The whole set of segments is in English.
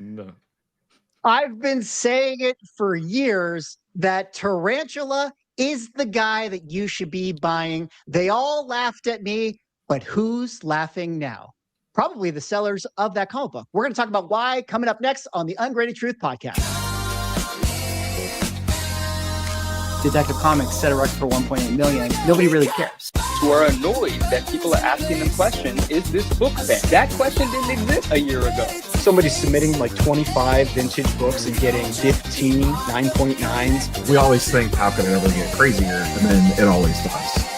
No. I've been saying it for years that Tarantula is the guy that you should be buying. They all laughed at me, but who's laughing now? Probably the sellers of that comic book. We're going to talk about why coming up next on the Ungraded Truth podcast. Detective Comics set a record for 1.8 million. Nobody really cares. Who are annoyed that people are asking them questions, is this book banned? That question didn't exist a year ago. Somebody's submitting like 25 vintage books and getting 15 9.9s. We always think, how can it ever get crazier? And then it always does.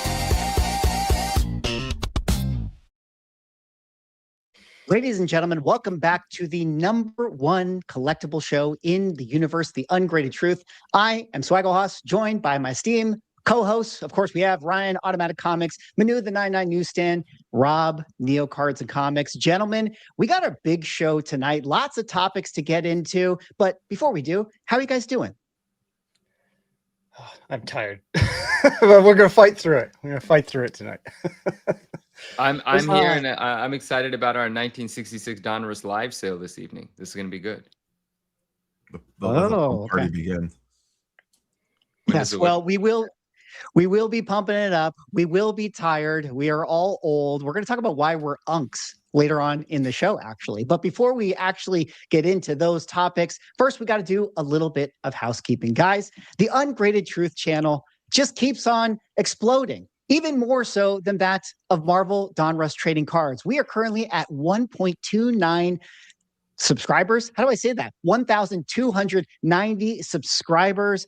Ladies and gentlemen, welcome back to the #1 collectible show in the universe, The Ungraded Truth. I am Swaggle joined by my esteemed co-hosts. Of course, we have Ryan, Automatic Comics, Manu, the 99 Newsstand, Rob, Neo Cards and Comics. Gentlemen, we got a big show tonight. Lots of topics to get into. But before we do, how are you guys doing? I'm tired. But we're going to fight through it. We're going to fight through it tonight. I'm here and I'm excited about our 1966 Donruss live sale this evening. This is going to be good. The party begin. Yes, well, we will be pumping it up. We will be tired. We are all old. We're going to talk about why we're unks later on in the show, actually. But before we actually get into those topics, first, we got to do a little bit of housekeeping. Guys, the Ungraded Truth channel just keeps on exploding, even more so than that of Marvel Donruss Trading Cards. We are currently at 1.29 subscribers. How do I say that? 1,290 subscribers.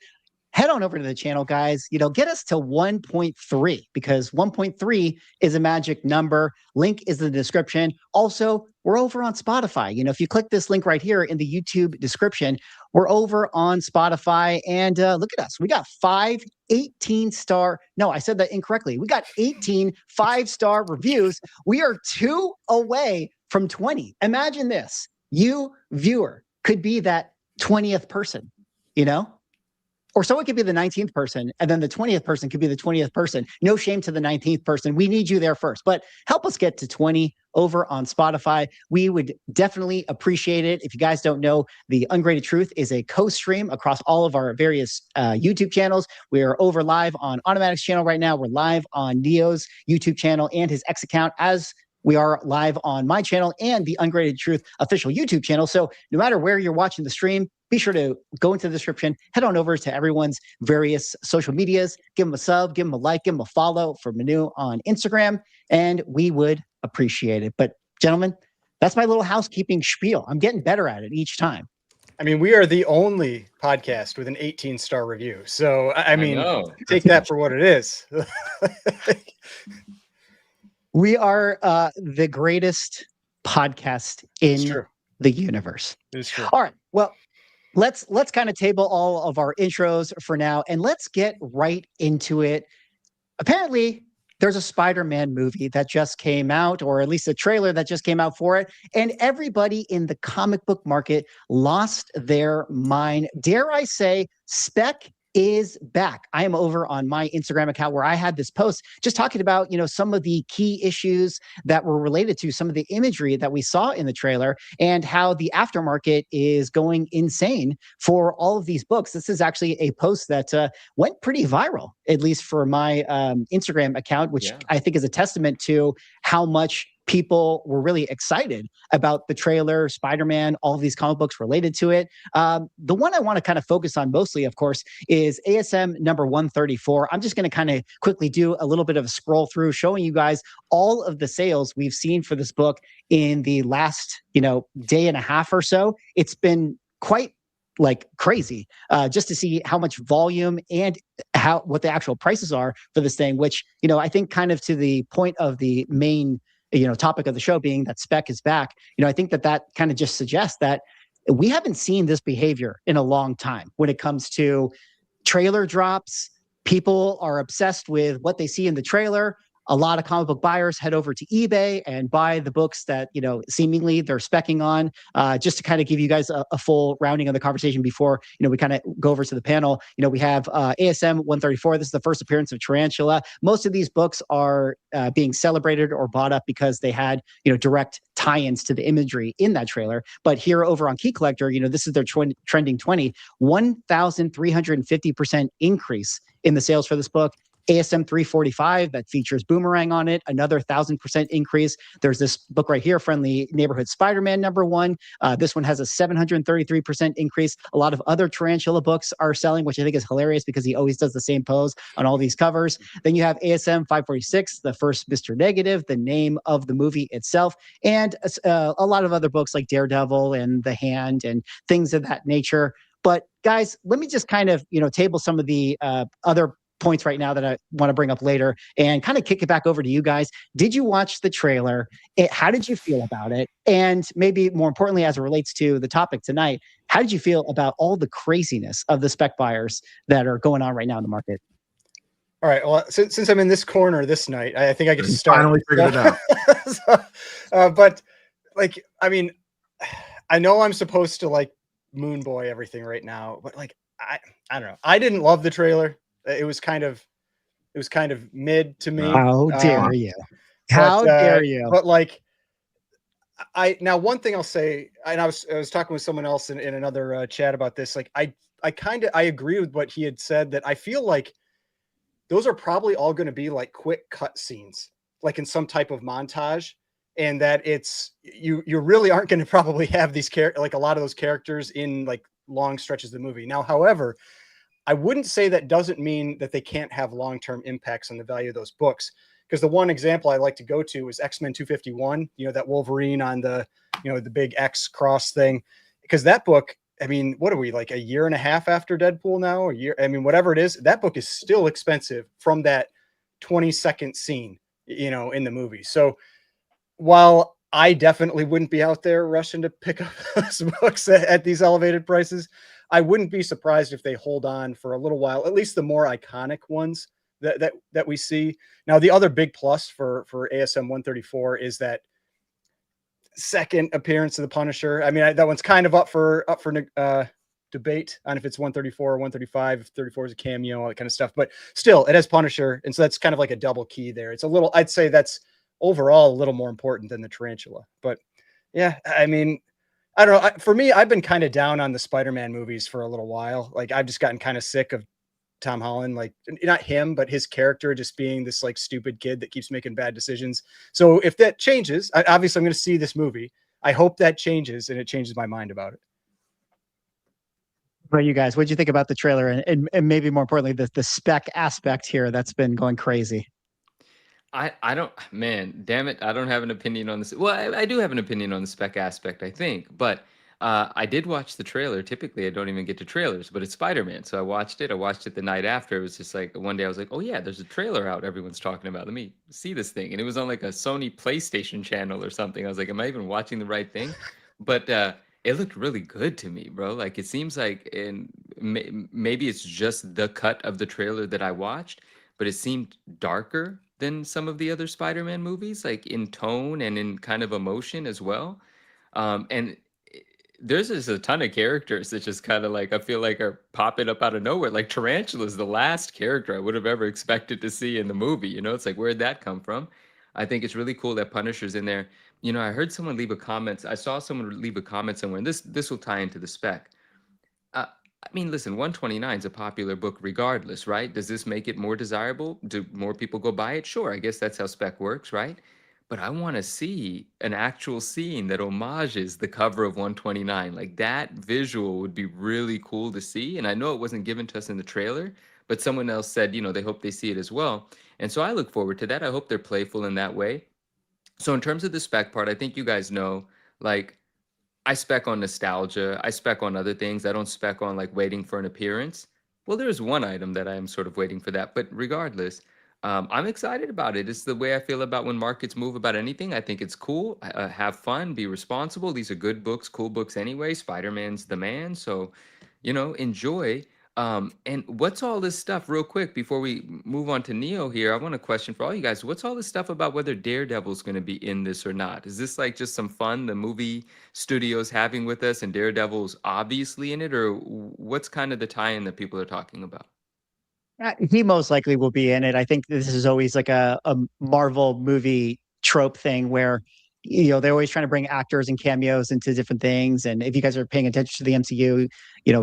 Head on over to the channel, guys. Get us to 1.3 because 1.3 is a magic number. Link is in the description. Also, we're over on Spotify. If you click this link right here in the YouTube description, we're over on Spotify. And look at us. We got 5 18-star. No, I said that incorrectly. We got 18 5-star reviews. We are 2 away from 20. Imagine this. You, viewer, could be that 20th person, Or someone could be the 19th person, and then the 20th person could be the 20th person. No shame to the 19th person. We need you there first. But help us get to 20 over on Spotify. We would definitely appreciate it. If you guys don't know, The Ungraded Truth is a co-stream across all of our various YouTube channels. We're over live on Automatic's channel right now. We're live on Neo's YouTube channel and his X account, as we are live on my channel and the Ungraded Truth official YouTube channel. So no matter where you're watching the stream, be sure to go into the description, head on over to everyone's various social medias, give them a sub, give them a like, give them a follow for Manu on Instagram, and we would appreciate it. But gentlemen, that's my little housekeeping spiel. I'm getting better at it each time. I mean, we are the only podcast with an 18-star review. So, I mean, take that for what it is. We are the greatest podcast in the universe. It's true. All right. Well, let's kind of table all of our intros for now, and let's get right into it. Apparently, there's a Spider-Man movie that just came out, or at least a trailer that just came out for it, and everybody in the comic book market lost their mind. Dare I say, Spec is back. I am over on my Instagram account where I had this post just talking about, some of the key issues that were related to some of the imagery that we saw in the trailer and how the aftermarket is going insane for all of these books. This is actually a post that went pretty viral, at least for my Instagram account, which I think is a testament to how much people were really excited about the trailer, Spider-Man, all of these comic books related to it. The one I want to kind of focus on mostly, of course, is ASM number 134. I'm just going to kind of quickly do a little bit of a scroll through, showing you guys all of the sales we've seen for this book in the last, day and a half or so. It's been quite crazy just to see how much volume and what the actual prices are for this thing, which, I think kind of to the point of the main topic of the show being that Spec is back. I think that kind of just suggests that we haven't seen this behavior in a long time when it comes to trailer drops. People are obsessed with what they see in the trailer. a lot of comic book buyers head over to eBay and buy the books that, seemingly they're speccing on. Just to kind of give you guys a full rounding of the conversation before, we kind of go over to the panel. We have ASM 134. This is the first appearance of Tarantula. Most of these books are being celebrated or bought up because they had, direct tie-ins to the imagery in that trailer. But here over on Key Collector, this is their trending 20, 1,350% increase in the sales for this book. ASM 345 that features Boomerang on it, another 1,000% increase. There's this book right here, Friendly Neighborhood Spider-Man #1. This one has a 733% increase. A lot of other Tarantula books are selling, which I think is hilarious because he always does the same pose on all these covers. Then you have ASM 546, the first Mr. Negative, the name of the movie itself, and a lot of other books like Daredevil and The Hand and things of that nature. But guys, let me just kind of, table some of the other points right now that I want to bring up later and kind of kick it back over to you guys. Did you watch the trailer? How did you feel about it? And maybe more importantly, as it relates to the topic tonight, how did you feel about all the craziness of the spec buyers that are going on right now in the market? All right. Well, since I'm in this corner this night, I think I get to start. Finally figured it out. But like, I mean, I know I'm supposed to like moon boy everything right now, but like, I don't know. I didn't love the trailer. It was kind of mid to me. How dare you? How dare you? But like, now one thing I'll say, and I was talking with someone else in another chat about this. Like, I agree with what he had said, that I feel like those are probably all going to be like quick cut scenes, like in some type of montage, and that it's you really aren't going to probably have these like a lot of those characters in like long stretches of the movie. Now, however, I wouldn't say that doesn't mean that they can't have long-term impacts on the value of those books. Because the one example I like to go to is X-Men 251, that Wolverine on the, the big X cross thing. Because that book, I mean, what are we, like a year and a half after Deadpool now? A year? I mean, whatever it is, that book is still expensive from that 20-second scene, in the movie. So while I definitely wouldn't be out there rushing to pick up those books at these elevated prices, I wouldn't be surprised if they hold on for a little while, at least the more iconic ones that we see. Now, the other big plus for ASM 134 is that second appearance of the Punisher. I mean, that one's kind of up for debate on if it's 134 or 135, if 34 is a cameo, all that kind of stuff. But still, it has Punisher, and so that's kind of like a double key there. It's a little, I'd say that's overall a little more important than the Tarantula. But yeah, I mean, I don't know. For me, I've been kind of down on the Spider-Man movies for a little while. Like, I've just gotten kind of sick of Tom Holland, like not him, but his character just being this like stupid kid that keeps making bad decisions. So if that changes, obviously I'm going to see this movie. I hope that changes and it changes my mind about it. But you guys, what did you think about the trailer and maybe more importantly, the spec aspect here that's been going crazy? I don't, man, damn it. I don't have an opinion on this. Well, I do have an opinion on the spec aspect, I think, but I did watch the trailer. Typically, I don't even get to trailers, but it's Spider-Man. So I watched it. I watched it the night after. It was just like, one day I was like, oh yeah, there's a trailer out everyone's talking about. Let me see this thing. And it was on like a Sony PlayStation channel or something. I was like, am I even watching the right thing? But it looked really good to me, bro. Like, it seems like maybe it's just the cut of the trailer that I watched, but it seemed darker than some of the other Spider-Man movies, like in tone and in kind of emotion as well. And there's just a ton of characters that just kind of like, I feel like are popping up out of nowhere. Like Tarantula is the last character I would have ever expected to see in the movie. It's like, where'd that come from? I think it's really cool that Punisher's in there. I heard someone leave a comment. I saw someone leave a comment somewhere, and this will tie into the spec. I mean, listen, 129 is a popular book regardless, right? Does this make it more desirable? Do more people go buy it? Sure, I guess that's how spec works, right? But I want to see an actual scene that homages the cover of 129. Like, that visual would be really cool to see. And I know it wasn't given to us in the trailer, but someone else said, they hope they see it as well. And so I look forward to that. I hope they're playful in that way. So in terms of the spec part, I think you guys know, like, I spec on nostalgia. I spec on other things. I don't spec on like waiting for an appearance. Well, there's one item that I am sort of waiting for that. But regardless, I'm excited about it. It's the way I feel about when markets move about anything. I think it's cool. Have fun. Be responsible. These are good books, cool books anyway. Spider-Man's the man. So, enjoy. And what's all this stuff, real quick, before we move on to Neo here? I want a question for all you guys. What's all this stuff about whether Daredevil's going to be in this or not? Is this like just some fun the movie studio's having with us, and Daredevil's obviously in it, or what's kind of the tie-in that people are talking about? He most likely will be in it. I think this is always like a Marvel movie trope thing where, they're always trying to bring actors and cameos into different things. And if you guys are paying attention to the MCU,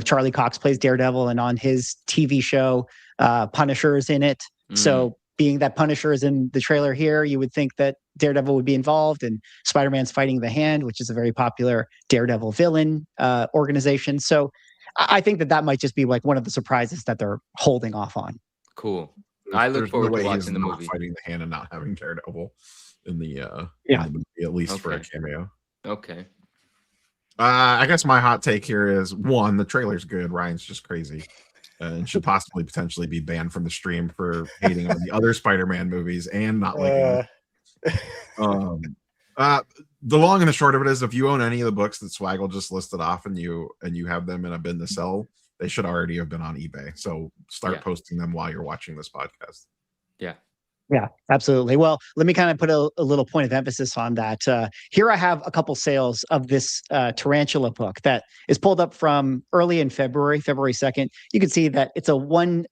Charlie Cox plays Daredevil, and on his TV show, Punisher is in it. So being that Punisher is in the trailer here, you would think that Daredevil would be involved, and Spider-Man's fighting the Hand, which is a very popular Daredevil villain organization. So I think that might just be like one of the surprises that they're holding off on. Cool. I look forward to he's watching the not movie. fighting the Hand and not having Daredevil in the Yeah. in the movie, at least for a Okay. cameo. Okay. I guess my hot take here is, one, the trailer's good. Ryan's just crazy and should possibly potentially be banned from the stream for hating on the other Spider-Man movies and not liking them. The long and the short of it is, if you own any of the books that Swaggle just listed off and you have them in a bin to sell, they should already have been on eBay. So start Yeah. posting them while you're watching this podcast. Yeah. Yeah, absolutely. Well, let me kind of put a little point of emphasis on that. Here I have a couple sales of this Tarantula book that is pulled up from early in February 2nd. You can see that it's a one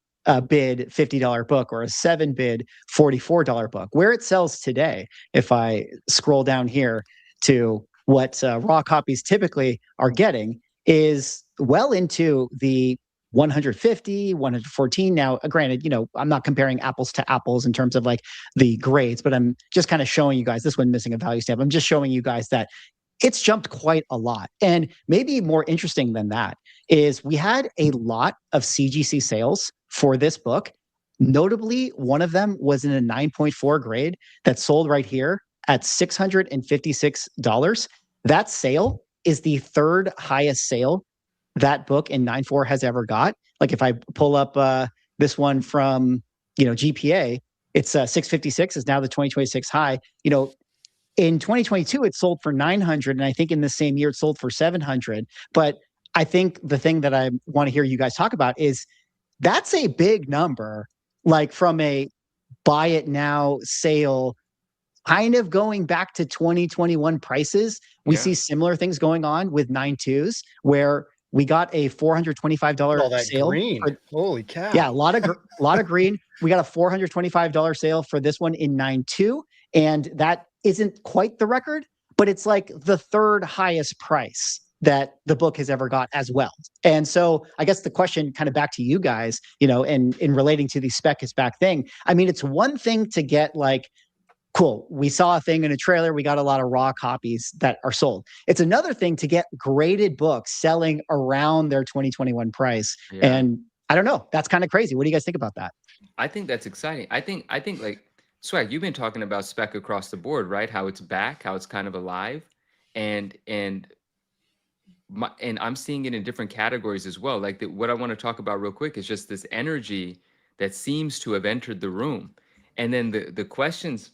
bid $50 book or a 7 bid $44 book. Where it sells today, if I scroll down here to what raw copies typically are getting, is well into the 150, 114. Now, granted, I'm not comparing apples to apples in terms of like the grades, but I'm just kind of showing you guys this one missing a value stamp. I'm just showing you guys that it's jumped quite a lot. And maybe more interesting than that is we had a lot of CGC sales for this book. Notably, one of them was in a 9.4 grade that sold right here at $656. That sale is the third highest sale that book in 9.4 has ever got. Like if I pull up this one from GPA, it's 656 is now the 2026 high. In 2022 it sold for 900, and I think in the same year it sold for 700. But I think the thing that I want to hear you guys talk about is that's a big number, like from a buy it now sale, kind of going back to 2021 prices. We see similar things going on with 9.2s where we got a $425 all that sale. green. Holy cow. Yeah, a lot of green. We got a $425 sale for this one in 9.2, and that isn't quite the record, but it's like the third highest price that the book has ever got as well. And so I guess the question kind of back to you guys, and in relating to the Spec is Back thing, I mean, it's one thing to get like, cool, we saw a thing in a trailer, we got a lot of raw copies that are sold. It's another thing to get graded books selling around their 2021 price. Yeah. And I don't know, that's kind of crazy. What do you guys think about that? I think that's exciting. I think like Swag, you've been talking about Spec across the board, right? How it's back, how it's kind of alive, and I'm seeing it in different categories as well. Like what I want to talk about real quick is just this energy that seems to have entered the room, and then the questions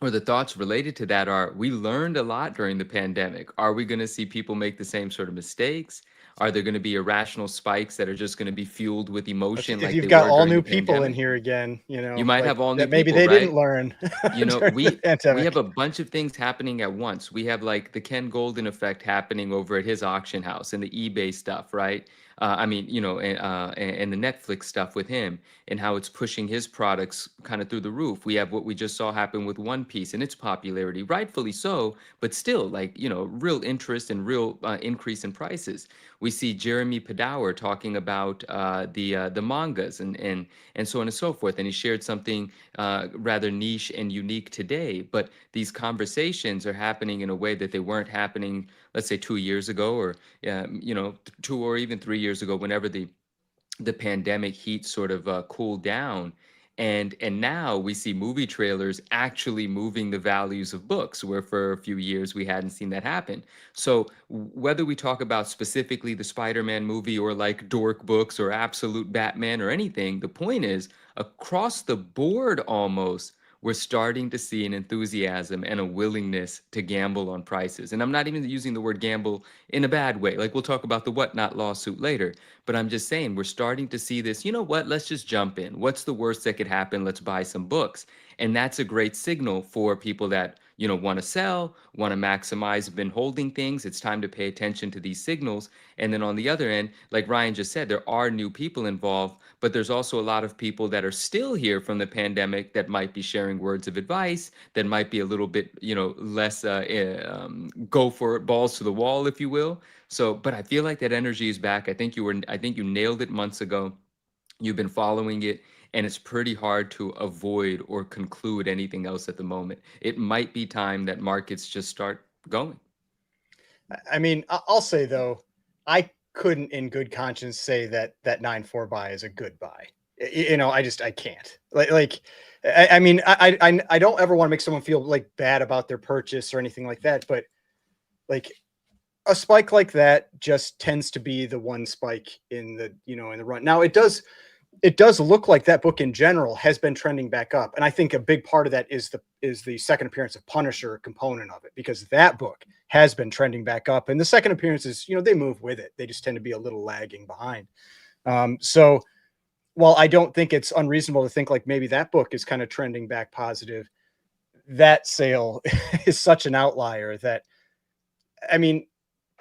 or the thoughts related to that are: we learned a lot during the pandemic. Are we going to see people make the same sort of mistakes? Are there going to be irrational spikes that are just going to be fueled with emotion? If like you've got all during new the people in pandemic? here again, You might have all new that maybe people, they right? didn't learn. during We the pandemic. have a bunch of things happening at once. We have like the Ken Golden effect happening over at his auction house and the eBay stuff, right? And the Netflix stuff with him and how it's pushing his products kind of through the roof. We have what we just saw happen with One Piece and its popularity, rightfully so, but still real interest and real increase in prices. We see Jeremy Padawer talking about the mangas and so on and so forth. And he shared something rather niche and unique today. But these conversations are happening in a way that they weren't happening, let's say 2 years ago, or 2 or even 3 years ago, whenever the pandemic heat sort of cooled down. And now we see movie trailers actually moving the values of books, where for a few years we hadn't seen that happen. So whether we talk about specifically the Spider-Man movie or like dork books or absolute Batman or anything, the point is across the board almost, we're starting to see an enthusiasm and a willingness to gamble on prices. And I'm not even using the word gamble in a bad way. Like we'll talk about the whatnot lawsuit later, but I'm just saying we're starting to see this. You know what? Let's just jump in. What's the worst that could happen? Let's buy some books. And that's a great signal for people that, you know, want to sell, want to maximize, have been holding things. It's time to pay attention to these signals. And then on the other end, like Ryan just said, there are new people involved, but there's also a lot of people that are still here from the pandemic that might be sharing words of advice, that might be a little bit, you know, less go for it, balls to the wall, if you will. So, but I feel like that energy is back. I think you nailed it months ago. You've been following it, and it's pretty hard to avoid or conclude anything else at the moment. It might be time that markets just start going. I mean, I'll say though, I couldn't in good conscience say that 9-4 buy is a good buy. You know, I can't. I mean, I don't ever want to make someone feel like bad about their purchase or anything like that, but like a spike like that just tends to be the one spike in the, you know, in the run. Now it does look like that book in general has been trending back up. And I think a big part of that is the second appearance of Punisher component of it, because that book has been trending back up. And the second appearances, you know, they move with it. They just tend to be a little lagging behind. So while I don't think it's unreasonable to think like maybe that book is kind of trending back positive, that sale is such an outlier that, I mean,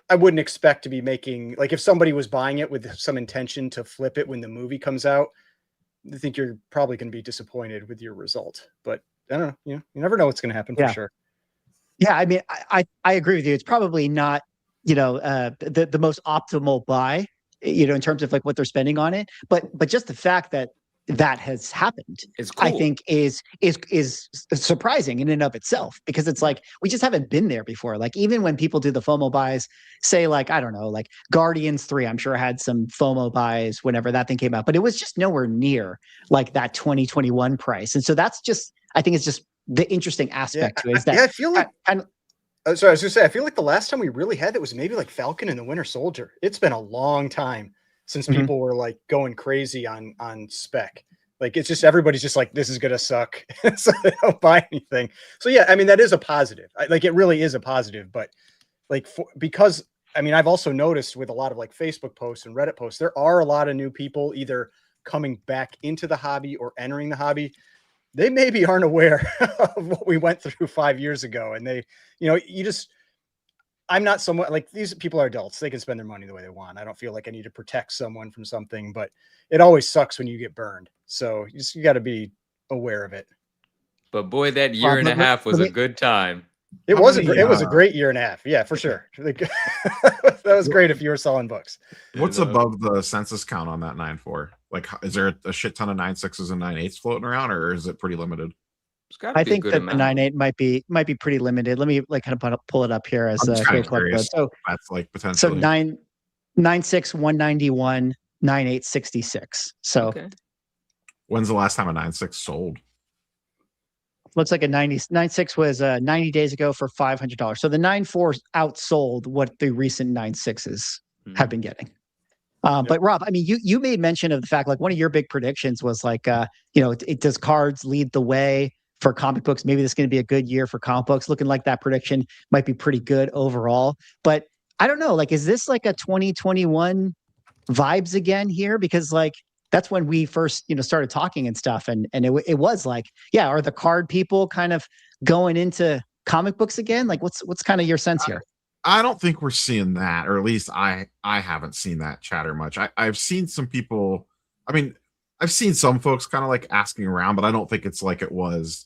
I wouldn't expect to be making, like if somebody was buying it with some intention to flip it when the movie comes out, I think you're probably going to be disappointed with your result. But I don't know, you never know what's going to happen for sure. Yeah, I mean, I agree with you. It's probably not, you know, the most optimal buy, you know, in terms of like what they're spending on it. But just the fact that has happened, It's cool. I think is surprising in and of itself, because it's like we just haven't been there before. Like even when people do the FOMO buys, say like, I don't know, like Guardians 3, I'm sure had some FOMO buys whenever that thing came out, but it was just nowhere near like that 2021 price. And so that's just, I think it's just the interesting aspect to it is that I feel like sorry, I was gonna say, I feel like the last time we really had that was maybe like Falcon and the Winter Soldier. It's been a long time since people were like going crazy on Spec. Like it's just, everybody's just like, this is gonna suck, so they don't buy anything. So yeah, I mean that is a positive. Like it really is a positive. But like because I mean I've also noticed with a lot of like Facebook posts and Reddit posts, there are a lot of new people either coming back into the hobby or entering the hobby. They maybe aren't aware of what we went through 5 years ago, and they, you know, I'm not somewhat like, these people are adults. They can spend their money the way they want. I don't feel like I need to protect someone from something, but it always sucks when you get burned. So you got to be aware of it. But boy, that year and a half was a good time. It was a great year and a half. Yeah, for sure. Like, that was great if you were selling books. What's above the census count on that 9.4? Like, is there a shit ton of 9.6s and 9.8s floating around, or is it pretty limited? I think that the 9.8 might be pretty limited. Let me like kind of pull it up here as a curious. So that's like potentially. So 9.6 191, 9.8 66. So when's the last time a 9.6 sold? Looks like a 9.6 was 90 days ago for $500. So the 9.4 outsold what the recent 9.6s have been getting. But Rob, I mean, you made mention of the fact, like one of your big predictions was like, you know, it does cards lead the way for comic books? Maybe this is going to be a good year for comic books. Looking like that prediction might be pretty good overall. But I don't know, like, is this like a 2021 vibes again here? Because like, that's when we first, you know, started talking and stuff. And it was like, yeah, are the card people kind of going into comic books again? Like what's kind of your sense here? I don't think we're seeing that, or at least I haven't seen that chatter much. I've seen some people, I mean, I've seen some folks kind of like asking around, but I don't think it's like it was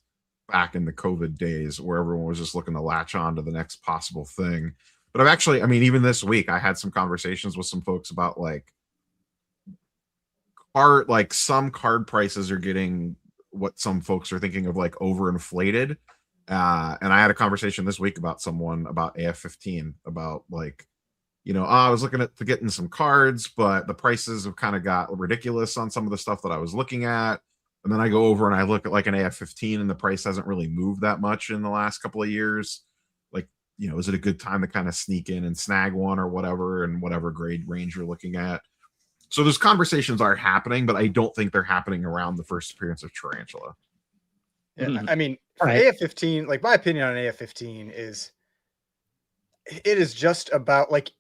back in the COVID days where everyone was just looking to latch on to the next possible thing. But I've actually, I mean, even this week, I had some conversations with some folks about like some card prices are getting what some folks are thinking of like overinflated. And I had a conversation this week about someone about AF-15 about like, you know, I was looking at getting some cards, but the prices have kind of got ridiculous on some of the stuff that I was looking at. And then I go over and I look at like an AF-15 and the price hasn't really moved that much in the last couple of years. Like, you know, is it a good time to kind of sneak in and snag one or whatever, and whatever grade range you're looking at? So those conversations are happening, but I don't think they're happening around the first appearance of Tarantula. Yeah, I mean, All for right. AF-15, like my opinion on AF-15 is it is just about like,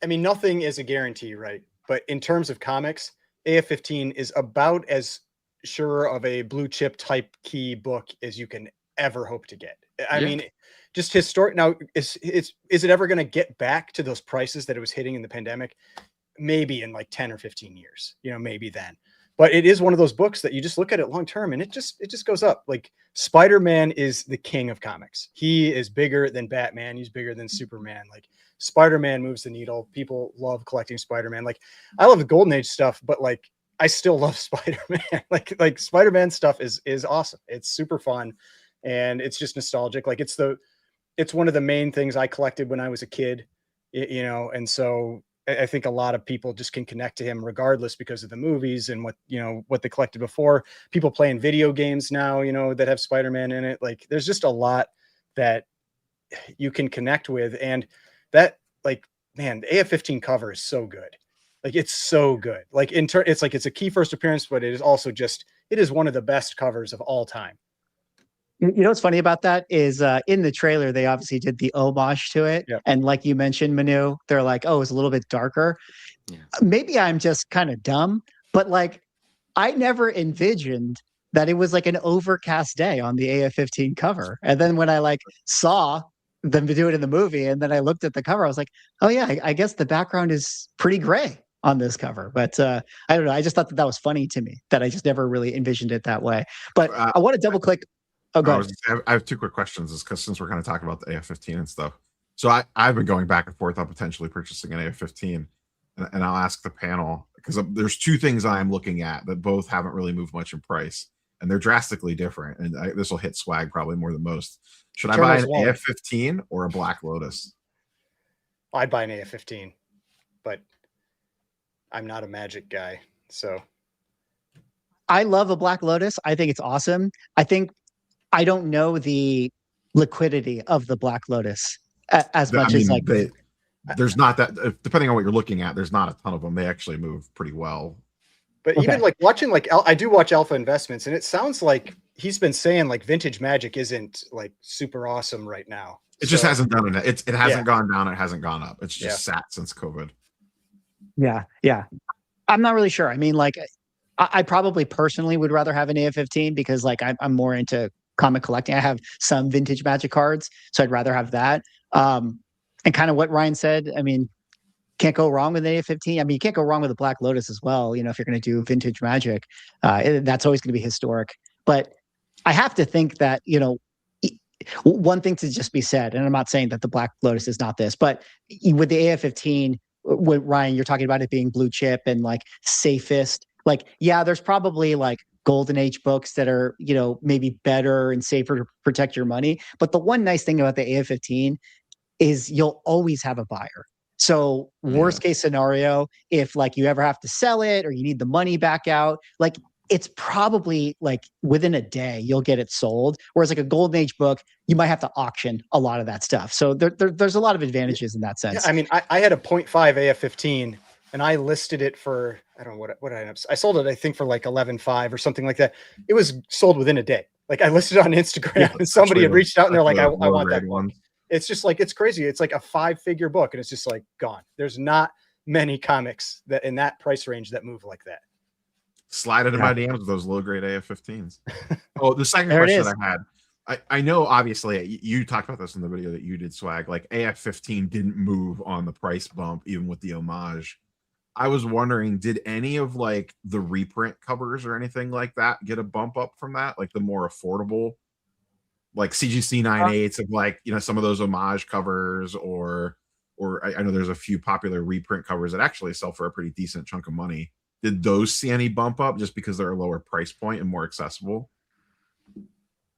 I mean, nothing is a guarantee, right? But in terms of comics, AF-15 is about as sure of a blue chip type key book as you can ever hope to get. I Yeah. mean, just historic. Now, is it ever going to get back to those prices that it was hitting in the pandemic? Maybe in like 10 or 15 years, maybe then. But it is one of those books that you just look at it long term and it just goes up. Like Spider-Man is the king of comics. He is bigger than Batman. He's bigger than Superman. Like Spider-Man moves the needle. People love collecting Spider-Man. Like I love the Golden Age stuff, but like I still love Spider-Man. like Spider-Man stuff is awesome. It's super fun and it's just nostalgic. Like it's one of the main things I collected when I was a kid, and so I think a lot of people just can connect to him regardless because of the movies and what they collected before. People playing video games now, that have Spider-Man in it. Like there's just a lot that you can connect with. And that, like, man, the AF-15 cover is so good. Like it's so good. Like it's like it's a key first appearance, but it is also it is one of the best covers of all time. You know what's funny about that is in the trailer, they obviously did the homage to it. Yep. And like you mentioned, Manu, they're like, oh, it's a little bit darker. Yeah. Maybe I'm just kind of dumb, but like I never envisioned that it was like an overcast day on the AF-15 cover. And then when I like saw them do it in the movie and then I looked at the cover, I was like, oh yeah, I guess the background is pretty gray on this cover. But I don't know. I just thought that was funny to me that I just never really envisioned it that way. But I want to double click. Oh, go ahead. I have two quick questions, is because since we're kind of talking about the AF-15 and stuff. So I've been going back and forth on potentially purchasing an AF-15, and I'll ask the panel because there's two things I'm looking at that both haven't really moved much in price, and they're drastically different. And this will hit swag probably more than most. Should I buy an AF-15 or a Black Lotus? I'd buy an AF-15, but I'm not a Magic guy, so. I love a Black Lotus. I think it's awesome. I don't know the liquidity of the Black Lotus as much as like there's not that, depending on what you're looking at, there's not a ton of them. They actually move pretty well. But even like watching, like I do watch Alpha Investments, and it sounds like he's been saying like vintage Magic isn't like super awesome right now. It just hasn't done it. It hasn't gone down. It hasn't gone up. It's just sat since COVID. Yeah. I'm not really sure. I mean, like I probably personally would rather have an AF-15 because like I'm more into comic collecting. I have some vintage Magic cards, so I'd rather have that. And kind of what Ryan said, I mean, can't go wrong with an AF-15. I mean, you can't go wrong with a Black Lotus as well. If you're going to do vintage Magic, that's always going to be historic. But I have to think that, one thing to just be said, and I'm not saying that the Black Lotus is not this, but with the AF-15, with Ryan, you're talking about it being blue chip and like safest. Like, yeah, there's probably like Golden Age books that are, maybe better and safer to protect your money. But the one nice thing about the AF-15 is you'll always have a buyer. So worst case scenario, if like you ever have to sell it or you need the money back out, like it's probably like within a day you'll get it sold. Whereas like a Golden Age book, you might have to auction a lot of that stuff. So there's a lot of advantages in that sense. Yeah, I mean, I had a 0.5 AF-15 and I listed it for, I don't know what I ended up. I sold it, I think, for like 11.5 or something like that. It was sold within a day. Like I listed it on Instagram and somebody had reached out and they're like, I want that one. It's just like, it's crazy. It's like a 5-figure book and it's just like gone. There's not many comics that in that price range that move like that. Slide into my DMs with those low grade AF-15s. Oh, the second question I had, I know obviously you talked about this in the video that you did, Swag, like AF-15 didn't move on the price bump even with the homage. I was wondering, did any of like the reprint covers or anything like that get a bump up from that? Like the more affordable, like CGC 9/8 of like, some of those homage covers, or I know there's a few popular reprint covers that actually sell for a pretty decent chunk of money. Did those see any bump up just because they're a lower price point and more accessible?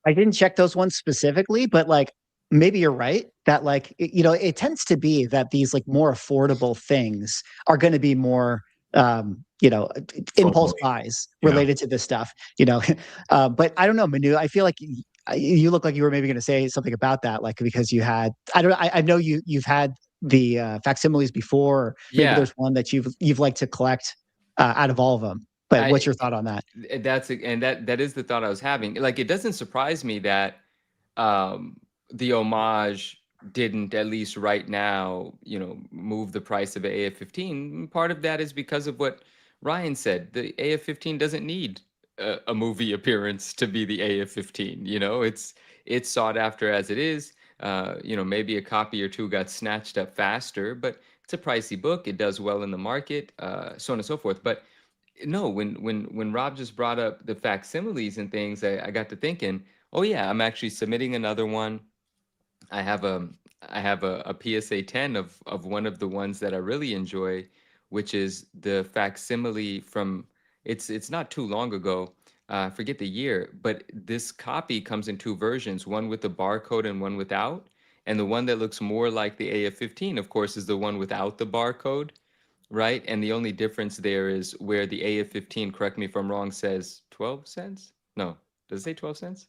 I didn't check those ones specifically, but like maybe you're right that like, it tends to be that these like more affordable things are going to be more, impulse buys related to this stuff, but I don't know, Manu, I feel like you look like you were maybe going to say something about that, like, because you had, I know you've had the facsimiles before. Maybe there's one that you've liked to collect out of all of them. But what's your thought on that? That is the thought I was having. Like, it doesn't surprise me that the homage didn't, at least right now, move the price of an AF-15. Part of that is because of what Ryan said. The AF-15 doesn't need a movie appearance to be the AF-15. It's sought after as it is. Maybe a copy or two got snatched up faster, but it's a pricey book. It does well in the market, so on and so forth. But no, when Rob just brought up the facsimiles and things, I got to thinking, oh yeah, I'm actually submitting another one. I have a PSA 10 of one of the ones that I really enjoy, which is the facsimile from it's not too long ago. I forget the year, but this copy comes in two versions, one with the barcode and one without. And the one that looks more like the AF-15, of course, is the one without the barcode, right? And the only difference there is where the AF-15, correct me if I'm wrong, says 12 cents. No, does it say 12 cents?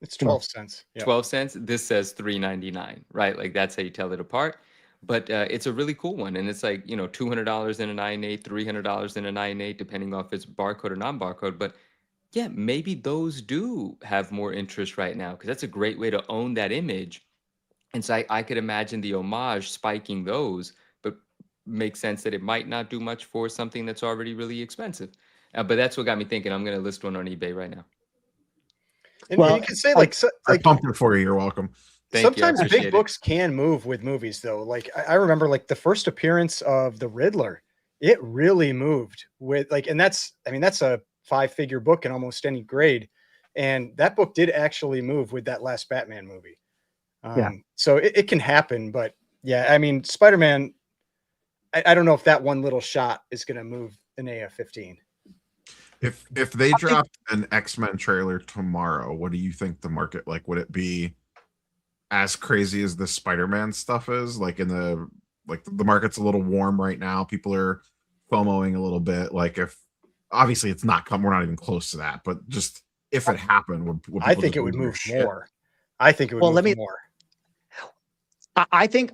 It's 12 cents. Yeah. 12 cents. This says $3.99, right? Like, that's how you tell it apart. But it's a really cool one. And it's like, $200 in a 9.8, $300 in a 9.8, depending on if it's barcode or non-barcode. But yeah, maybe those do have more interest right now, because that's a great way to own that image. And so I could imagine the homage spiking those, but makes sense that it might not do much for something that's already really expensive. But that's what got me thinking I'm going to list one on eBay right now. And you can say like I pumped it for you. You're welcome. Sometimes big books can move with movies, though. Like I remember, like the first appearance of the Riddler, it really moved with and that's a 5-figure book in almost any grade, and that book did actually move with that last Batman movie. So it can happen, but yeah, I mean, Spider-Man, I don't know if that one little shot is going to move an AF-15. If they dropped an X-Men trailer tomorrow, what do you think the market, like, would it be as crazy as the Spider-Man stuff is? Like, the market's a little warm right now. People are FOMOing a little bit. Like, if obviously it's not we're not even close to that, but just if it happened, would I think it would move more. I think it would move more. I think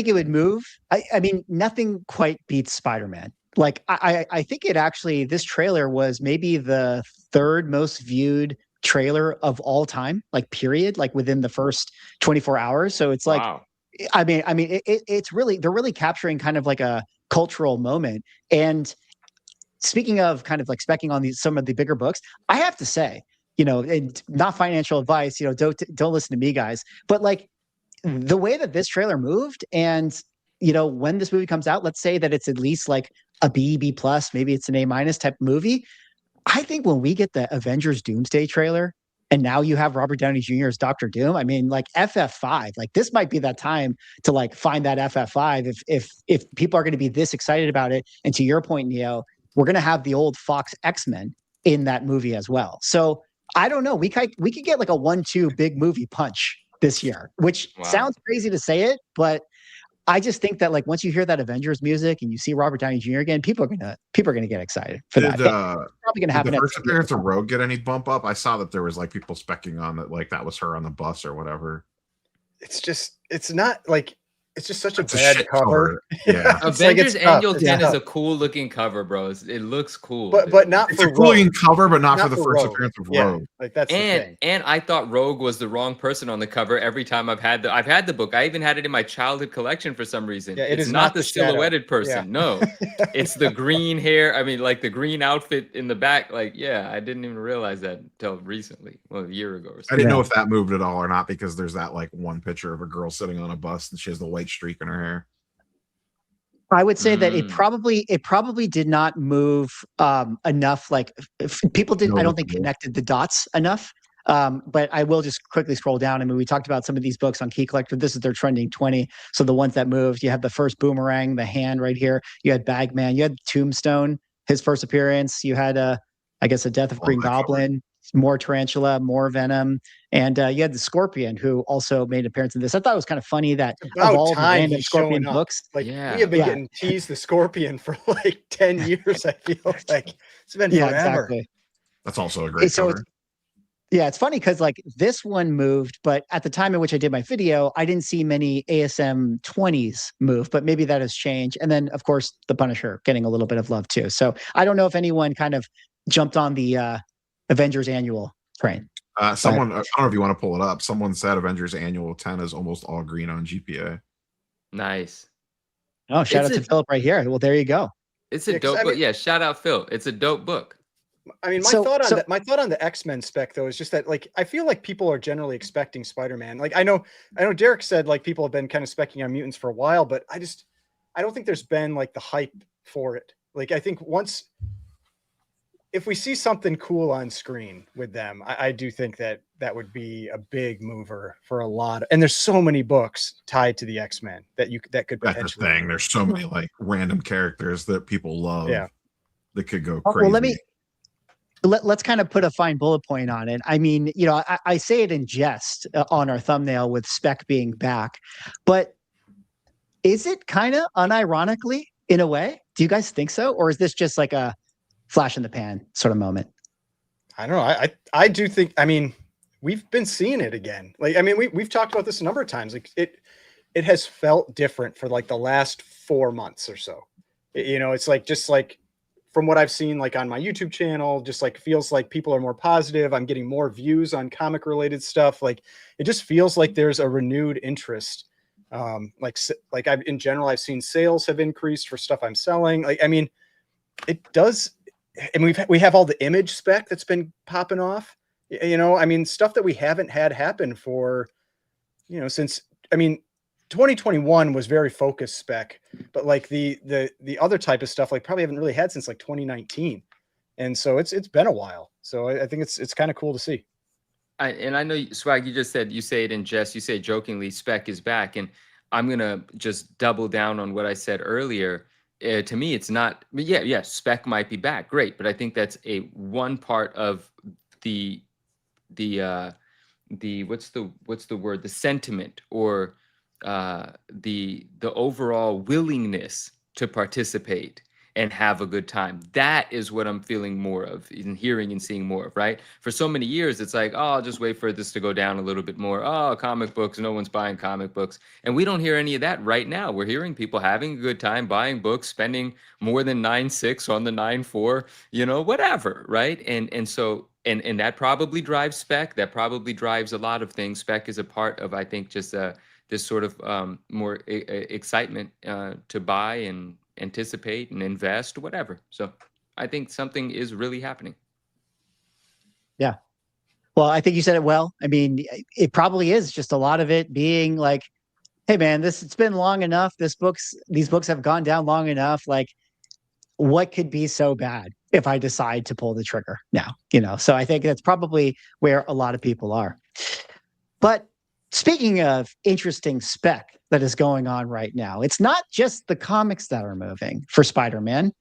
it would move. I mean, nothing quite beats Spider-Man. Like, I think it actually, this trailer was maybe the third most viewed trailer of all time, like, period, like within the first 24 hours. So it's like, wow. I mean, it's really, they're really capturing kind of like a cultural moment. And speaking of kind of like specking on some of the bigger books, I have to say, and not financial advice, don't listen to me, guys, but like the way that this trailer moved, and when this movie comes out, let's say that it's at least like a B plus, maybe it's an A- type movie. I think when we get the Avengers Doomsday trailer, and now you have Robert Downey Jr. as Dr. Doom, I mean, like FF5, like this might be that time to like find that FF5 if people are going to be this excited about it. And to your point, Neo, we're going to have the old Fox X-Men in that movie as well. So I don't know. We could get like a 1-2 big movie punch this year, which sounds crazy to say it, but I just think that like once you hear that Avengers music and you see Robert Downey Jr. again, people are gonna get excited for that. Probably gonna happen. Did the first appearance of Rogue get any bump up? I saw that there was like people specking on that, like that was her on the bus or whatever. It's just such a bad cover. Yeah, Avengers Annual 10 is a cool looking cover, bro. It looks cool, but not it's for a cool looking cover, but not for the first appearance of Rogue. Like that's the thing. And I thought Rogue was the wrong person on the cover every time I've had the book. I even had it in my childhood collection for some reason. Yeah, it's not the silhouetted person. Yeah. No, it's the green hair. I mean, like the green outfit in the back. Like, yeah, I didn't even realize that until recently, a year ago or something. I didn't know if that moved at all or not, because there's that like one picture of a girl sitting on a bus and she has the white streak in her hair. I would say that it probably did not move enough. Like, if people didn't, I don't think, connected the dots enough. But I will just quickly scroll down. I mean, we talked about some of these books on Key Collector. This is their trending 20. So the ones that moved, you have the first Boomerang, the hand right here. You had Bagman. You had Tombstone, his first appearance. You had I guess, a Death of Green Goblin. More Tarantula, more Venom, and you had the Scorpion, who also made an appearance in this. I thought it was kind of funny that of all the random Scorpion books, like we have been getting teased the Scorpion for like 10 years. I feel like it's been forever. Exactly. That's also a great cover. It's funny because like this one moved, but at the time in which I did my video, I didn't see many ASM 20s move, but maybe that has changed. And then, of course, the Punisher getting a little bit of love too. So I don't know if anyone kind of jumped on the Avengers Annual train. Someone, I don't know if you want to pull it up. Someone said Avengers Annual 10 is almost all green on GPA. Nice. Oh, shout out to Philip right here. Well, there you go. It's a dope book. Yeah, shout out Phil. It's a dope book. I mean, my thought on the X-Men spec though is just that, like, I feel like people are generally expecting Spider-Man. Like, I know Derek said like people have been kind of specking on mutants for a while, but I don't think there's been like the hype for it. Like, I think if we see something cool on screen with them, I do think that would be a big mover for a lot. And there's so many books tied to the X-Men that could potentially. That's the thing. There's so many like random characters that people love. Yeah, that could go crazy. Well, let's kind of put a fine bullet point on it. I mean, you know, I say it in jest on our thumbnail with Spec being back, but is it kind of unironically in a way? Do you guys think so, or is this just like a flash in the pan sort of moment? I don't know. I do think, I mean, we've been seeing it again. Like, I mean, we've talked about this a number of times. Like, it has felt different for like the last 4 months or so. You know, it's like, just like from what I've seen, like on my YouTube channel, just like feels like people are more positive. I'm getting more views on comic related stuff. Like, it just feels like there's a renewed interest. Like in general, I've seen sales have increased for stuff I'm selling. Like, I mean, it does. And we have all the image spec that's been popping off, you know, I mean, stuff that we haven't had happen for, you know, since, I mean, 2021 was very focused spec, but like the other type of stuff, like probably haven't really had since like 2019. And so it's been a while. So I think it's kind of cool to see. And I know, Swag, you just said, you say it in jest, you say jokingly, Spec is back. And I'm going to just double down on what I said earlier. To me, it's not, yeah, Spec might be back. Great. But I think that's one part of the what's the word? The sentiment, or the overall willingness to participate and have a good time. That is what I'm feeling more of, and hearing and seeing more of, right? For so many years, it's like, oh, I'll just wait for this to go down a little bit more. Oh, comic books, no one's buying comic books. And we don't hear any of that right now. We're hearing people having a good time, buying books, spending more than 9.6 on the 9.4, you know, whatever, right? And so, and that probably drives Spec. That probably drives a lot of things. Spec is a part of, I think, just this sort of more excitement to buy and anticipate and invest, whatever. So I think something is really happening. Yeah. Well, I think you said it well. I mean, it probably is just a lot of it being like, hey man, it's been long enough. These books have gone down long enough. Like, what could be so bad if I decide to pull the trigger now? You know, so I think that's probably where a lot of people are. But speaking of interesting spec that is going on right now, it's not just the comics that are moving for Spider-Man.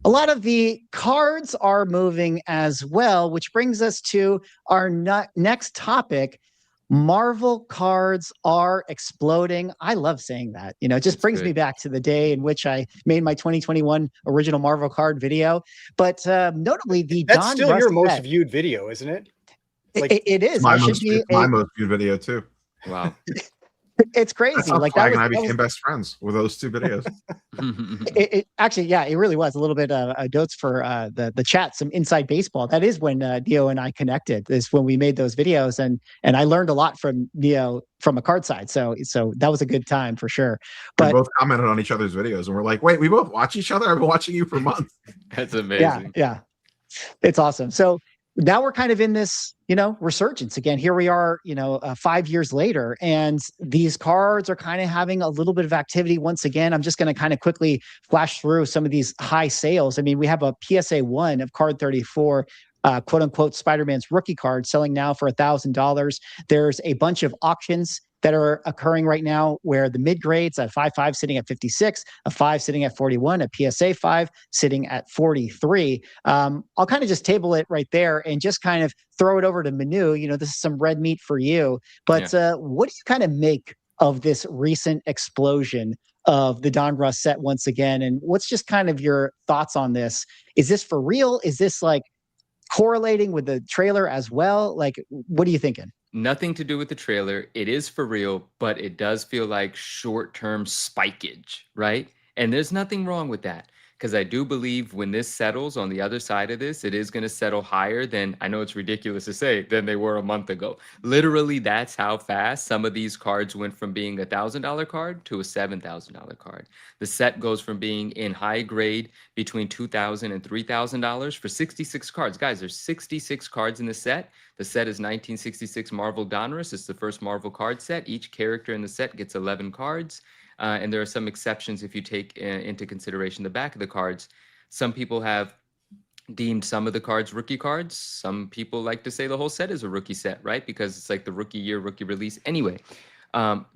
A lot of the cards are moving as well, which brings us to our next topic. Marvel cards are exploding. I love saying that. You know, it just brings me back to the day in which I made my 2021 original Marvel card video. But notably, that's still your most viewed video, isn't it? Like, it is. My most viewed video too. Wow. It's crazy. Like that and I became best friends with those two videos. Actually, yeah, it really was a little bit of notes for the chat, some inside baseball. That is when Neo and I connected. Is when we made those videos, and I learned a lot from Neo from a card side. So that was a good time for sure. But we both commented on each other's videos, and we're like, wait, we both watch each other. I've been watching you for months. That's amazing. Yeah, it's awesome. So now we're kind of in this, you know, resurgence again. Here we are, you know, 5 years later, and these cards are kind of having a little bit of activity once again. I'm just going to kind of quickly flash through some of these high sales. I mean, we have a PSA 1 of card 34, quote unquote, Spider-Man's rookie card selling now for $1,000. There's a bunch of auctions that are occurring right now where the mid grades, a 5.5 sitting at 56, a 5 sitting at 41, a PSA 5 sitting at 43. I'll kind of just table it right there and just kind of throw it over to Manu. You know, this is some red meat for you, but what do you kind of make of this recent explosion of the Donruss set once again? And what's just kind of your thoughts on this? Is this for real? Is this like correlating with the trailer as well? Like, what are you thinking? Nothing to do with the trailer. It is for real, but it does feel like short-term spikeage, right? And there's nothing wrong with that, because I do believe when this settles on the other side of this, it is going to settle higher than, I know it's ridiculous to say, than they were a month ago. Literally, that's how fast some of these cards went from being a $1,000 card to a $7,000 card. The set goes from being in high grade between $2,000 and $3,000 for 66 cards. Guys, there's 66 cards in the set. The set is 1966 Marvel Donruss. It's the first Marvel card set. Each character in the set gets 11 cards. And there are some exceptions if you take into consideration the back of the cards. Some people have deemed some of the cards rookie cards. Some people like to say the whole set is a rookie set, right? Because it's like the rookie year, rookie release. Anyway,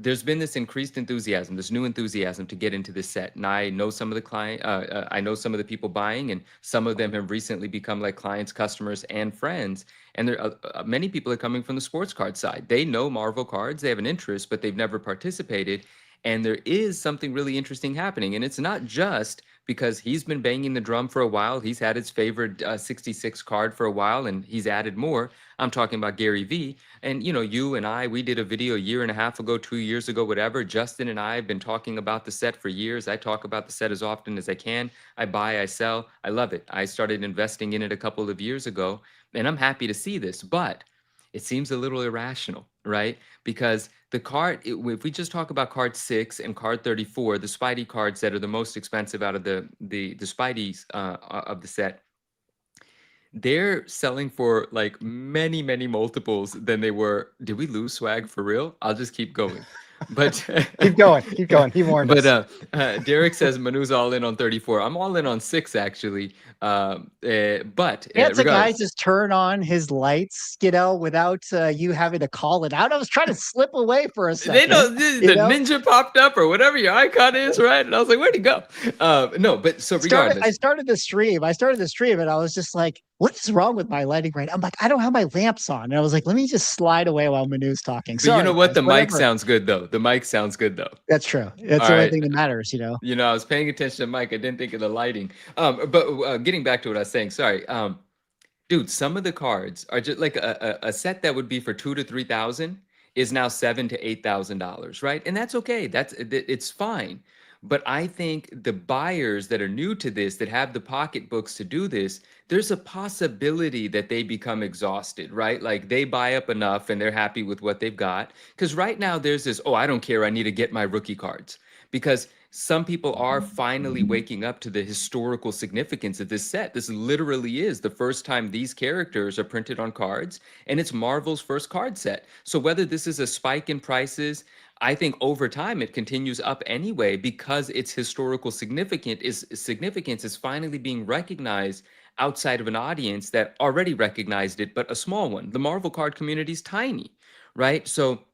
there's been this increased enthusiasm, this new enthusiasm to get into this set. And I know some of the I know some of the people buying, and some of them have recently become like clients, customers, and friends. And there many people are coming from the sports card side. They know Marvel cards, they have an interest, but they've never participated. And there is something really interesting happening. And it's not just because he's been banging the drum for a while. He's had his favorite 66 card for a while, and he's added more. I'm talking about Gary V. And, you know, you and I, we did a video a year and a half ago, 2 years ago, whatever. Justin and I have been talking about the set for years. I talk about the set as often as I can. I buy, I sell. I love it. I started investing in it a couple of years ago, and I'm happy to see this. But it seems a little irrational, right? Because the card, if we just talk about card 6 and card 34, the Spidey cards that are the most expensive out of the Spideys of the set, they're selling for like many, many multiples than they were. Did we lose swag for real? I'll just keep going. But keep going. He warned us. But Derek says Manu's all in on 34. I'm all in on 6 actually. But Can't the guy just turn on his lights, without you having to call it out? I was trying to slip away for a second. They know the ninja popped up or whatever your icon is, right? And I was like, where'd he go? No, but so regardless. I started the stream and I was just like, what is wrong with my lighting right now? I'm like, I don't have my lamps on. And I was like, let me just slide away while Manu's talking. But you know what? The mic sounds good though. The mic sounds good though. That's true. That's the only thing that matters, You know, I was paying attention to Mike. I didn't think of the lighting. But getting back to what I was saying, sorry. Dude, some of the cards are just like a set that would be for $2,000 to $3,000 is now $7,000 to $8,000, right? And that's okay. It's fine. But I think the buyers that are new to this, that have the pocketbooks to do this, there's a possibility that they become exhausted, right? Like they buy up enough and they're happy with what they've got. Because right now there's this, oh, I don't care, I need to get my rookie cards. Because some people are finally waking up to the historical significance of this set. This literally is the first time these characters are printed on cards, and it's Marvel's first card set. So whether this is a spike in prices, I think over time it continues up anyway, because its historical significance is finally being recognized outside of an audience that already recognized it, but a small one. The Marvel card community is tiny, right? So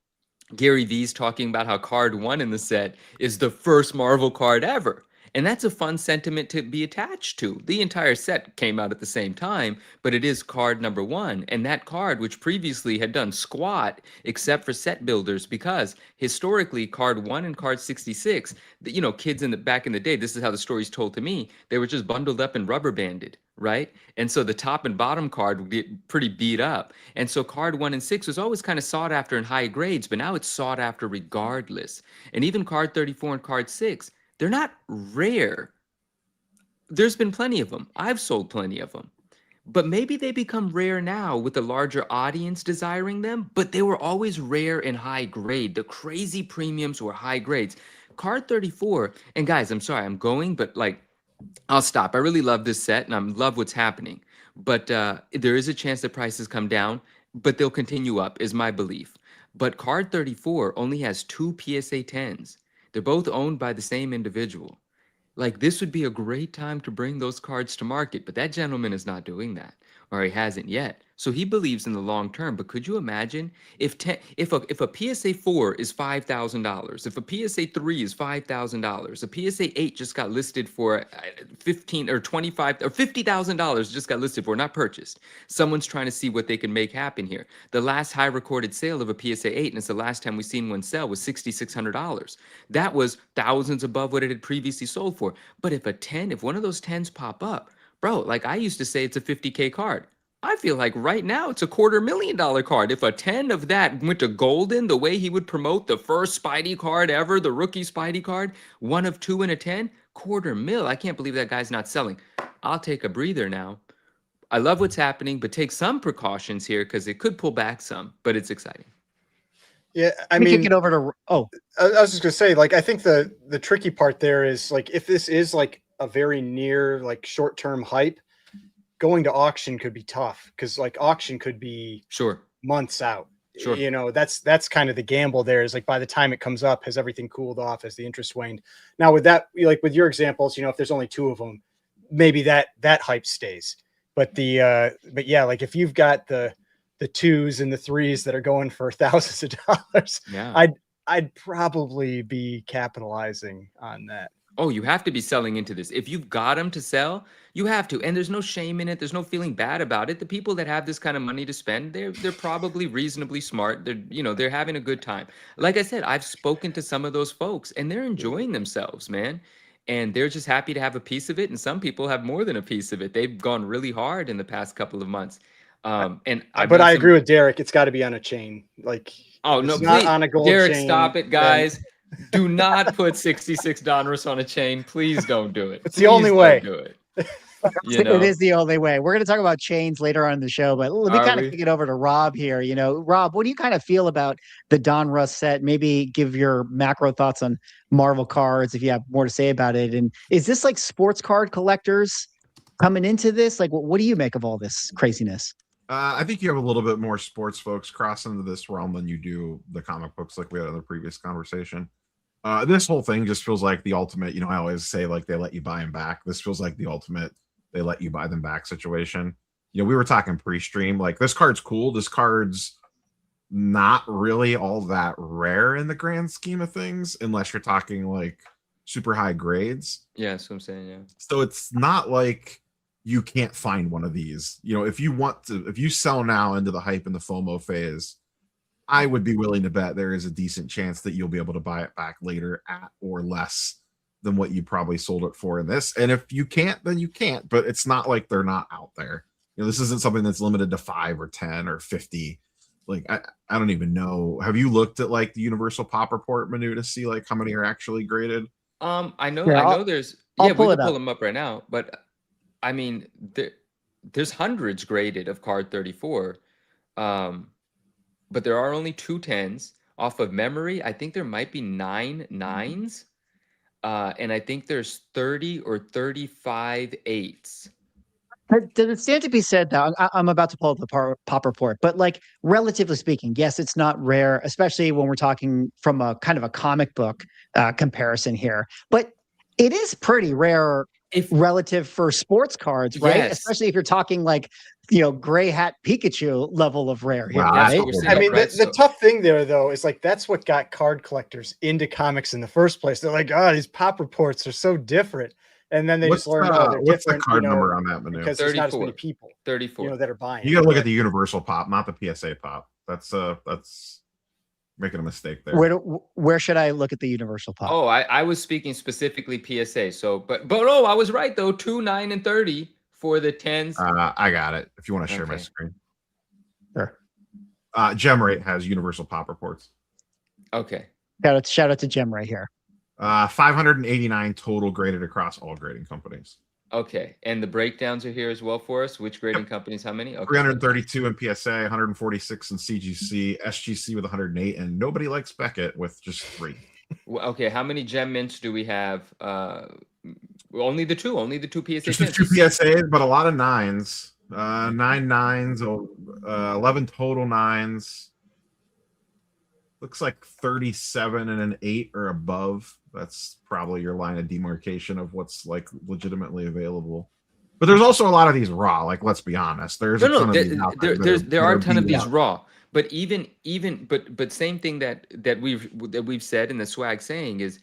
Gary V's talking about how card 1 in the set is the first Marvel card ever. And that's a fun sentiment to be attached to. The entire set came out at the same time, but it is card number 1. And that card, which previously had done squat except for set builders, because historically card 1 and card 66, you know, kids back in the day, this is how the story's told to me, they were just bundled up and rubber banded, right? And so the top and bottom card would get pretty beat up. And so card 1 and 6 was always kind of sought after in high grades, but now it's sought after regardless. And even card 34 and card 6, they're not rare. There's been plenty of them. I've sold plenty of them. But maybe they become rare now with a larger audience desiring them, but they were always rare and high grade. The crazy premiums were high grades. Card 34, and guys, I'm sorry, I'm going, but like, I'll stop. I really love this set and I love what's happening. But there is a chance that prices come down, but they'll continue up, is my belief. But card 34 only has 2 PSA 10s. They're both owned by the same individual. Like, this would be a great time to bring those cards to market, but that gentleman is not doing that, or he hasn't yet. So he believes in the long term. But could you imagine if a PSA 4 is $5,000, if a PSA 3 is $5,000, a PSA 8 just got listed for $15,000 or $25,000 or $50,000 just got listed for, not purchased. Someone's trying to see what they can make happen here. The last high recorded sale of a PSA 8, and it's the last time we've seen one sell, was $6,600. That was thousands above what it had previously sold for. But if one of those 10s pop up, bro, like I used to say, it's a 50K card. I feel like right now it's a $250,000 card. If a 10 of that went to Golden, the way he would promote the first Spidey card ever, the rookie Spidey card, one of 2 and a 10, $250,000. I can't believe that guy's not selling. I'll take a breather now. I love what's happening, but take some precautions here because it could pull back some, but it's exciting. Yeah, I Let me kick mean, it over to I was just gonna say, like, I think the tricky part there is like if this is like a very near like short term hype, going to auction could be tough because like auction could be Sure. months out. Sure. You know, that's kind of the gamble there is like by the time it comes up, has everything cooled off, has the interest waned? Now with that, like with your examples, you know, if there's only 2 of them, maybe that hype stays. But but yeah, like if you've got the 2s and the 3s that are going for thousands of dollars, Yeah. I'd probably be capitalizing on that. Oh, you have to be selling into this. If you've got them to sell, you have to. And there's no shame in it. There's no feeling bad about it. The people that have this kind of money to spend, they're probably reasonably smart. They're having a good time. Like I said, I've spoken to some of those folks and they're enjoying themselves, man. And they're just happy to have a piece of it. And some people have more than a piece of it. They've gone really hard in the past couple of months. And but I agree with Derek. It's got to be on a chain. Like, oh no, not please, on a gold Derek, chain, stop it, guys. Do not put 66 Donruss on a chain. Please don't do it. It's the only way. Do it. It is the only way. We're going to talk about chains later on in the show, but let me kind of kick it over to Rob here. You know, Rob, what do you kind of feel about the Donruss set? Maybe give your macro thoughts on Marvel cards if you have more to say about it. And is this like sports card collectors coming into this? Like, what do you make of all this craziness? I think you have a little bit more sports folks cross into this realm than you do the comic books, like we had in the previous conversation. This whole thing just feels like the ultimate, you know, I always say like they let you buy them back. This feels like the ultimate they let you buy them back situation. You know, we were talking pre-stream, like this card's cool. This card's not really all that rare in the grand scheme of things, unless you're talking like super high grades. Yeah, that's what I'm saying. Yeah. So it's not like you can't find one of these. You know, if you sell now into the hype and the FOMO phase, I would be willing to bet there is a decent chance that you'll be able to buy it back later at or less than what you probably sold it for in this. And if you can't, then you can't. But it's not like they're not out there. You know, this isn't something that's limited to 5 or 10 or 50. Like, I don't even know. Have you looked at like the Universal Pop Report menu to see like how many are actually graded? I know there's I'll we pull can it pull up. them up right now, but I mean there's hundreds graded of card 34. But there are only 2 10s off of memory. I think there might be 9 9s. And I think there's 30 or 35 8s. Does it stand to be said though? I'm about to pull up the pop report, but like relatively speaking, yes, it's not rare, especially when we're talking from a kind of a comic book comparison here. But it is pretty rare relative for sports cards, right? Yes. Especially if you're talking like, you know, gray hat Pikachu level of rare here, Wow, right? That's what we're saying, I mean, right? the tough thing there, though, is like that's what got card collectors into comics in the first place. They're like, oh, these pop reports are so different. And then they just learn, oh, they're what's different. the card you know, number on that menu? because there's not as many 34. people, 34. you know, that are buying. You got to look But at the Universal Pop, not the PSA Pop. That's making a mistake there. Where should I look at the Universal Pop? Oh, I was speaking specifically PSA. So, but oh, I was right though. 2, 9, and 30 for the 10s. I got it. If you want to share my Okay. screen. Sure. Gemrate has Universal Pop reports. Okay. Shout out to Jim right here. 589 total graded across all grading companies. Okay. And the breakdowns are here as well for us. Which grading companies? How many? Okay. 332 in PSA, 146 in CGC, SGC with 108, and nobody likes Beckett with just 3. Well, okay. How many gem mints do we have? Only the 2 PSA. Just the 2 PSAs, but a lot of 9s. 9 9s, 11 total 9s. Looks like 37 and an 8 or above. That's probably your line of demarcation of what's like legitimately available. But there's also a lot of these raw. Like, let's be honest. There's a ton of these out there are a ton of these out. raw. But but same thing that we've said in the swag saying is,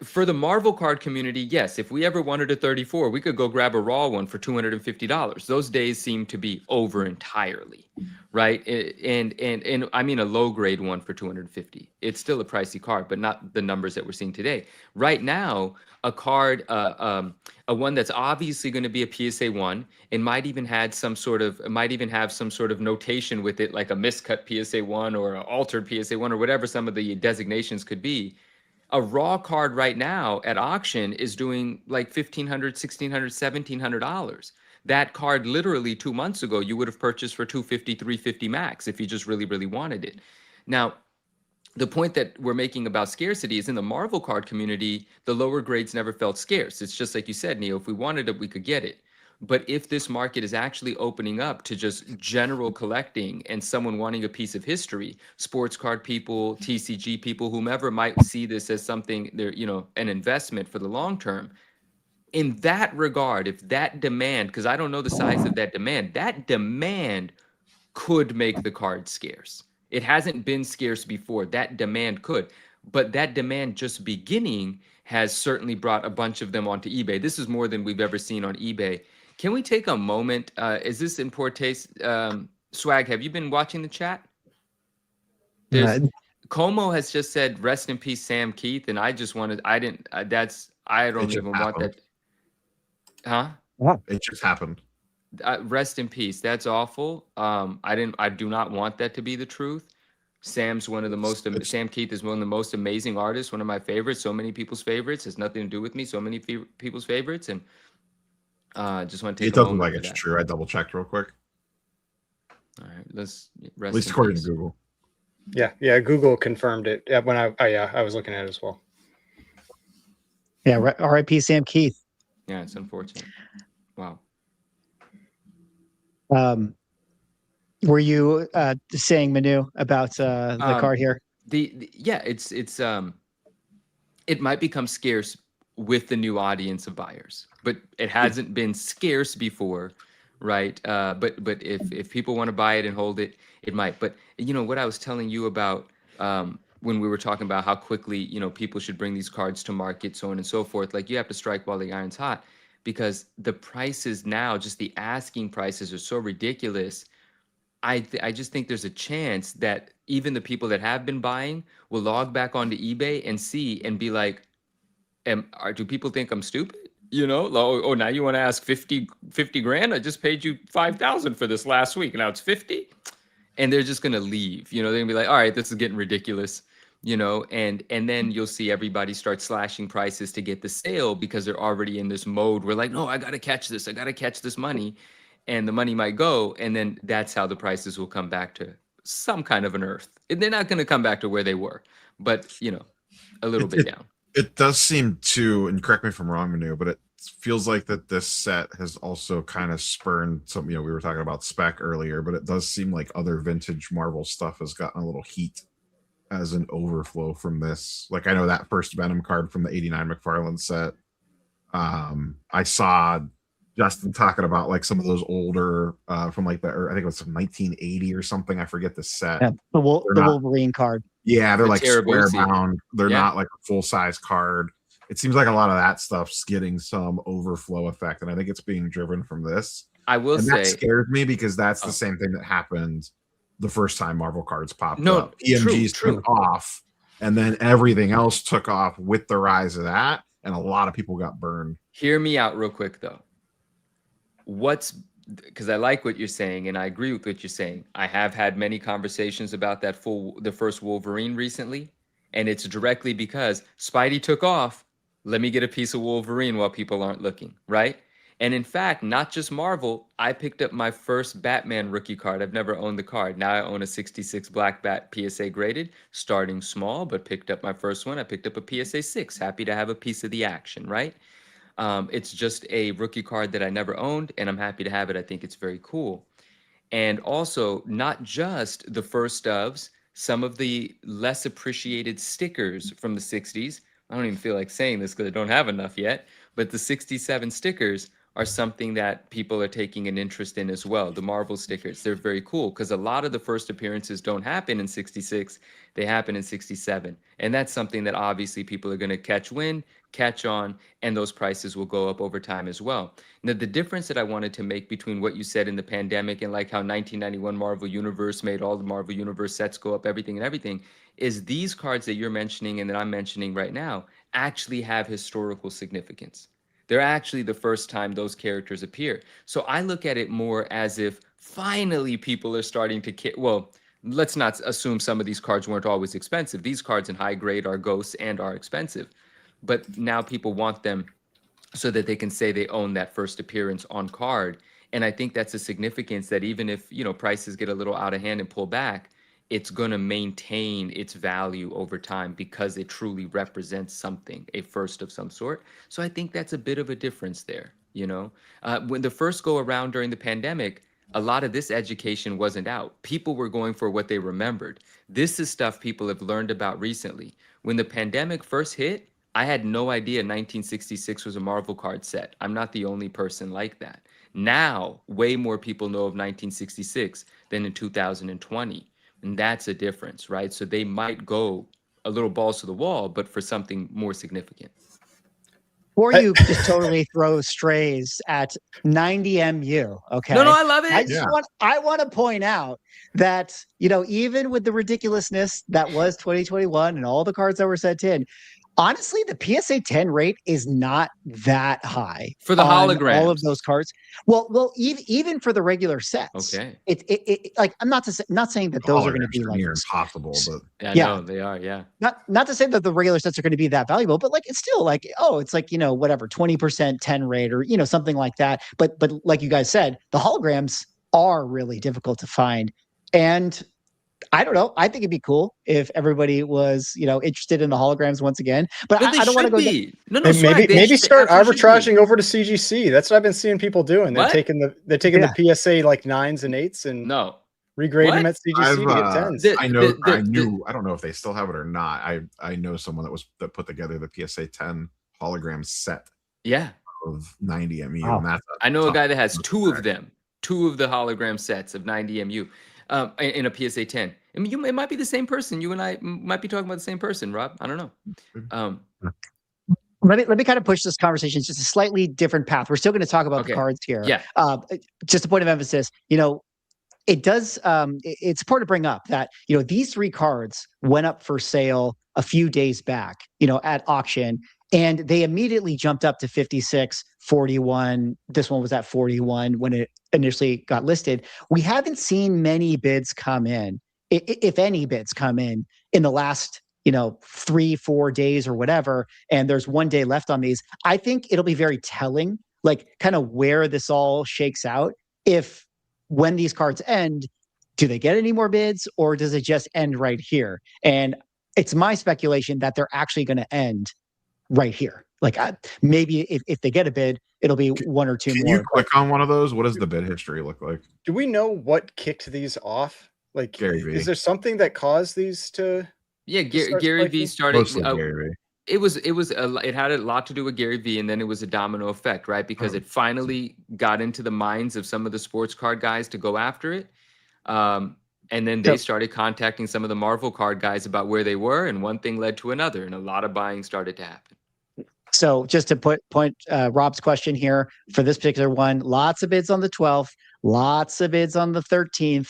for the Marvel card community, yes, if we ever wanted a 34, we could go grab a raw one for $250. Those days seem to be over entirely, right? And I mean a low grade one for $250. It's still a pricey card, but not the numbers that we're seeing today. Right now, a card, a one that's obviously going to be a PSA 1 and might even have some sort of notation with it, like a miscut PSA 1 or an altered PSA 1 or whatever some of the designations could be. A raw card right now at auction is doing like $1,500, $1,600, $1,700. That card literally 2 months ago, you would have purchased for 250, 350 max if you just really, really wanted it. Now, the point that we're making about scarcity is in the Marvel card community, the lower grades never felt scarce. It's just like you said, Neo, if we wanted it, we could get it. But if this market is actually opening up to just general collecting and someone wanting a piece of history, sports card people, TCG people, whomever might see this as something they're, an investment for the long term. In that regard, if that demand, because I don't know the size of that demand could make the card scarce. It hasn't been scarce before. That demand could, but that demand just beginning has certainly brought a bunch of them onto eBay. This is more than we've ever seen on eBay. Can we take a moment? Is this in poor taste? Swag, have you been watching the chat? There's Como has just said, "Rest in peace, Sam Keith," and I just wanted. I didn't. I don't even want that. Huh? It just happened. Rest in peace. That's awful. I do not want that to be the truth. Sam Keith is one of the most amazing artists, one of my favorites, so many people's favorites. Has nothing to do with me, so many people's favorites, and just want to take it doesn't like it's true. I double checked real quick. All right, let's rest at least according to Google. Yeah, Google confirmed it when I was looking at it as well. Yeah, R.I.P. Sam Keith. Yeah, it's unfortunate. Wow. Were you saying, Manu, about the card here? It might become scarce with the new audience of buyers, but it hasn't been scarce before, right? But if people want to buy it and hold it, it might. But what I was telling you about when we were talking about how quickly people should bring these cards to market, so on and so forth. Like, you have to strike while the iron's hot, because the prices now, just the asking prices, are so ridiculous. I just think there's a chance that even the people that have been buying will log back onto eBay and see and be like, do people think I'm stupid? Oh, now you want to ask 50 grand? I just paid you 5,000 for this last week. Now it's 50. And they're just going to leave. They're going to be like, all right, this is getting ridiculous. And then you'll see everybody start slashing prices to get the sale, because they're already in this mode where, like, no, I got to catch this. I got to catch this money. And the money might go. And then that's how the prices will come back to some kind of an earth. And they're not going to come back to where they were, but, a little bit down. It does seem to, and correct me if I'm wrong, Manu, but it feels like that this set has also kind of spurned some, we were talking about Spec earlier, but it does seem like other vintage Marvel stuff has gotten a little heat as an overflow from this. Like, I know that first Venom card from the 89 McFarlane set. I saw Justin talking about like some of those older from like I think it was 1980 or something. I forget the set. Yeah, the Wolverine card. Yeah, they're like square bound. They're not like a full size card. It seems like a lot of that stuff's getting some overflow effect, and I think it's being driven from this. I will say that scared me, because that's the same thing that happened the first time Marvel cards popped up. EMGs took off, and then everything else took off with the rise of that, and a lot of people got burned. Hear me out real quick, though. Because I like what you're saying, and I agree with what you're saying. I have had many conversations about the first Wolverine recently, and it's directly because Spidey took off. Let me get a piece of Wolverine while people aren't looking, right? And in fact, not just Marvel, I picked up my first Batman rookie card. I've never owned the card. Now I own a 66 Black Bat PSA graded, starting small, but picked up my first one. I picked up a PSA 6. Happy to have a piece of the action, right? It's just a rookie card that I never owned, and I'm happy to have it. I think it's very cool. And also, not just the first ofs, some of the less appreciated stickers from the 60s. I don't even feel like saying this because I don't have enough yet, but the 67 stickers are something that people are taking an interest in as well. The Marvel stickers, they're very cool, because a lot of the first appearances don't happen in 66, they happen in 67. And that's something that obviously people are going to catch on, and those prices will go up over time as well. Now, the difference that I wanted to make between what you said in the pandemic and like how 1991 Marvel Universe made all the Marvel Universe sets go up, everything, is these cards that you're mentioning and that I'm mentioning right now actually have historical significance. They're actually the first time those characters appear. So I look at it more as if finally people are starting to let's not assume some of these cards weren't always expensive. These cards in high grade are ghosts and are expensive, but now people want them so that they can say they own that first appearance on card. And I think that's a significance that even if, prices get a little out of hand and pull back, it's going to maintain its value over time because it truly represents something, a first of some sort. So I think that's a bit of a difference there. When the first go around during the pandemic, a lot of this education wasn't out. People were going for what they remembered. This is stuff people have learned about recently. When the pandemic first hit, I had no idea 1966 was a Marvel card set. I'm not the only person like that. Now, way more people know of 1966 than in 2020. And that's a difference, right? So they might go a little balls to the wall, but for something more significant. Or you just totally throw strays at 90 MU. Okay. No, I love it. I want to point out that, even with the ridiculousness that was 2021 and all the cards that were sent in, honestly, the PSA 10 rate is not that high for the holograms. All of those cards. Well, even for the regular sets. Okay. It like I'm not saying that those are going to be like impossible, but no, they are. Yeah. Not to say that the regular sets are going to be that valuable, but like it's still like, it's like, whatever 20% 10 rate or something like that. But like you guys said, the holograms are really difficult to find, and I don't know. I think it'd be cool if everybody was, interested in the holograms once again. But I don't want to go. No, maybe start arbitraging over to CGC. That's what I've been seeing people doing. They're taking the PSA like 9s and 8s and regrade them at CGC to get 10s. I don't know if they still have it or not. I know someone that put together the PSA 10 hologram set. Yeah. Of 90 MU. Wow. And that's I know a guy that has two of them, two of the hologram sets of 90 MU. In a PSA 10. I mean, it might be the same person. You and I might be talking about the same person, Rob. I don't know. Let me kind of push this conversation just a slightly different path. We're still going to talk about the cards here. Yeah. Just a point of emphasis. It does. It's important to bring up that these 3 cards went up for sale a few days back. At auction. And they immediately jumped up to 56, 41. This one was at 41 when it initially got listed. We haven't seen many bids come in, if any bids come in the last, 3-4 days or whatever. And there's 1 day left on these. I think it'll be very telling, like kind of where this all shakes out. If when these cards end, do they get any more bids or does it just end right here? And it's my speculation that they're actually going to end right here. Like maybe if they get a bid, it'll be 1 or 2 more. Can you click on one of those? What does the bid history look like? Do we know what kicked these off? Like, Gary V. Is there something that caused these to? Yeah, Gary V started. Gary V. It had a lot to do with Gary V, and then it was a domino effect, right? Because it finally got into the minds of some of the sports card guys to go after it. And then they started contacting some of the Marvel card guys about where they were, and one thing led to another, and a lot of buying started to happen. So just to point Rob's question here for this particular one, lots of bids on the 12th, lots of bids on the 13th,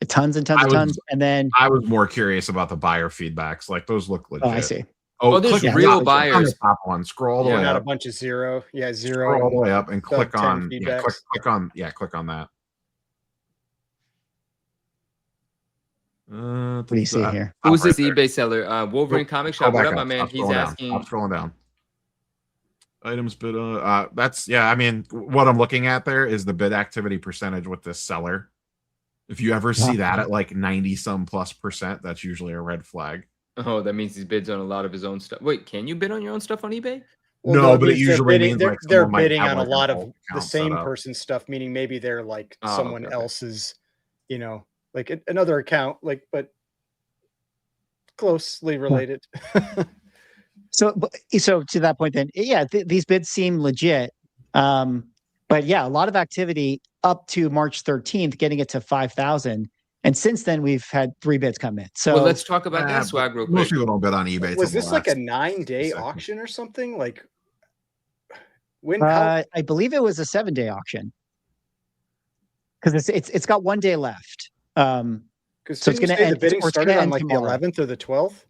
tons and tons, and then I was more curious about the buyer feedbacks. Like those look legit. Oh, I see. Oh, there's real buyers. On the top one, scroll all the way Not up. a bunch of zero. Yeah, zero. Scroll all the way up and click on. Click on that. What do you see here? Who's this eBay seller? Wolverine Comic Shop. What up, my man? He's asking. Stop scrolling down. Items bid. That's I mean, what I'm looking at there is the bid activity percentage with this seller. If you ever see that at like 90+ %, that's usually a red flag. Oh, that means he bids on a lot of his own stuff. Wait, can you bid on your own stuff on eBay? Well, no, but it usually means like they're bidding on a lot of the same person's stuff, meaning maybe they're like someone else's, like another account, like, but closely related. So to that point, then, these bids seem legit. But yeah, a lot of activity up to March 13th, getting it to 5,000. And since then, we've had 3 bids come in. So let's talk about that swag real quick. Most people don't bid on eBay. Was this like a 9-day auction or something? Like when? I believe it was a 7-day auction because it's got 1 day left. Because so it's going to end. The bidding started on like tomorrow. The 11th or the 12th.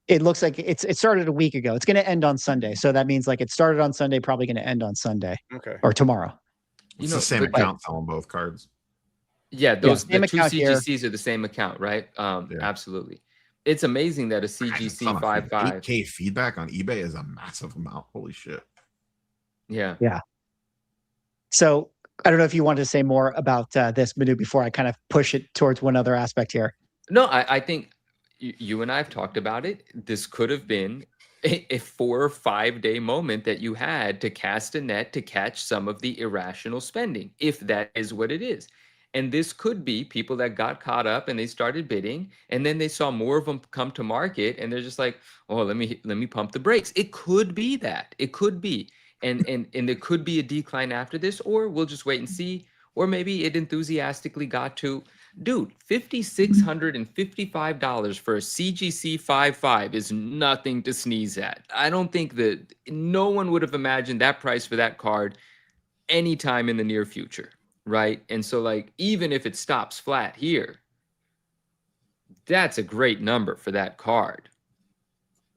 It looks like it started a week ago. It's going to end on Sunday. So that means like it started on Sunday, probably going to end on Sunday. Okay. Or tomorrow. It's the same account selling both cards. Yeah, Yeah, the same two account here. CGCs are the same account, right? Yeah. Absolutely. It's amazing that a Guys, it's CGC on a 55. 8K feedback on eBay is a massive amount. Holy shit. Yeah. Yeah. So I don't know if you want to say more about this, Manu, before I kind of push it towards one other aspect here. No, I think you and I have talked about it. This could have been a 4 or 5 day moment that you had to cast a net to catch some of the irrational spending, if that is what it is. And this could be people that got caught up and they started bidding, and then they saw more of them come to market, and they're just like, "Oh, let me pump the brakes." It could be that. It could be, and there could be a decline after this, or we'll just wait and see, or maybe it enthusiastically got to. Dude, $5,655 for a CGC 55 is nothing to sneeze at. I don't think that no one would have imagined that price for that card anytime in the near future, right? And so, like, even if it stops flat here, that's a great number for that card.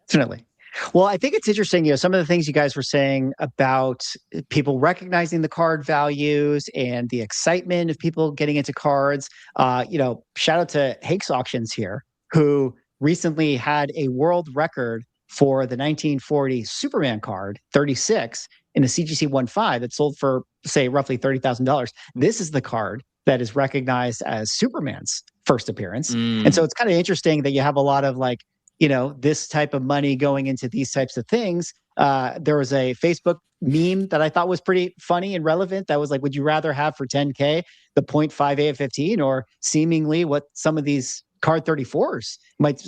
Definitely. Well, I think it's interesting, some of the things you guys were saying about people recognizing the card values and the excitement of people getting into cards. Shout out to Hakes Auctions here, who recently had a world record for the 1940 Superman card, 36, in a CGC 15 that sold for, say, roughly $30,000. This is the card that is recognized as Superman's first appearance. And so it's kind of interesting that you have a lot of like, this type of money going into these types of things. There was a Facebook meme that I thought was pretty funny and relevant. That was like, would you rather have for 10K the 0.58 of 15, or seemingly what some of these card 34s might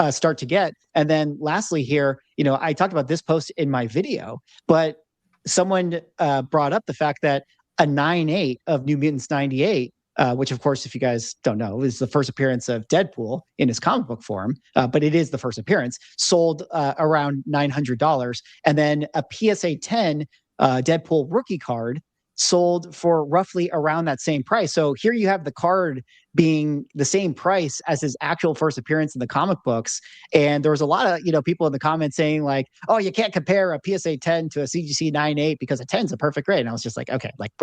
start to get? And then lastly here, I talked about this post in my video, but someone brought up the fact that a 9.8 of New Mutants 98, which, of course, if you guys don't know, is the first appearance of Deadpool in his comic book form, but it is the first appearance, sold around $900. And then a PSA 10 Deadpool rookie card sold for roughly around that same price. So here you have the card being the same price as his actual first appearance in the comic books. And there was a lot of, people in the comments saying like, oh, you can't compare a PSA 10 to a CGC 9.8 because a 10 is a perfect grade. And I was just like, okay, like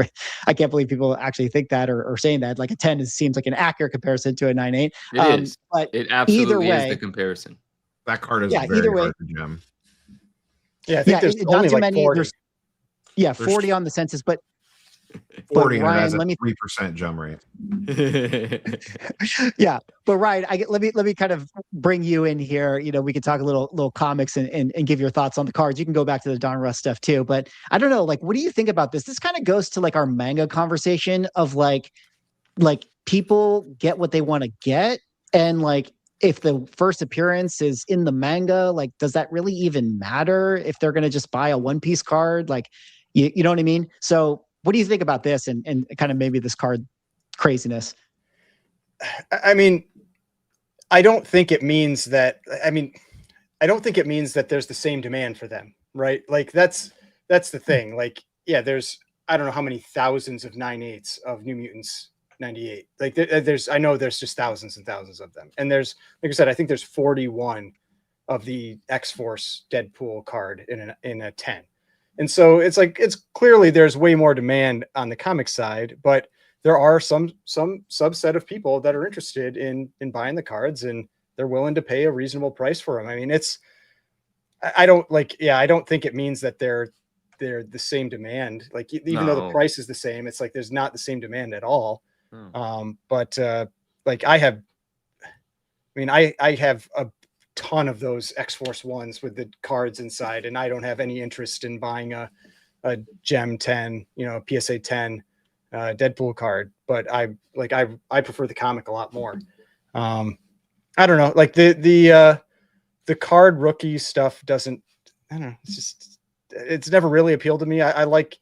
I can't believe people actually think that or saying that. Like a 10 seems like an accurate comparison to a 9.8. It is. But it absolutely either way, is the comparison. That card is Yeah, very either way- hard to gem. Yeah, I think there's not only too like many. 40. There's 40 on the census, but 40 and it Ryan, has a let me 3% gem rate. yeah, but Ryan, let me kind of bring you in here. We could talk a little comics and give your thoughts on the cards. You can go back to the Donruss stuff too, but I don't know, like, what do you think about this? This kind of goes to like our manga conversation of like people get what they want to get, and like if the first appearance is in the manga, like does that really even matter if they're going to just buy a One Piece card? Like, you know what I mean? So what do you think about this and kind of maybe this card craziness? I mean, I don't think it means that. I don't think it means that there's the same demand for them, right? Like that's the thing. Like, yeah, there's I don't know how many thousands of 9.8s of New Mutants 98. Like I know there's just thousands and thousands of them, and there's, like I said, I think there's 41 of the X-Force Deadpool card in a 10. And so it's like, it's clearly there's way more demand on the comic side, but there are some subset of people that are interested in buying the cards, and they're willing to pay a reasonable price for them. I mean, I don't think it means that they're the same demand. Like even though the price is the same, it's like there's not the same demand at all. But like I have a ton of those X-Force ones with the cards inside, and I don't have any interest in buying a Gem 10, a PSA 10 Deadpool card, but I prefer the comic a lot more. I don't know, like the card rookie stuff doesn't, I don't know, it's never really appealed to me. I like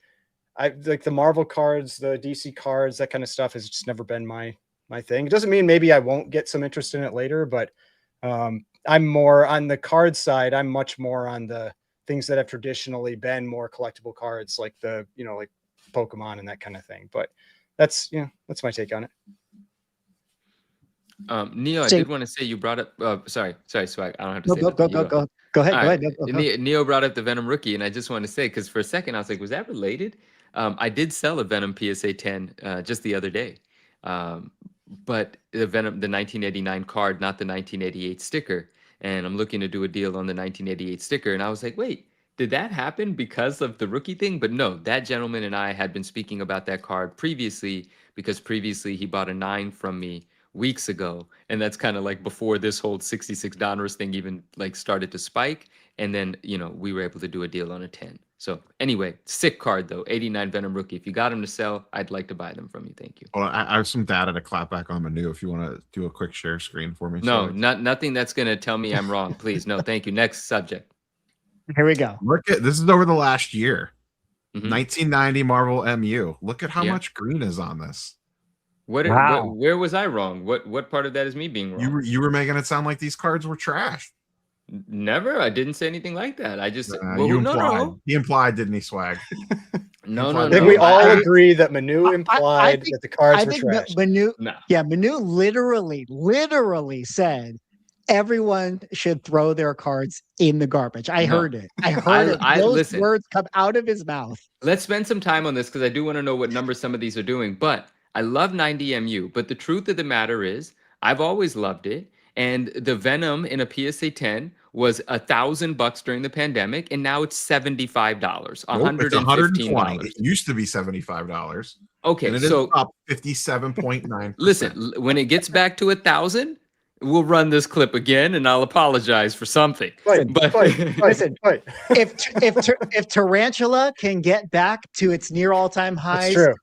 the Marvel cards, the DC cards, that kind of stuff has just never been my thing. It doesn't mean maybe I won't get some interest in it later, but I'm more on the card side. I'm much more on the things that have traditionally been more collectible cards, like like Pokemon and that kind of thing. But that's my take on it. Neo, I did want to say you brought up. Sorry, Swag. I don't have to say that. Go ahead. Right. Go ahead. Neo brought up the Venom rookie, and I just want to say, because for a second I was like, was that related? I did sell a Venom PSA 10 just the other day. But the Venom, the 1989 card, not the 1988 sticker. And I'm looking to do a deal on the 1988 sticker. And I was like, wait, did that happen because of the rookie thing? But no, that gentleman and I had been speaking about that card previously because previously he bought a 9 from me weeks ago. And that's kind of like before this whole 66 Donruss thing even like started to spike. And then, we were able to do a deal on a 10. So anyway, sick card though, 89 Venom rookie. If you got them to sell, I'd like to buy them from you. Thank you. Well, I have some data to clap back on Manu if you want to do a quick share screen for me. No, nothing that's going to tell me I'm wrong. Please, no, thank you. Next subject. Here we go. Look at this is over the last year. Mhm. 1990 Marvel MU. Look at how Yeah. much green is on this. Wow. Where was I wrong? What part of that is me being wrong? You were making it sound like these cards were trash. Never. I didn't say anything like that. I just You no, implied. no, He implied, didn't he, Swag? no, I no, I think no. we all I- agree that Manu implied think- that the cards I were think trash. Manu, No. Manu literally said everyone should throw their cards in the garbage. I No. heard it. I heard it. Those listen. words come out of his mouth. Let's spend some time on this because I do want to know what numbers some of these are doing. But I love 90 MU. But the truth of the matter is, I've always loved it. And the Venom in a PSA 10 was $1,000 during the pandemic, and now it's $75, Nope, it's $115. It used to be $75. Okay, And it is so up 57.9%. listen, when it gets back to 1,000, we'll run this clip again, and I'll apologize for something. But Listen, if Tarantula can get back to its near all-time That's highs, true.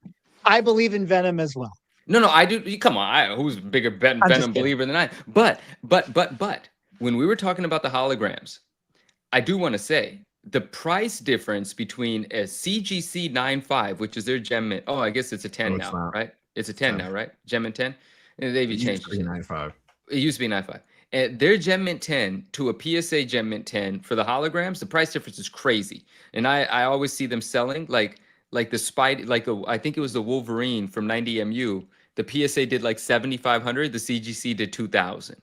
I believe in Venom as well. no, I do. Come on, who's a bigger I'm just Venom kidding. believer than I? But when we were talking about the holograms, I do want to say the price difference between a CGC 9.5, which is their Gem Mint. Oh, I guess it's a 10 No, it's now, not. right? It's a 10 now, right? Gem Mint 10. They've It used changed to be it. 9.5. It used to be 9.5. And their Gem Mint 10 to a PSA Gem Mint 10 for the holograms, the price difference is crazy. And I always see them selling like the Spidey, I think it was the Wolverine from 90 MU. The PSA did like 7,500. The CGC did 2,000.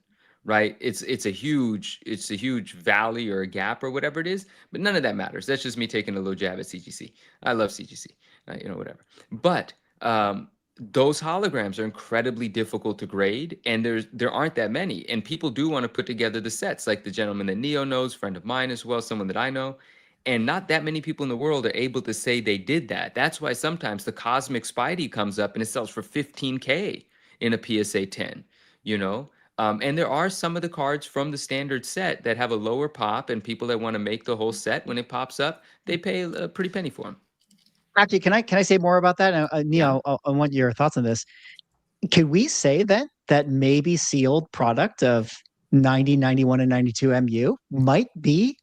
Right? It's a huge valley or a gap or whatever it is. But none of that matters. That's just me taking a little jab at CGC. I love CGC. Whatever. But those holograms are incredibly difficult to grade, and there aren't that many. And people do want to put together the sets, like the gentleman that Neo knows, friend of mine as well, someone that I know. And not that many people in the world are able to say they did that. That's why sometimes the Cosmic Spidey comes up and it sells for $15K in a PSA 10, And there are some of the cards from the standard set that have a lower pop, and people that want to make the whole set when it pops up, they pay a pretty penny for them. Actually, can I say more about that? Neil, I want your thoughts on this. Can we say then that maybe sealed product of 90, 91, and 92 MU might be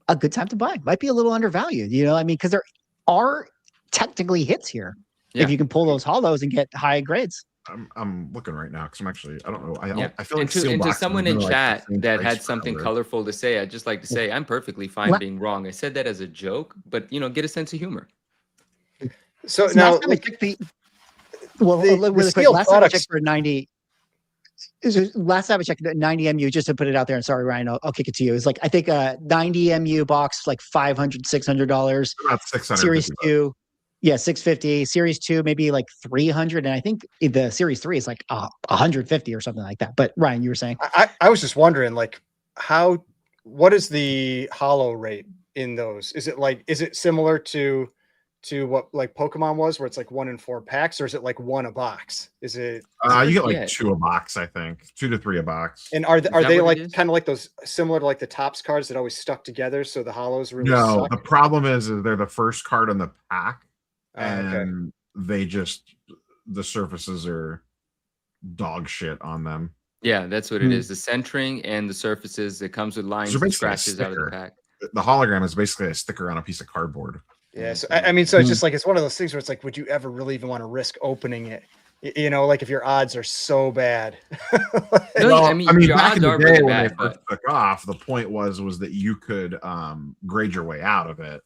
a good time to buy? Might be a little undervalued, because there are technically hits here. Yeah. If you can pull those hollows and get high grades. I'm looking right now because I'm actually I don't know. Yeah. I feel like and to Sealbox someone is in like chat the same that price had something forever. colorful to say, I'd just like to say I'm perfectly fine What? being wrong. I said that as a joke, but get a sense of humor. So So now, last time I checked the really quick, sealed last time I products- checked for 90. Last time I checked 90 MU, just to put it out there, and sorry, Ryan, I'll kick it to you. It's like, I think a 90 MU box, like $500, $600. About 600. Series 2, yeah, 650. Series 2, maybe like 300. And I think the Series 3 is like 150 or something like that. But Ryan, you were saying? I was just wondering, like, what is the hollow rate in those? Is it similar to what like Pokemon was, where it's like 1 in 4 packs, or is it like 1 a box? Is it? You get like Yeah. 2 a box, I think. 2 to 3 a box. And are that they what it like is? kind of like those similar to like the Topps cards that always stuck together, so the hollows really No, suck? the problem is they're the first card on the pack, Oh, okay. and the surfaces are dog shit on them. Yeah, that's what it is. The centering and the surfaces, it comes with lines They're and basically a scratches out of the sticker. pack. The hologram is basically a sticker on a piece of cardboard. Yeah, so I mean, so it's just like it's one of those things where it's like, would you ever really even want to risk opening it? Like if your odds are so bad. No, I mean, your back odds in the are day really when bad, they first but took off, the point was that you could grade your way out of it,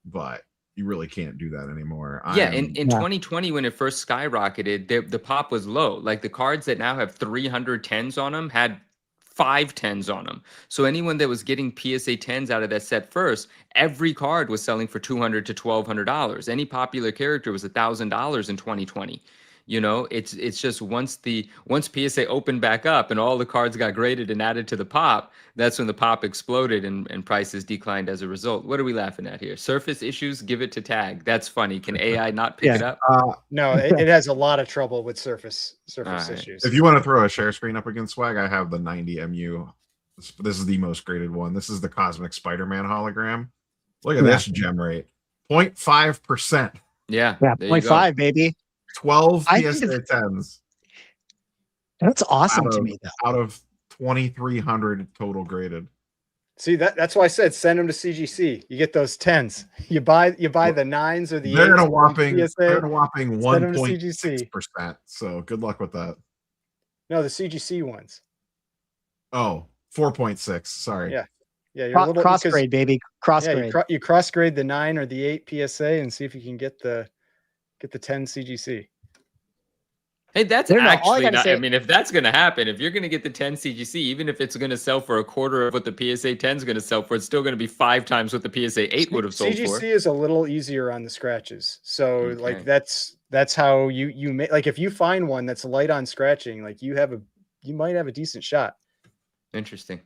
but you really can't do that anymore. yeah, in 2020 when it first skyrocketed, the pop was low. Like the cards that now have 300 10s on them had 5 10s on them. So anyone that was getting PSA 10s out of that set first, every card was selling for $200 to $1,200. Any popular character was $1,000 in 2020. It's just once PSA opened back up and all the cards got graded and added to the pop, that's when the pop exploded and prices declined as a result. What are we laughing at here? Surface issues, give it to tag. That's funny. Can AI not pick it up? No, it has a lot of trouble with surface right. issues. If you want to throw a share screen up against Swag, I have the 90 MU. This is the most graded one. This is the Cosmic Spider-Man hologram. Look at this gem rate. 0.5%. Yeah. 0.5, baby. 12 PSA 10s. That's awesome to me, though. Out of 2,300 total graded. See, that's why I said send them to CGC. You get those 10s. You buy the 9s or the 8s. They're a whopping Send them to CGC. 1.6%. So good luck with that. No, the CGC ones. Oh, 4.6. Sorry. Yeah. Yeah, you're a little cross grade, baby. Cross grade. You cross grade the 9 or the 8 PSA and see if you can get the 10 CGC. Hey, that's actually not. I mean, if that's going to happen, if you're going to get the 10 CGC, even if it's going to sell for a quarter of what the PSA 10 is going to sell for, it's still going to be 5 times what the PSA 8 would have sold for. CGC is a little easier on the scratches. So like that's how you make, like, if you find one that's light on scratching, like you might have a decent shot. Interesting.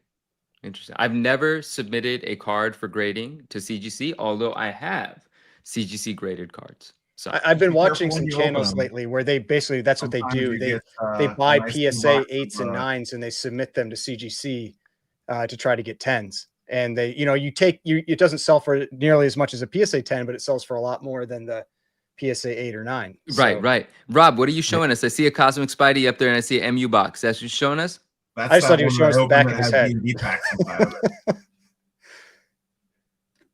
I've never submitted a card for grading to CGC, although I have CGC graded cards. So I've been watching some channels lately where they basically, that's what they do. They buy PSA 8s and 9s and they submit them to CGC to try to get 10s. And they, it doesn't sell for nearly as much as a PSA 10, but it sells for a lot more than the PSA 8 or 9. Right. Rob, what are you showing us? I see a Cosmic Spidey up there and I see an MU box. That's what you're showing us? I just thought he was showing us the back of his head.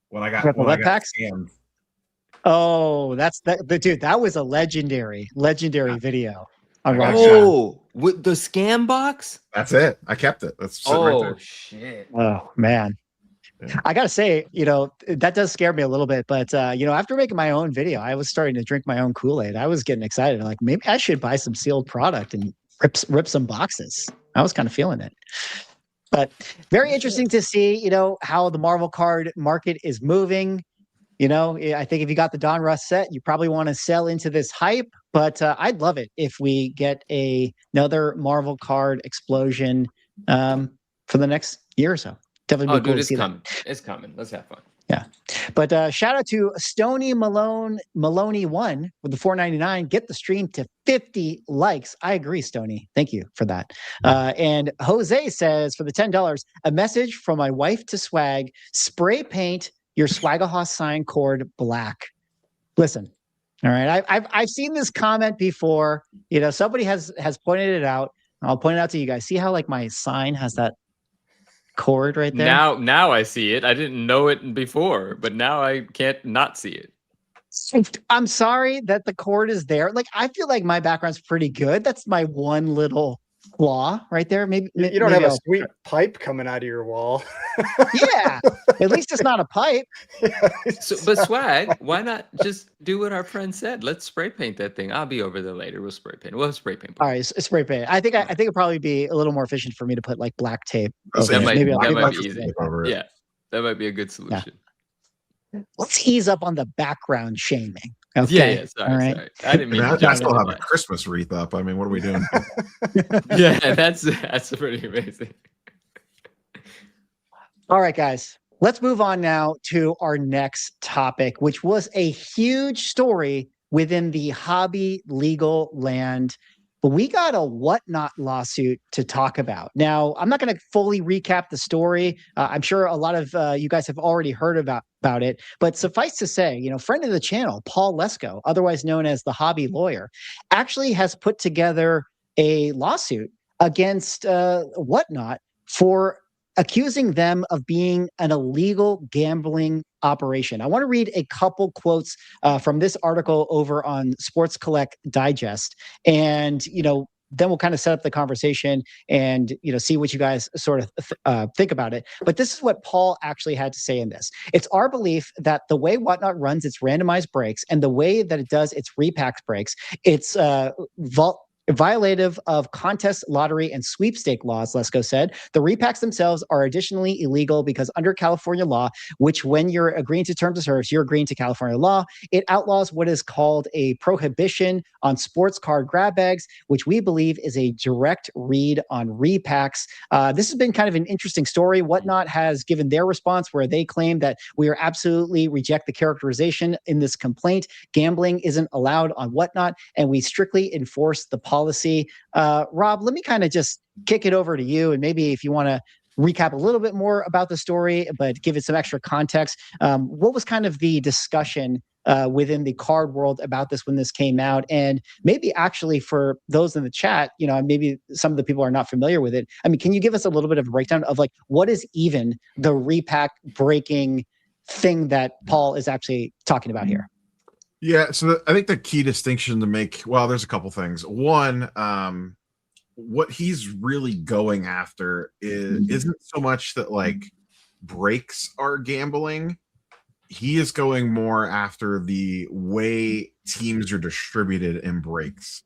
When I got scammed. Oh, dude, that was a legendary video. With the scam box? That's it. I kept it. That's right there. Shit. Oh man. Yeah. I gotta say, that does scare me a little bit, but after making my own video, I was starting to drink my own Kool-Aid. I was getting excited. Like, maybe I should buy some sealed product and rip some boxes. I was kind of feeling it. But very interesting to see, how the Marvel card market is moving. I think if you got the Donruss set, you probably want to sell into this hype. But I'd love it if we get another Marvel card explosion for the next year or so. Definitely. Dude, it's coming. It's coming. Let's have fun. Yeah. But shout out to Stony Maloney 1 with the $4.99. Get the stream to 50 likes. I agree, Stony. Thank you for that. And Jose says, for the $10, a message from my wife to Swag: spray paint your Swagahoss sign cord black. Listen, all right. I've seen this comment before. Somebody has pointed it out. I'll point it out to you guys. See how like my sign has that cord right there? Now I see it. I didn't know it before, but now I can't not see it. I'm sorry that the cord is there. Like, I feel like my background's pretty good. That's my one little flaw right there. Maybe you don't have a sweet pipe coming out of your wall. Yeah, at least it's not a pipe. But Swag, why not just do what our friend said? Let's spray paint that thing. I'll be over there later. We'll spray paint. We'll have spray paint. All right, spray paint. I think it'd probably be a little more efficient for me to put like black tape. That might be easy. Yeah, that might be a good solution. Yeah. Let's ease up on the background shaming. Okay. Yeah. Sorry. I didn't mean. I still have a Christmas wreath up. I mean, what are we doing? Yeah, that's pretty amazing. All right, guys. Let's move on now to our next topic, which was a huge story within the hobby legal land. But we got a whatnot lawsuit to talk about. Now, I'm not going to fully recap the story. I'm sure a lot of you guys have already heard about it. But suffice to say, friend of the channel, Paul Lesko, otherwise known as the Hobby Lawyer, actually has put together a lawsuit against Whatnot for accusing them of being an illegal gambling operation. I want to read a couple quotes from this article over on Sports Collect Digest, and then we'll kind of set up the conversation and see what you guys sort of think about it. But this is what Paul actually had to say in this. It's our belief that the way Whatnot runs its randomized breaks and the way that it does its repacks breaks, its Violative of contest, lottery, and sweepstake laws, Lesko said. The repacks themselves are additionally illegal because under California law, which when you're agreeing to terms of service, you're agreeing to California law, it outlaws what is called a prohibition on sports card grab bags, which we believe is a direct read on repacks. This has been kind of an interesting story. Whatnot has given their response where they claim that we are absolutely reject the characterization in this complaint. Gambling isn't allowed on Whatnot, and we strictly enforce the policy. Rob, let me kind of just kick it over to you, and maybe if you want to recap a little bit more about the story, but give it some extra context. What was kind of the discussion within the card world about this when this came out? And maybe actually for those in the chat, maybe some of the people are not familiar with it. I mean, can you give us a little bit of a breakdown of like, what is even the repack breaking thing that Paul is actually talking about here? Yeah, so I think the key distinction to make, well, there's a couple things. One, what he's really going after isn't so much that like breaks are gambling. He is going more after the way teams are distributed in breaks.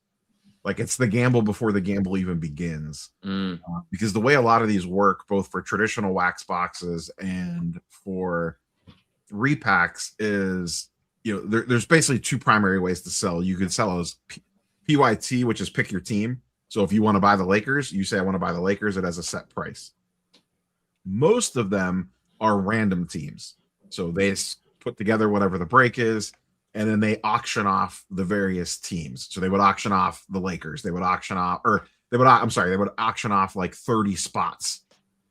Like it's the gamble before the gamble even begins. Because the way a lot of these work, both for traditional wax boxes and for repacks, is there's basically two primary ways to sell. You could sell as PYT, which is pick your team. So if you want to buy the Lakers, you say I want to buy the Lakers. It has a set price. Most of them are random teams. So they put together whatever the break is, and then they auction off the various teams. So they would auction off the Lakers. They would auction off, they would auction off like 30 spots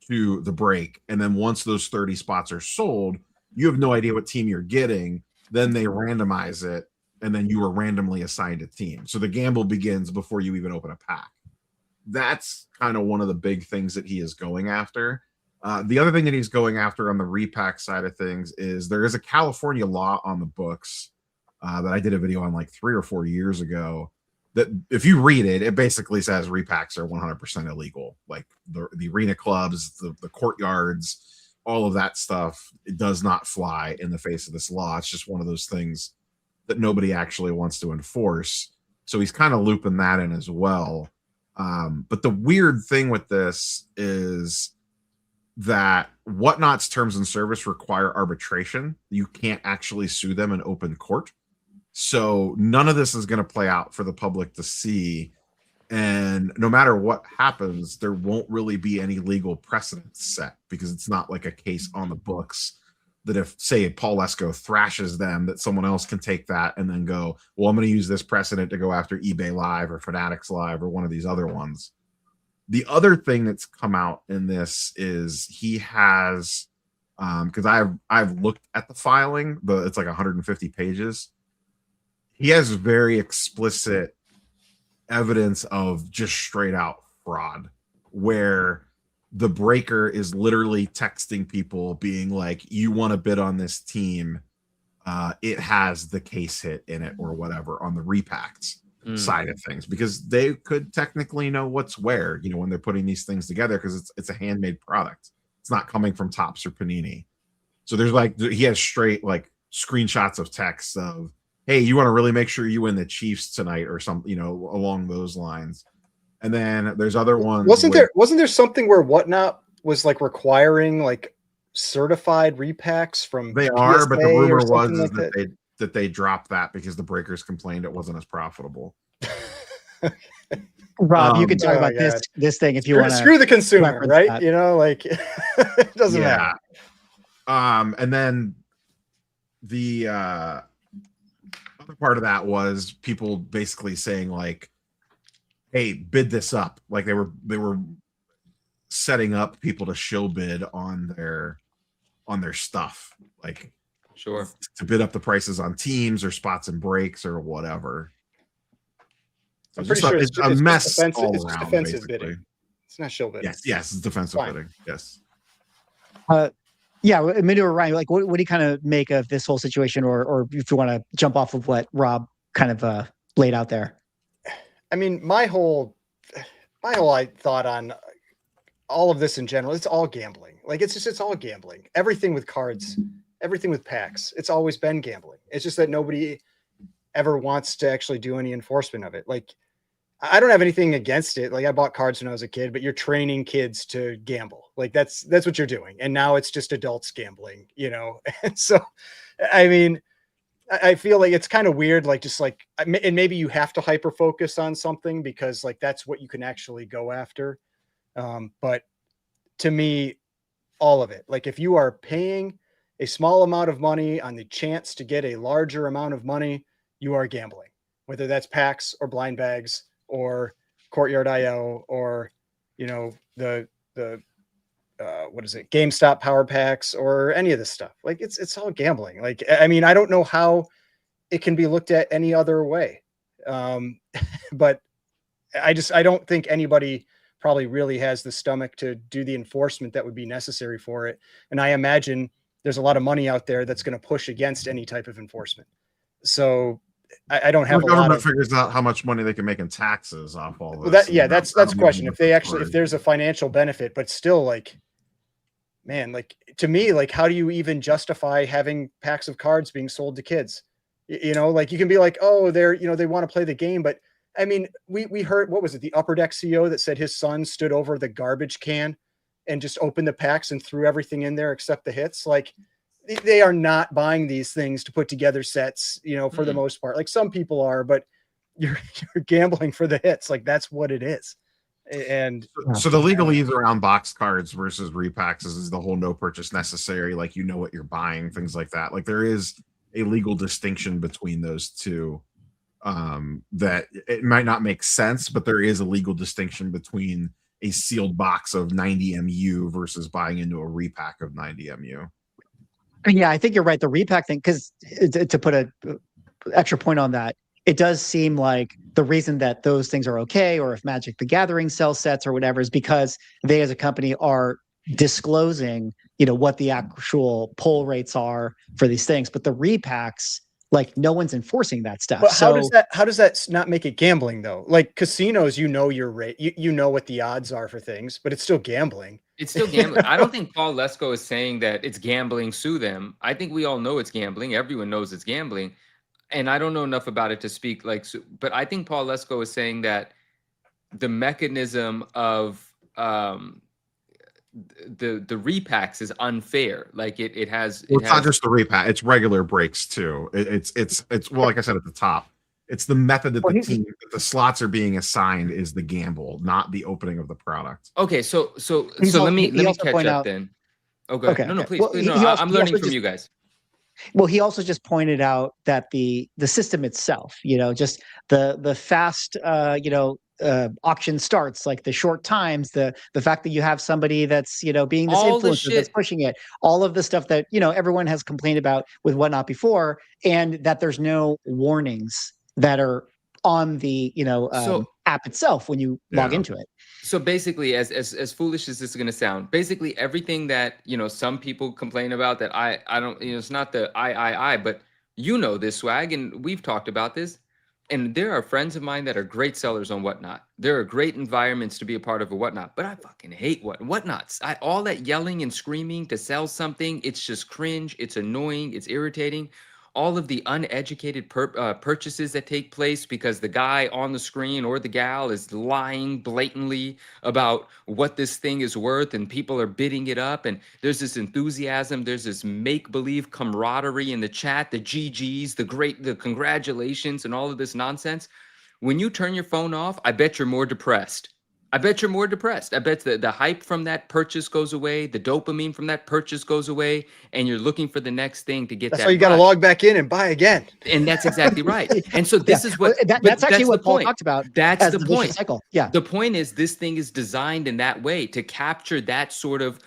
to the break. And then once those 30 spots are sold, you have no idea what team you're getting. Then they randomize it, and then you are randomly assigned a team. So the gamble begins before you even open a pack. That's kind of one of the big things that he is going after. The other thing that he's going after on the repack side of things is there is a California law on the books that I did a video on like 3 or 4 years ago, that if you read it, it basically says repacks are 100% illegal. Like the arena clubs, the courtyards, all of that stuff, it does not fly in the face of this law. It's just one of those things that nobody actually wants to enforce. So he's kind of looping that in as well. But the weird thing with this is that Whatnot's terms and service require arbitration. You can't actually sue them in open court. So none of this is going to play out for the public to see. And no matter what happens, there won't really be any legal precedent set, because it's not like a case on the books that if, say, Paul Lesko thrashes them, that someone else can take that and then go, well, I'm going to use this precedent to go after eBay Live or Fanatics Live or one of these other ones. The other thing that's come out in this is he has, because I've looked at the filing, but it's like 150 pages. He has very explicit evidence of just straight out fraud, where the breaker is literally texting people being like, you want to bid on this team, it has the case hit in it or whatever on the repacks side of things, because they could technically know what's where, when they're putting these things together, because it's a handmade product. It's not coming from Topps or Panini. So there's like, he has straight like screenshots of text of, hey, you want to really make sure you win the Chiefs tonight or something, along those lines. And then there's other ones. Wasn't there something where Whatnot was like requiring like certified repacks from They PSA, are, but the rumor was like that they dropped that because the breakers complained it wasn't as profitable. Rob, you can talk about this thing if you want to. Screw the consumer, right? That. It doesn't matter. And then the other part of that was people basically saying like, hey, bid this up. Like they were setting up people to show bid on their stuff, like Sure. to bid up the prices on teams or spots and breaks or whatever. So I'm pretty sure it's a mess defensive, all it's around, defensive basically. bidding. It's not show bidding. Yes, it's defensive bidding. Yes. Yeah, Manu or Ryan, like, what do you kind of make of this whole situation, or if you want to jump off of what Rob kind of laid out there? I mean, my whole thought on all of this in general, it's all gambling. Like, it's all gambling. Everything with cards, everything with packs, it's always been gambling. It's just that nobody ever wants to actually do any enforcement of it. Like, I don't have anything against it. Like I bought cards when I was a kid, but you're training kids to gamble. Like that's what you're doing. And now it's just adults gambling, you know? And so, I mean, I feel like it's kind of weird. Like, just like, and maybe you have to hyper focus on something because like, that's what you can actually go after. But to me, all of it, like if you are paying a small amount of money on the chance to get a larger amount of money, you are gambling, whether that's packs or blind bags or Courtyard IO or, you know, the what is it, GameStop power packs or any of this stuff. Like it's all gambling. Like, I mean, I don't know how it can be looked at any other way. But I don't think anybody probably really has the stomach to do the enforcement that would be necessary for it. And I imagine there's a lot of money out there that's going to push against any type of enforcement. So I don't have the a lot government of, figures out how much money they can make in taxes off all this. well, that, yeah, and that's that'll the be question. the If they actually, if story. there's a financial benefit, but still like, man, like to me, like, how do you even justify having packs of cards being sold to kids? You know, like you can be like, oh, they're, you know, they want to play the game. But I mean, we heard, what was it? The Upper Deck CEO that said his son stood over the garbage can and just opened the packs and threw everything in there except the hits. Like they are not buying these things to put together sets, you know, for the most part. Like some people are, but you're gambling for the hits. Like that's what it is. And So the legalese around box cards versus repacks is the whole no purchase necessary, like you know what you're buying, things like that. Like there is a legal distinction between those two. That it might not make sense, but there is a legal distinction between a sealed box of 90 MU versus buying into a repack of 90 MU. Yeah, I think you're right. The repack thing, because to put a extra point on that, it does seem like the reason that those things are okay, or if Magic the Gathering sells sets or whatever, is because they as a company are disclosing, you know, what the actual pull rates are for these things. But the repacks, like no one's enforcing that stuff. but So how does that not make it gambling though? Like casinos, you know your rate, you know what the odds are for things, but it's still gambling. It's still gambling. I don't think Paul Lesko is saying that it's gambling, sue them. I think we all know it's gambling. Everyone knows it's gambling. And I don't know enough about it to speak like, but I think Paul Lesko is saying that the mechanism of the repacks is unfair. Like it has, Well, it's not just the repack; it's regular breaks too. It's well, like I said at the top, it's the method that the slots are being assigned is the gamble, not the opening of the product. Okay, so let me catch up then. Oh, go ahead. No, please, well, please. No, I'm learning from you guys. Well, he also just pointed out that the system itself, you know, just the fast, auction starts, like the short times, the fact that you have somebody that's, you know, being this influencer that's pushing it, all of the stuff that, you know, everyone has complained about with Whatnot before, and that there's no warnings that are on the, you know, app itself when you log into it. So basically, as foolish as this is going to sound, basically everything that, you know, some people complain about that I don't, you know, it's not the I, but you know this, Swag, and we've talked about this. And there are friends of mine that are great sellers on Whatnot. There are great environments to be a part of a Whatnot, but I fucking hate Whatnots. All that yelling and screaming to sell something, it's just cringe. It's annoying. It's irritating. All of the uneducated purchases that take place because the guy on the screen or the gal is lying blatantly about what this thing is worth, and people are bidding it up, and there's this enthusiasm, there's this make-believe camaraderie in the chat, the GGs, the congratulations, and all of this nonsense. When you turn your phone off, I bet you're more depressed. I bet you're more depressed. I bet the hype from that purchase goes away. The dopamine from that purchase goes away. And you're looking for the next thing to get that's that. Why you got to log back in and buy again. And that's exactly right. And so this is what that's actually what Paul talked about. That's the point. Cycle. Yeah. The point is this thing is designed in that way to capture that sort of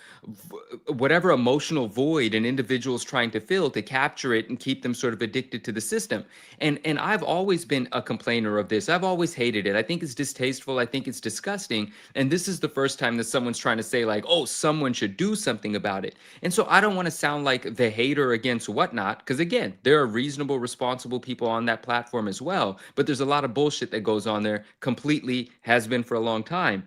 whatever emotional void an individual's trying to fill, to capture it and keep them sort of addicted to the system. And I've always been a complainer of this. I've always hated it. I think it's distasteful. I think it's disgusting. And this is the first time that someone's trying to say like, oh, someone should do something about it. And so I don't want to sound like the hater against Whatnot, because again, there are reasonable, responsible people on that platform as well. But there's a lot of bullshit that goes on there, completely has been for a long time.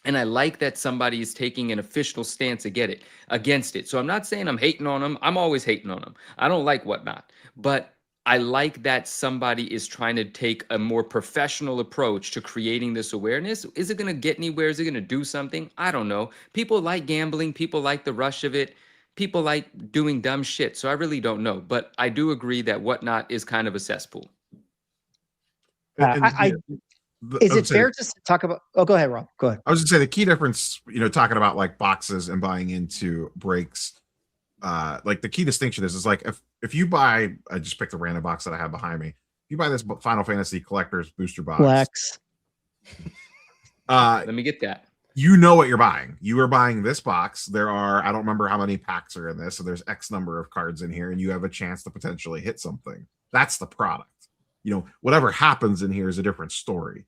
And I like that somebody is taking an official stance against it. So I'm not saying I'm hating on them. I'm always hating on them. I don't like Whatnot. But I like that somebody is trying to take a more professional approach to creating this awareness. Is it going to get anywhere? Is it going to do something? I don't know. People like gambling. People like the rush of it. People like doing dumb shit. So I really don't know. But I do agree that Whatnot is kind of a cesspool. I is it fair to talk about? Oh, go ahead, Rob. Go ahead. I was gonna say the key difference, talking about like boxes and buying into breaks. Like the key distinction is like if you buy, I just picked a random box that I have behind me. If you buy this Final Fantasy Collector's booster box, Flex. Let me get that. You know what you're buying. You are buying this box. There are, I don't remember how many packs are in this, so there's X number of cards in here, and you have a chance to potentially hit something. That's the product. Whatever happens in here is a different story.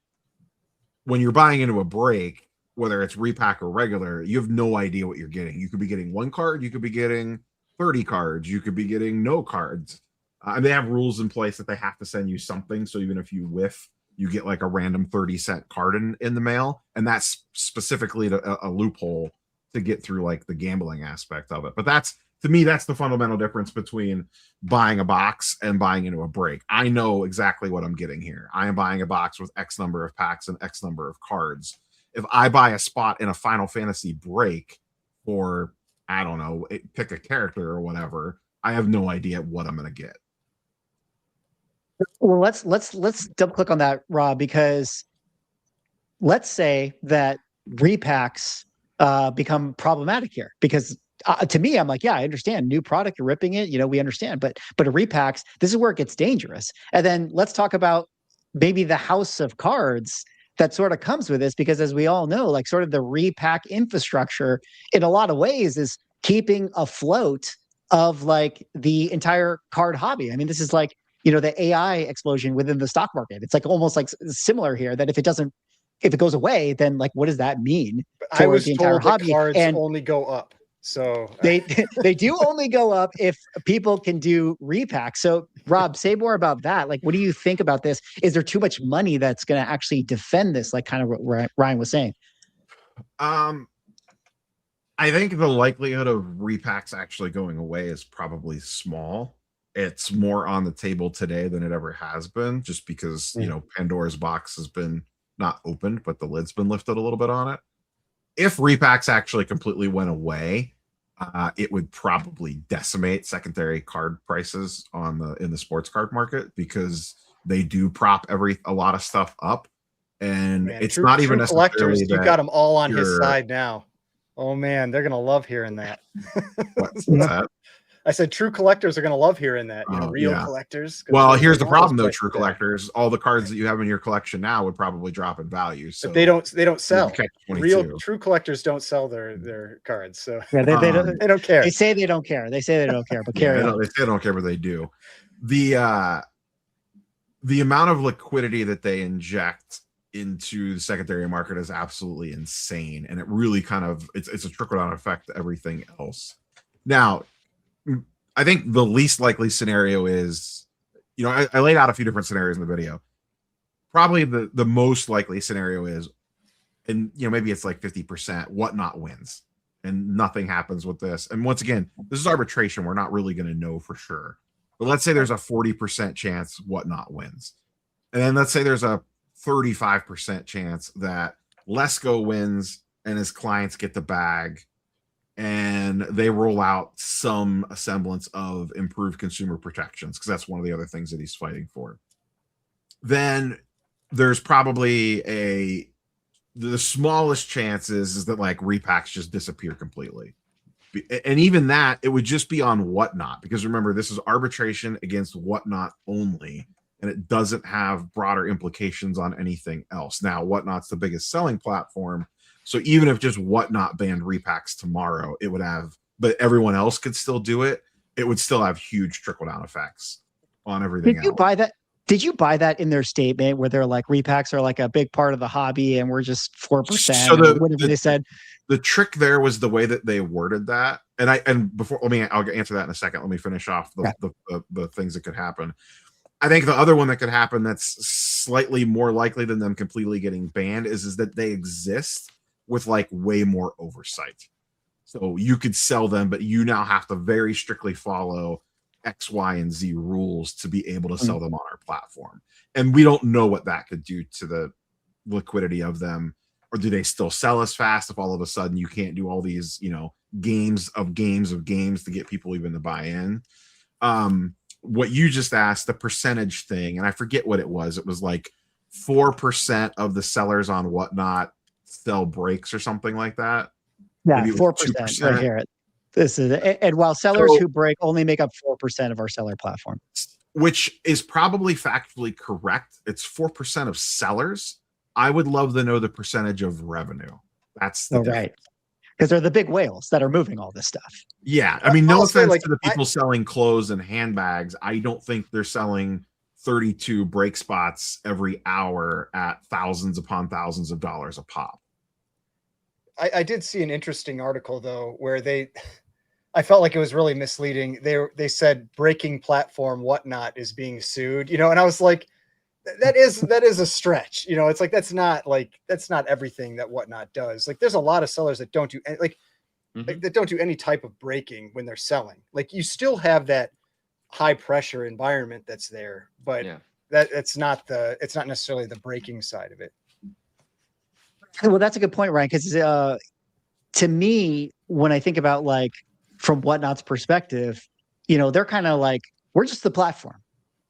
When you're buying into a break, whether it's repack or regular, you have no idea what you're getting. You could be getting 1 card, you could be getting 30 cards, you could be getting no cards. And they have rules in place that they have to send you something. So even if you whiff, you get like a random 30-cent card in the mail. And that's specifically a loophole to get through like the gambling aspect of it. But to me, that's the fundamental difference between buying a box and buying into a break. I know exactly what I'm getting here. I am buying a box with X number of packs and X number of cards. If I buy a spot in a Final Fantasy break for, I don't know, pick a character or whatever, I have no idea what I'm going to get. Well, let's double click on that, Rob, because let's say that repacks become problematic here, because to me, I'm like, yeah, I understand new product, you're ripping it, we understand, but a repacks, this is where it gets dangerous. And then let's talk about maybe the house of cards that sort of comes with this, because as we all know, like sort of the repack infrastructure in a lot of ways is keeping afloat of like the entire card hobby. I mean, this is like, the AI explosion within the stock market. It's like almost like similar here, that if it goes away, then like, what does that mean for I was the entire told hobby? that cards And only go up. So they do only go up if people can do repacks. So Rob, say more about that. Like, what do you think about this? Is there too much money that's going to actually defend this? Like kind of what Ryan was saying. I think the likelihood of repacks actually going away is probably small. It's more on the table today than it ever has been, just because, Pandora's box has been not opened, but the lid's been lifted a little bit on it. If repacks actually completely went away, it would probably decimate secondary card prices in the sports card market, because they do prop a lot of stuff up, and it's not even necessarily you got them all on his side now. Oh man, they're gonna love hearing that. What's that? I said true collectors are going to love hearing that. Real collectors. Well, here's the problem though, true collectors. All the cards that you have in your collection now would probably drop in value. So but they don't sell. Real true collectors don't sell their cards. So yeah, they don't care. They say they don't care. They say they don't care, but carry on. They say they don't care, but they do. The amount of liquidity that they inject into the secondary market is absolutely insane, and it really kind of it's a trickle-down effect to everything else. Now, I think the least likely scenario is, I laid out a few different scenarios in the video. Probably the most likely scenario is, and maybe it's like 50%, Whatnot wins and nothing happens with this. And once again, this is arbitration. We're not really going to know for sure. But let's say there's a 40% chance Whatnot wins. And then let's say there's a 35% chance that Lesko wins and his clients get the bag, and they roll out some semblance of improved consumer protections, because that's one of the other things that he's fighting for. Then there's probably the smallest chances is that like repacks just disappear completely. And even that, it would just be on Whatnot, because remember, this is arbitration against Whatnot only, and it doesn't have broader implications on anything else. Now, Whatnot's the biggest selling platform, so even if just Whatnot banned repacks tomorrow, it would have, but everyone else could still do it. It would still have huge trickle-down effects on everything else. Did you buy that? Did you buy that in their statement where they're like, repacks are like a big part of the hobby and we're just 4%? So whatever they said. The trick there was the way that they worded that. And before, I'll answer that in a second. Let me finish off the things that could happen. I think the other one that could happen that's slightly more likely than them completely getting banned is that they exist with like way more oversight. So you could sell them, but you now have to very strictly follow X, Y, and Z rules to be able to sell them on our platform. And we don't know what that could do to the liquidity of them. Or do they still sell as fast if all of a sudden you can't do all these, games of games to get people even to buy in? What you just asked, the percentage thing, and I forget what it was. It was like 4% of the sellers on Whatnot sell breaks or something like that. Yeah, 4% right here. This is, and while sellers who break only make up 4% of our seller platform, which is probably factually correct. It's 4% of sellers. I would love to know the percentage of revenue. That's the difference. Right. Because they're the big whales that are moving all this stuff. Yeah. I mean, no offense to the people selling clothes and handbags. I don't think they're selling 32 break spots every hour at thousands upon thousands of dollars a pop. I did see an interesting article, though, where I felt like it was really misleading. They said breaking platform Whatnot is being sued, and I was like, that is a stretch. It's like, that's not everything that Whatnot does. Like, there's a lot of sellers that don't do that don't do any type of breaking when they're selling. Like, you still have that high pressure environment that's there, but it's not necessarily the breaking side of it. Well, that's a good point, Ryan, because to me, when I think about, like, from Whatnot's perspective, they're kind of like, we're just the platform,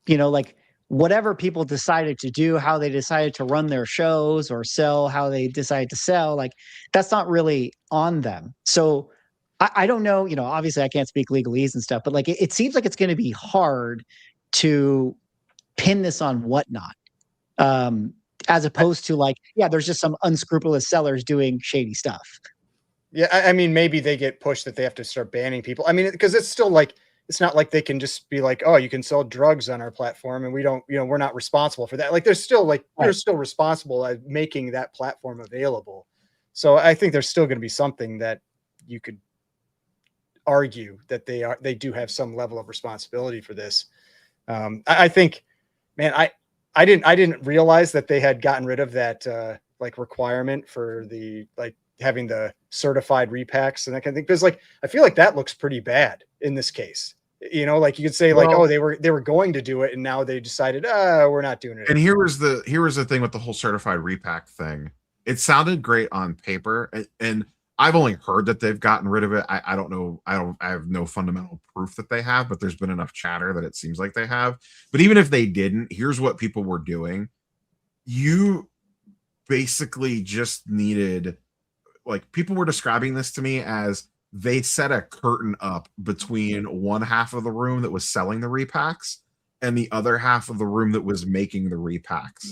like, whatever people decided to do, how they decided to run their shows or sell, how they decide to sell, like, that's not really on them. So I don't know, obviously I can't speak legalese and stuff, but like, it seems like it's going to be hard to pin this on Whatnot. As opposed to, like, there's just some unscrupulous sellers doing shady stuff. Yeah, I mean, maybe they get pushed that they have to start banning people. I mean, because it's still like, it's not like they can just be like, oh, you can sell drugs on our platform and we don't, we're not responsible for that. Like, there's still they're still responsible at making that platform available. So I think there's still going to be something that you could argue that they do have some level of responsibility for this. I think, man, I didn't realize that they had gotten rid of that requirement for the having the certified repacks and that kind of thing. Because I feel like that looks pretty bad in this case. Like, you could say, oh, they were going to do it and now they decided, we're not doing it. And here was the thing with the whole certified repack thing. It sounded great on paper, and I've only heard that they've gotten rid of it. I don't know. I have no fundamental proof that they have, but there's been enough chatter that it seems like they have. But even if they didn't, here's what people were doing. You basically just needed, people were describing this to me as they set a curtain up between one half of the room that was selling the repacks and the other half of the room that was making the repacks,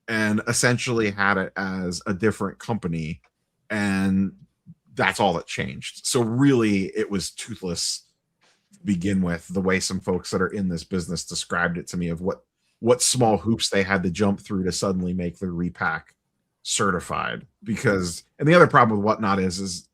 and essentially had it as a different company. And that's all that changed. So really, it was toothless to begin with, the way some folks that are in this business described it to me, of what small hoops they had to jump through to suddenly make the repack certified. Because, and the other problem with Whatnot is,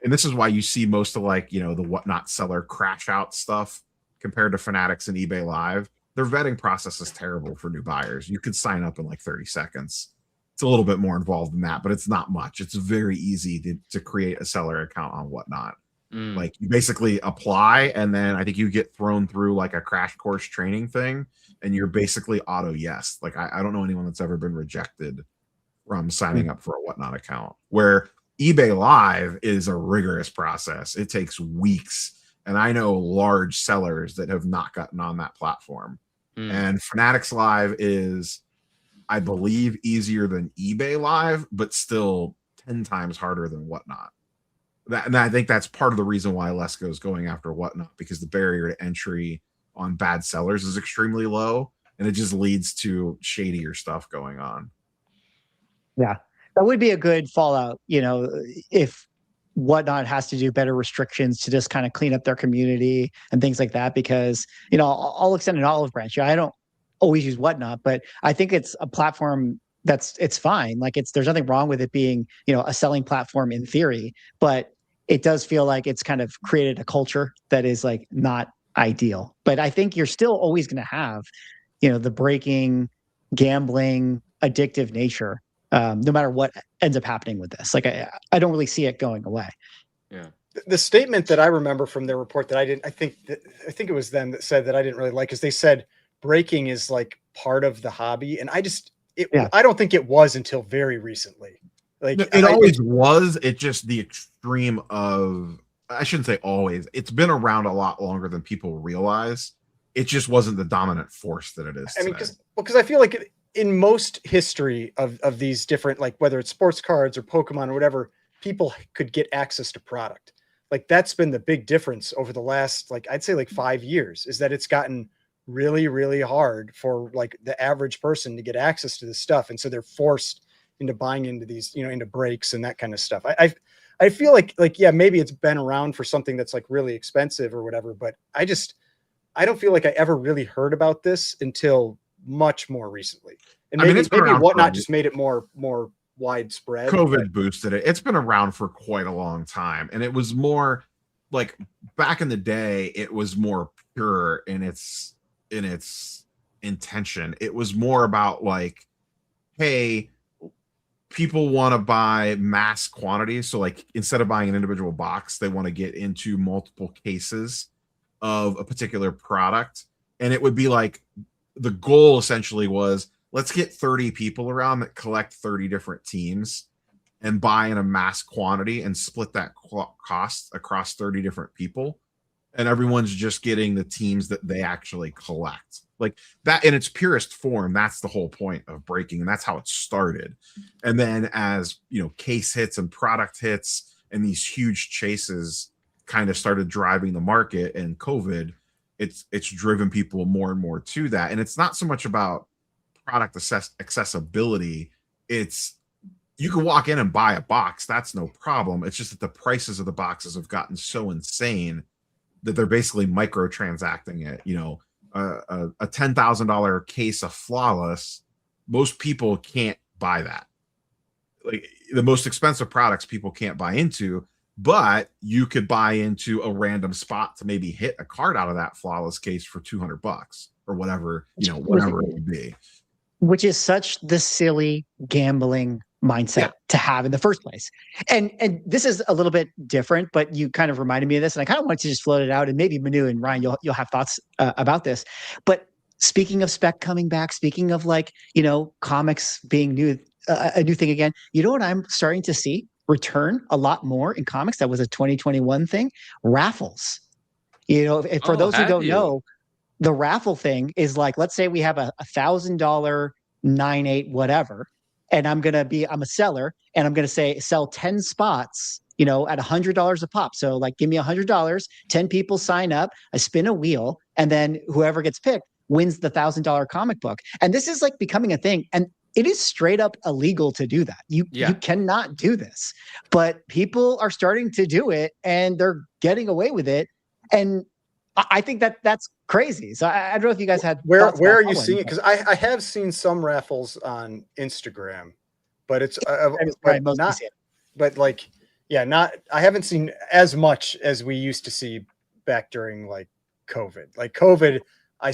and this is why you see most of the Whatnot seller crash out stuff compared to Fanatics and eBay Live. Their vetting process is terrible for new buyers. You could sign up in 30 seconds. It's a little bit more involved than that, but it's not much. It's very easy to create a seller account on Whatnot. You basically apply, and then I think you get thrown through a crash course training thing, and you're basically auto yes. I don't know anyone that's ever been rejected from signing up for a Whatnot account, where eBay Live is a rigorous process. It takes weeks. And I know large sellers that have not gotten on that platform. And Fanatics Live is, I believe, easier than eBay Live, but still 10 times harder than Whatnot. And I think that's part of the reason why Lesko is going after Whatnot, because the barrier to entry on bad sellers is extremely low, and it just leads to shadier stuff going on. Yeah, that would be a good fallout, if Whatnot has to do better restrictions to just kind of clean up their community and things like that. Because, I'll extend an olive branch. I don't always use Whatnot, but I think it's a platform it's fine. There's nothing wrong with it being, a selling platform in theory, but it does feel like it's kind of created a culture that is not ideal. But I think you're still always going to have, the breaking, gambling, addictive nature, no matter what ends up happening with this. I don't really see it going away. Yeah. The statement that I remember from their report that I think it was them that said that I didn't really like, is they said breaking is like part of the hobby. And I don't think it was until very recently. Like it always was. It's just the extreme of, I shouldn't say always. It's been around a lot longer than people realize. It just wasn't the dominant force that it is. I mean, because I feel like in most history of these different, like whether it's sports cards or Pokemon or whatever, people could get access to product. Like that's been the big difference over the last, like I'd say like 5 years, is that it's gotten really, really hard for like the average person to get access to this stuff. And so they're forced into buying into these, into breaks and that kind of stuff. I feel like, yeah, maybe it's been around for something that's like really expensive or whatever, but I don't feel like I ever really heard about this until much more recently. And maybe Whatnot just made it more widespread. COVID boosted it. It's been around for quite a long time. And it was more like back in the day, it was more pure in its intention. It was more about like, hey, people want to buy mass quantities. So like instead of buying an individual box, they want to get into multiple cases of a particular product. And it would be like the goal essentially was, let's get 30 people around that collect 30 different teams and buy in a mass quantity and split that cost across 30 different people. And everyone's just getting the teams that they actually collect. Like that in its purest form, that's the whole point of breaking. And that's how it started. And then as, case hits and product hits and these huge chases kind of started driving the market, and COVID, it's driven people more and more to that. And it's not so much about product accessibility. It's, you can walk in and buy a box. That's no problem. It's just that the prices of the boxes have gotten so insane that they're basically microtransacting it. A $10,000 case of Flawless, most people can't buy that. Like the most expensive products people can't buy into, but you could buy into a random spot to maybe hit a card out of that Flawless case for $200 or whatever, whatever it would be. Which is such the silly gambling mindset to have in the first place. And this is a little bit different, but you kind of reminded me of this, and I kind of wanted to just float it out, and maybe Manu and Ryan, you'll have thoughts about this. But speaking of Spec coming back, speaking of like, comics being new, a new thing again, you know what I'm starting to see return a lot more in comics? That was a 2021 thing. Raffles. For those who don't know, the raffle thing is like, let's say we have a $1,000 9/8 whatever, and I'm a seller, and I'm going to sell 10 spots, at $100 a pop. So like, give me $100, 10 people sign up, I spin a wheel, and then whoever gets picked wins the $1,000 comic book. And this is like becoming a thing. And it is straight up illegal to do that. You cannot do this, but people are starting to do it, and they're getting away with it. And I think that's crazy. So I don't know if you guys had where are you seeing it? Because I have seen some raffles on Instagram, but it's I haven't seen as much as we used to see back during like COVID. Like COVID, I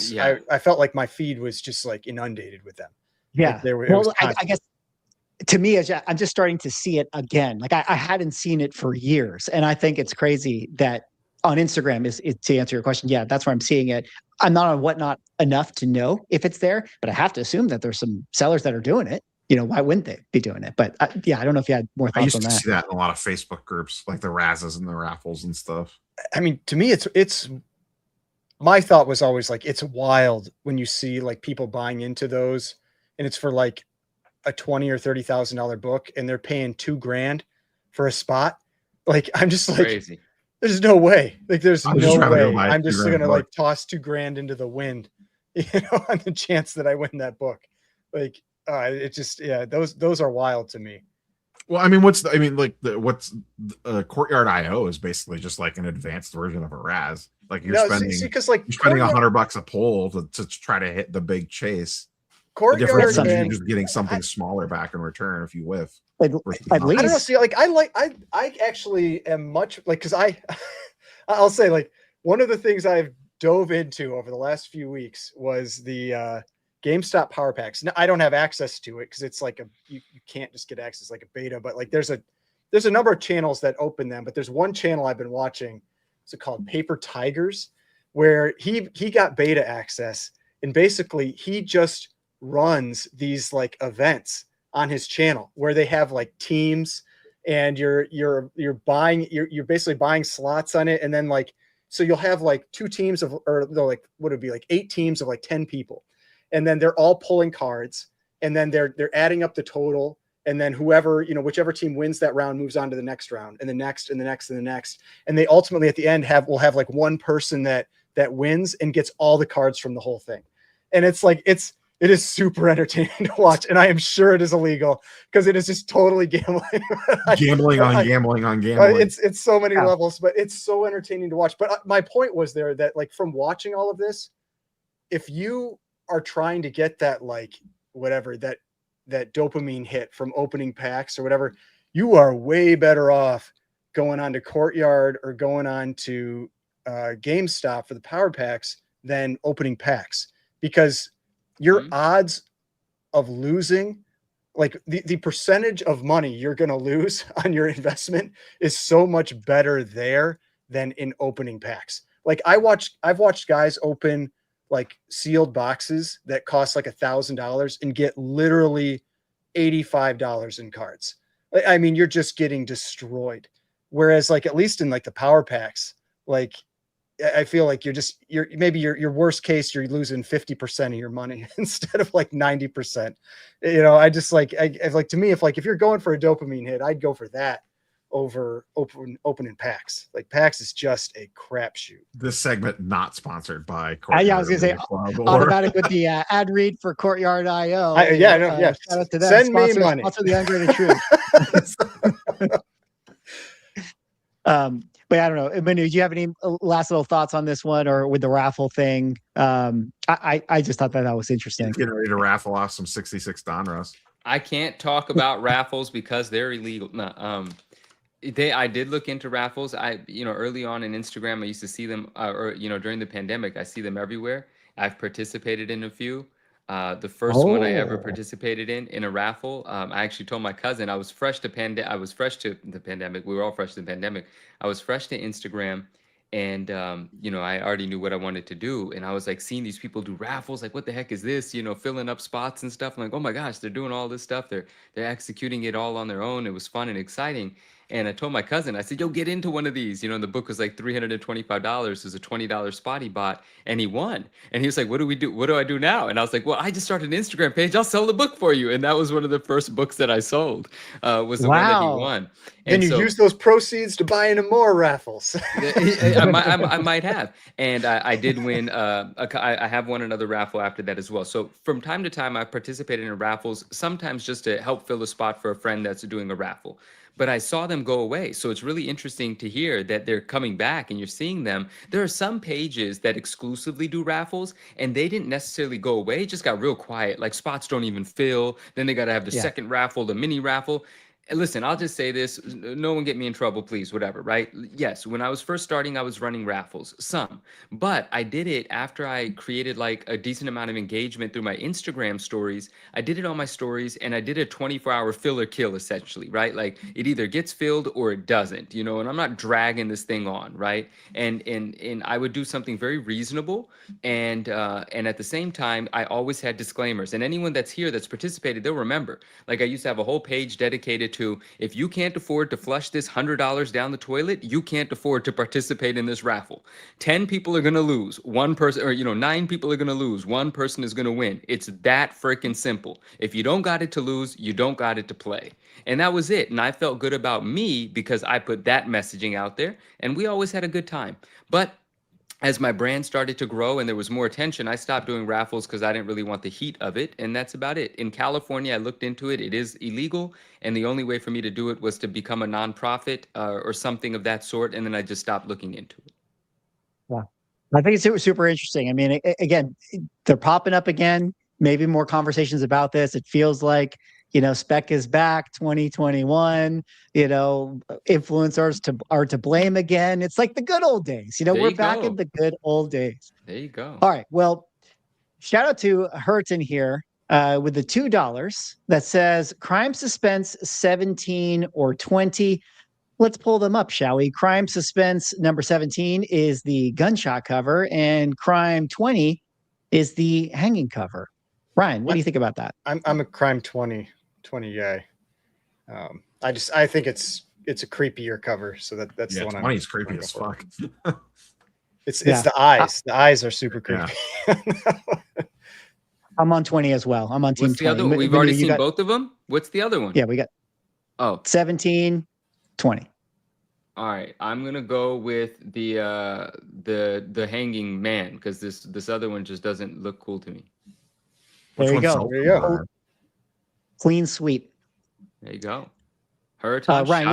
felt like my feed was just like inundated with them. Yeah. I guess to me, I'm just starting to see it again. Like I hadn't seen it for years, and I think it's crazy that on Instagram is to answer your question. Yeah, that's where I'm seeing it. I'm not on Whatnot enough to know if it's there, but I have to assume that there's some sellers that are doing it. Why wouldn't they be doing it? But I don't know if you had more thoughts on that. I used to see that in a lot of Facebook groups, like the Razzes and the raffles and stuff. I mean, to me, it's my thought was always like, it's wild when you see like people buying into those, and it's for like a $20,000 or $30,000 book, and they're paying $2,000 for a spot. Like, I'm just like, crazy. There's no way. Like, there's no way. I'm just gonna like toss $2,000 into the wind, on the chance that I win that book. Like, it just, those are wild to me. Well, I mean, Courtyard IO is basically just like an advanced version of a Raz. Like you're spending $100 a pull to try to hit the big chase. The difference is you're just getting something smaller back in return if you whiff. At least. I don't know. See, like I actually am much like, because I'll say like one of the things I've dove into over the last few weeks was the GameStop Power Packs. Now, I don't have access to it because it's like you can't just get access like a beta, but like there's a there's a number of channels that open them, but there's one channel I've been watching. What's it called? Paper Tigers, where he got beta access, and basically he just runs these like events on his channel where they have like teams, and you're basically buying slots on it, and then like, so you'll have like 2 teams of, or they're like, what would it be, like 8 teams of like 10 people, and then they're all pulling cards, and then they're adding up the total, and then whoever, whichever team wins that round moves on to the next round, and the next and the next and the next, and they ultimately at the end will have like one person that wins and gets all the cards from the whole thing. And it's like it is super entertaining to watch, and I am sure it is illegal because it is just totally gambling. Gambling on gambling. It's so many levels, but it's so entertaining to watch. But my point was there that like from watching all of this, if you are trying to get that like whatever that dopamine hit from opening packs or whatever, you are way better off going on to Courtyard or going on to GameStop for the power packs than opening packs, because your odds of losing, like the percentage of money you're going to lose on your investment is so much better there than in opening packs. Like I've watched guys open like sealed boxes that cost like $1,000 and get literally $85 in cards. I mean, you're just getting destroyed. Whereas like, at least in like the power packs, like I feel like maybe your worst case, you're losing 50% of your money instead of like 90%. I just like, to me, if you're going for a dopamine hit, I'd go for that over opening packs. Like packs is just a crapshoot. This segment not sponsored by Courtyard. I was gonna say automatic with the ad read for Courtyard IO. Shout out to them. Send me money. Sponsor the Ungraded Truth. But I don't know. Manu, do you have any last little thoughts on this one, or with the raffle thing? I just thought that was interesting. Getting ready to raffle off some 66 Donruss. I can't talk about raffles because they're illegal. No, I did look into raffles. Early on in Instagram, I used to see them, during the pandemic, I see them everywhere. I've participated in a few. The first one I ever participated in a raffle. I actually told my cousin I was fresh to the pandemic. We were all fresh to the pandemic. I was fresh to Instagram, and I already knew what I wanted to do. And I was like seeing these people do raffles, like what the heck is this? Filling up spots and stuff. I'm like, oh my gosh, they're doing all this stuff. They're executing it all on their own. It was fun and exciting. And I told my cousin, I said, yo, get into one of these. The book was like $325. It was a $20 spot he bought, and he won. And he was like, what do we do? What do I do now? And I was like, well, I just started an Instagram page. I'll sell the book for you. And that was one of the first books that I sold, was the one that he won. And then you use those proceeds to buy into more raffles. I might have. And I did win. I have won another raffle after that as well. So from time to time, I participated in raffles, sometimes just to help fill a spot for a friend that's doing a raffle. But I saw them go away. So it's really interesting to hear that they're coming back and you're seeing them. There are some pages that exclusively do raffles, and they didn't necessarily go away. It just got real quiet. Like spots don't even fill. Then they got to have the second raffle, the mini raffle. And listen, I'll just say this. No one get me in trouble, please, whatever, right? Yes, when I was first starting, I was running raffles, some. But I did it after I created like a decent amount of engagement through my Instagram stories. I did it on my stories, and I did a 24-hour fill or kill, essentially, right? Like it either gets filled or it doesn't, and I'm not dragging this thing on, right? And I would do something very reasonable, and at the same time, I always had disclaimers. And anyone that's here that's participated, they'll remember. Like I used to have a whole page dedicated to, if you can't afford to flush this $100 down the toilet, you can't afford to participate in this raffle. 10 people are going to lose. One person, or 9 people are going to lose. One person is going to win. It's that freaking simple. If you don't got it to lose, you don't got it to play. And that was it. And I felt good about me because I put that messaging out there, and we always had a good time. But as my brand started to grow and there was more attention, I stopped doing raffles because I didn't really want the heat of it. And that's about it. In California, I looked into it. It is illegal. And the only way for me to do it was to become a nonprofit or something of that sort. And then I just stopped looking into it. Yeah. I think it's super, super interesting. I mean, again, they're popping up again. Maybe more conversations about this. It feels like, Spec is back 2021, influencers are to blame again. It's like the good old days, we're back in the good old days. There you go. All right. Well, shout out to Hurton here. with the $2 that says crime suspense 17 or 20. Let's pull them up, shall we? Crime suspense number 17 is the gunshot cover, and crime 20 is the hanging cover. Ryan, what do you think about that? I'm a crime 20 guy. I think it's a creepier cover, so that's the one. 20 is creepy as fuck. It's the eyes. The eyes are super creepy. Yeah. I'm on 20 as well. I'm on team What's the 20. other one? We've already seen both of them. What's the other one? Yeah, we got 17, 20. All right, I'm gonna go with the hanging man because this other one just doesn't look cool to me. There you go. There you go. Clean sweep. There you go. Heritage. Ryan,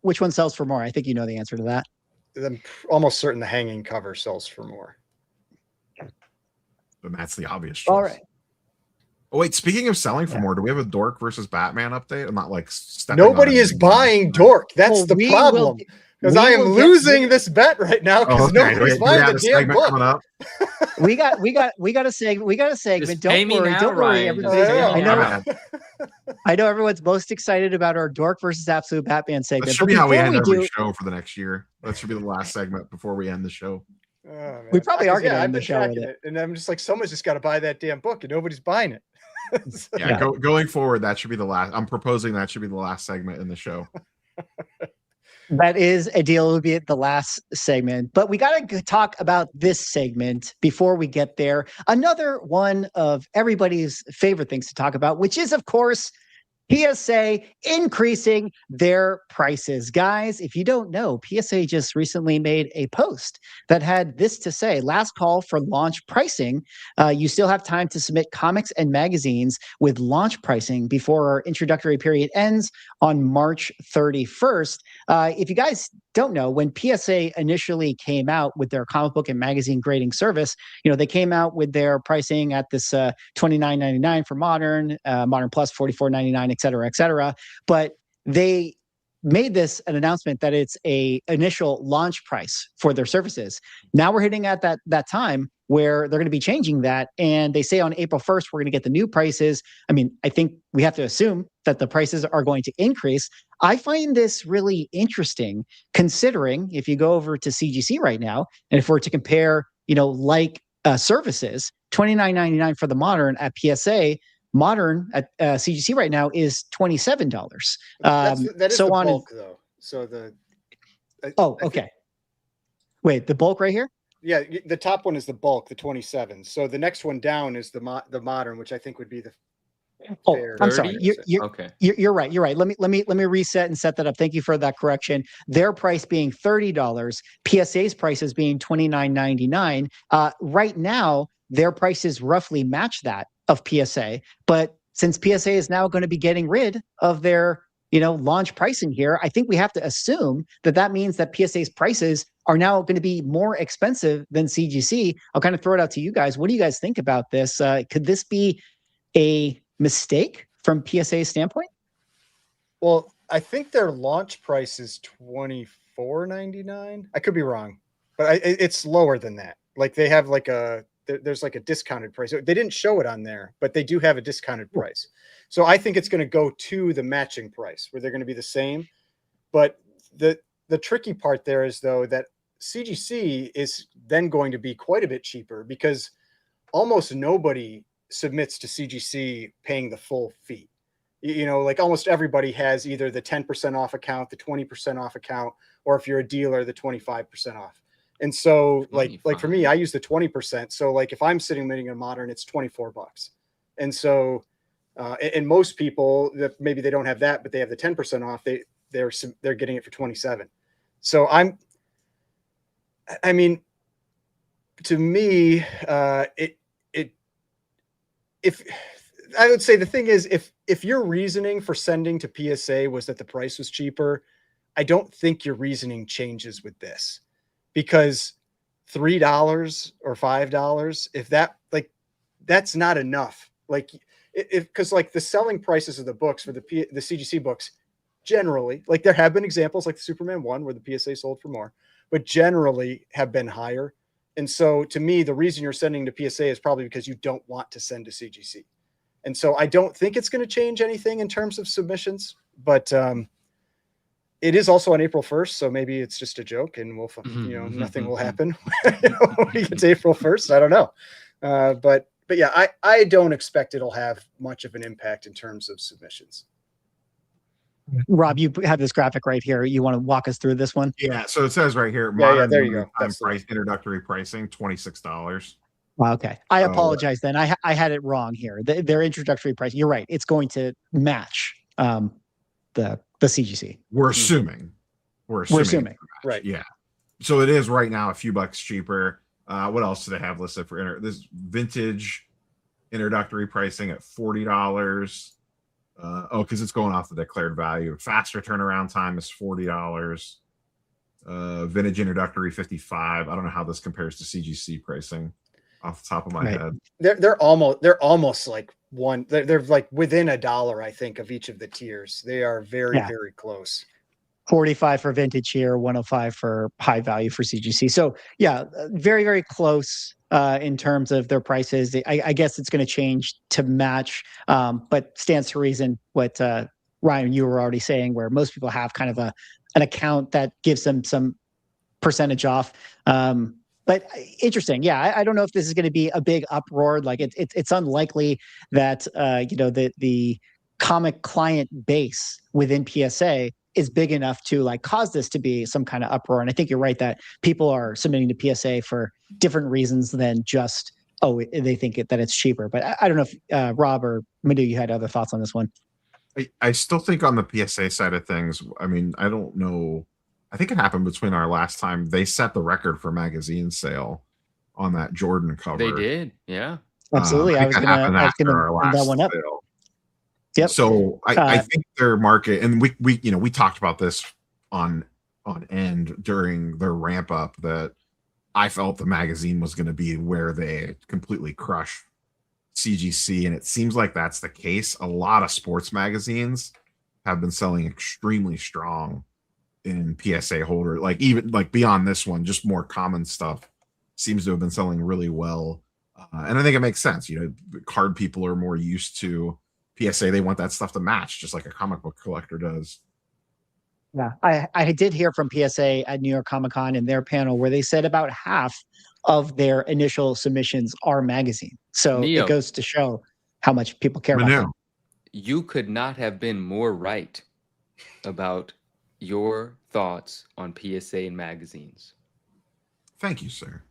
which one sells for more? I think you know the answer to that. I'm almost certain the hanging cover sells for more. And that's the obvious choice. All right. Oh, wait, speaking of selling for more, do we have a Dork versus Batman update? I'm not like stepping Nobody is buying Dork. That's the problem. Because I am losing this bet right now because nobody's buying the damn book. Coming up? we got a segment. We got a segment. Don't worry. I know everyone's most excited about our Dork versus Absolute Batman segment. That should be how we end every show for the next year. That should be the last segment before we end the show. Oh, we probably are going to end the show with it. And I'm just like, someone's just got to buy that damn book and nobody's buying it. Going forward, that should be the last. I'm proposing that should be the last segment in the show. That is a deal. It would be the last segment, but we got to talk about this segment before we get there. Another one of everybody's favorite things to talk about, which is, of course, PSA increasing their prices. Guys, if you don't know, PSA just recently made a post that had this to say: last call for launch pricing. You still have time to submit comics and magazines with launch pricing before our introductory period ends on March 31st. If you guys don't know, when PSA initially came out with their comic book and magazine grading service, they came out with their pricing at this $29.99 for Modern, Modern Plus $44.99, et cetera. But they made this an announcement that it's a initial launch price for their services. Now we're hitting at that time where they're going to be changing that. And they say on April 1st, we're going to get the new prices. I mean, I think we have to assume that the prices are going to increase. I find this really interesting, considering if you go over to CGC right now, and if we're to compare, services, $29.99 for the Modern at PSA, Modern at CGC right now is $27. That is so the bulk, though. So okay. Wait, the bulk right here? Yeah, the top one is the bulk, the 27. So the next one down is the Modern, which I think would be the. I'm sorry. You're right. You're right. Let me reset and set that up. Thank you for that correction. Their price being $30, PSA's prices being $29.99. Right now, their prices roughly match that of PSA. But since PSA is now going to be getting rid of their launch pricing here, I think we have to assume that means that PSA's prices are now going to be more expensive than CGC. I'll kind of throw it out to you guys. What do you guys think about this? Could this be a mistake from PSA's standpoint? Well, I think their launch price is $24.99. I could be wrong, but it's lower than that. Like they have there's like a discounted price. They didn't show it on there, but they do have a discounted price. So I think it's going to go to the matching price where they're going to be the same. But the tricky part there is, though, that CGC is then going to be quite a bit cheaper because almost nobody submits to CGC paying the full fee. Like almost everybody has either the 10% off account, the 20% off account, or if you're a dealer, the 25% off. And so like for me, I use the 20%. So like if I'm submitting a Modern, it's $24. And so and most people that maybe they don't have that, but they have the 10% off, they're getting it for 27. So to me, if I would say the thing is, if your reasoning for sending to PSA was that the price was cheaper, I don't think your reasoning changes with this, because $3 or $5, if that's not enough. Because the selling prices of the books for the CGC books, generally, like there have been examples like the Superman 1 where the PSA sold for more, but generally have been higher. And so to me, the reason you're sending to PSA is probably because you don't want to send to CGC. And so I don't think it's going to change anything in terms of submissions, but it is also on April 1st. So maybe it's just a joke and nothing will happen when we get to April 1st. I don't know. But yeah, I don't expect it'll have much of an impact in terms of submissions. Rob, you have this graphic right here. You want to walk us through this one? Yeah. So it says right here, Yeah, there you go. That's price, introductory pricing, $26. Okay. I apologize then. I had it wrong here. Their introductory price. You're right. It's going to match the CGC. We're assuming. We're assuming. Right. Yeah. So it is right now a few bucks cheaper. What else do they have listed for this vintage introductory pricing at $40? Because it's going off the declared value. Faster turnaround time is $40. Vintage introductory $55. I don't know how this compares to CGC pricing off the top of my head. They're almost like one. They're like within $1, I think, of each of the tiers. They are very close. 45 for vintage here, 105 for high value for CGC. So yeah, very, very close in terms of their prices. I guess it's going to change to match, but stands to reason what Ryan, you were already saying, where most people have kind of an account that gives them some percentage off. But interesting. Yeah, I don't know if this is going to be a big uproar. Like it's unlikely that the comic client base within PSA is big enough to like cause this to be some kind of uproar. And I think you're right that people are submitting to PSA for different reasons than just, they think that it's cheaper. But I don't know if Rob or Madhu, you had other thoughts on this one. I still think on the PSA side of things, I mean, I don't know. I think it happened between our last time. They set the record for magazine sale on that Jordan cover. They did. Yeah. Absolutely. I was going to bring that one up. Sale. Yep. So I think their market, and we talked about this on end during their ramp up, that I felt the magazine was going to be where they completely crush CGC, and it seems like that's the case. A lot of sports magazines have been selling extremely strong in PSA holder, like even like beyond this one, just more common stuff seems to have been selling really well, and I think it makes sense. Card people are more used to PSA. They want that stuff to match, just like a comic book collector does. Yeah, I did hear from PSA at New York Comic Con in their panel where they said about half of their initial submissions are magazine. So Neo, it goes to show how much people care about them. You could not have been more right about your thoughts on PSA and magazines. Thank you, sir.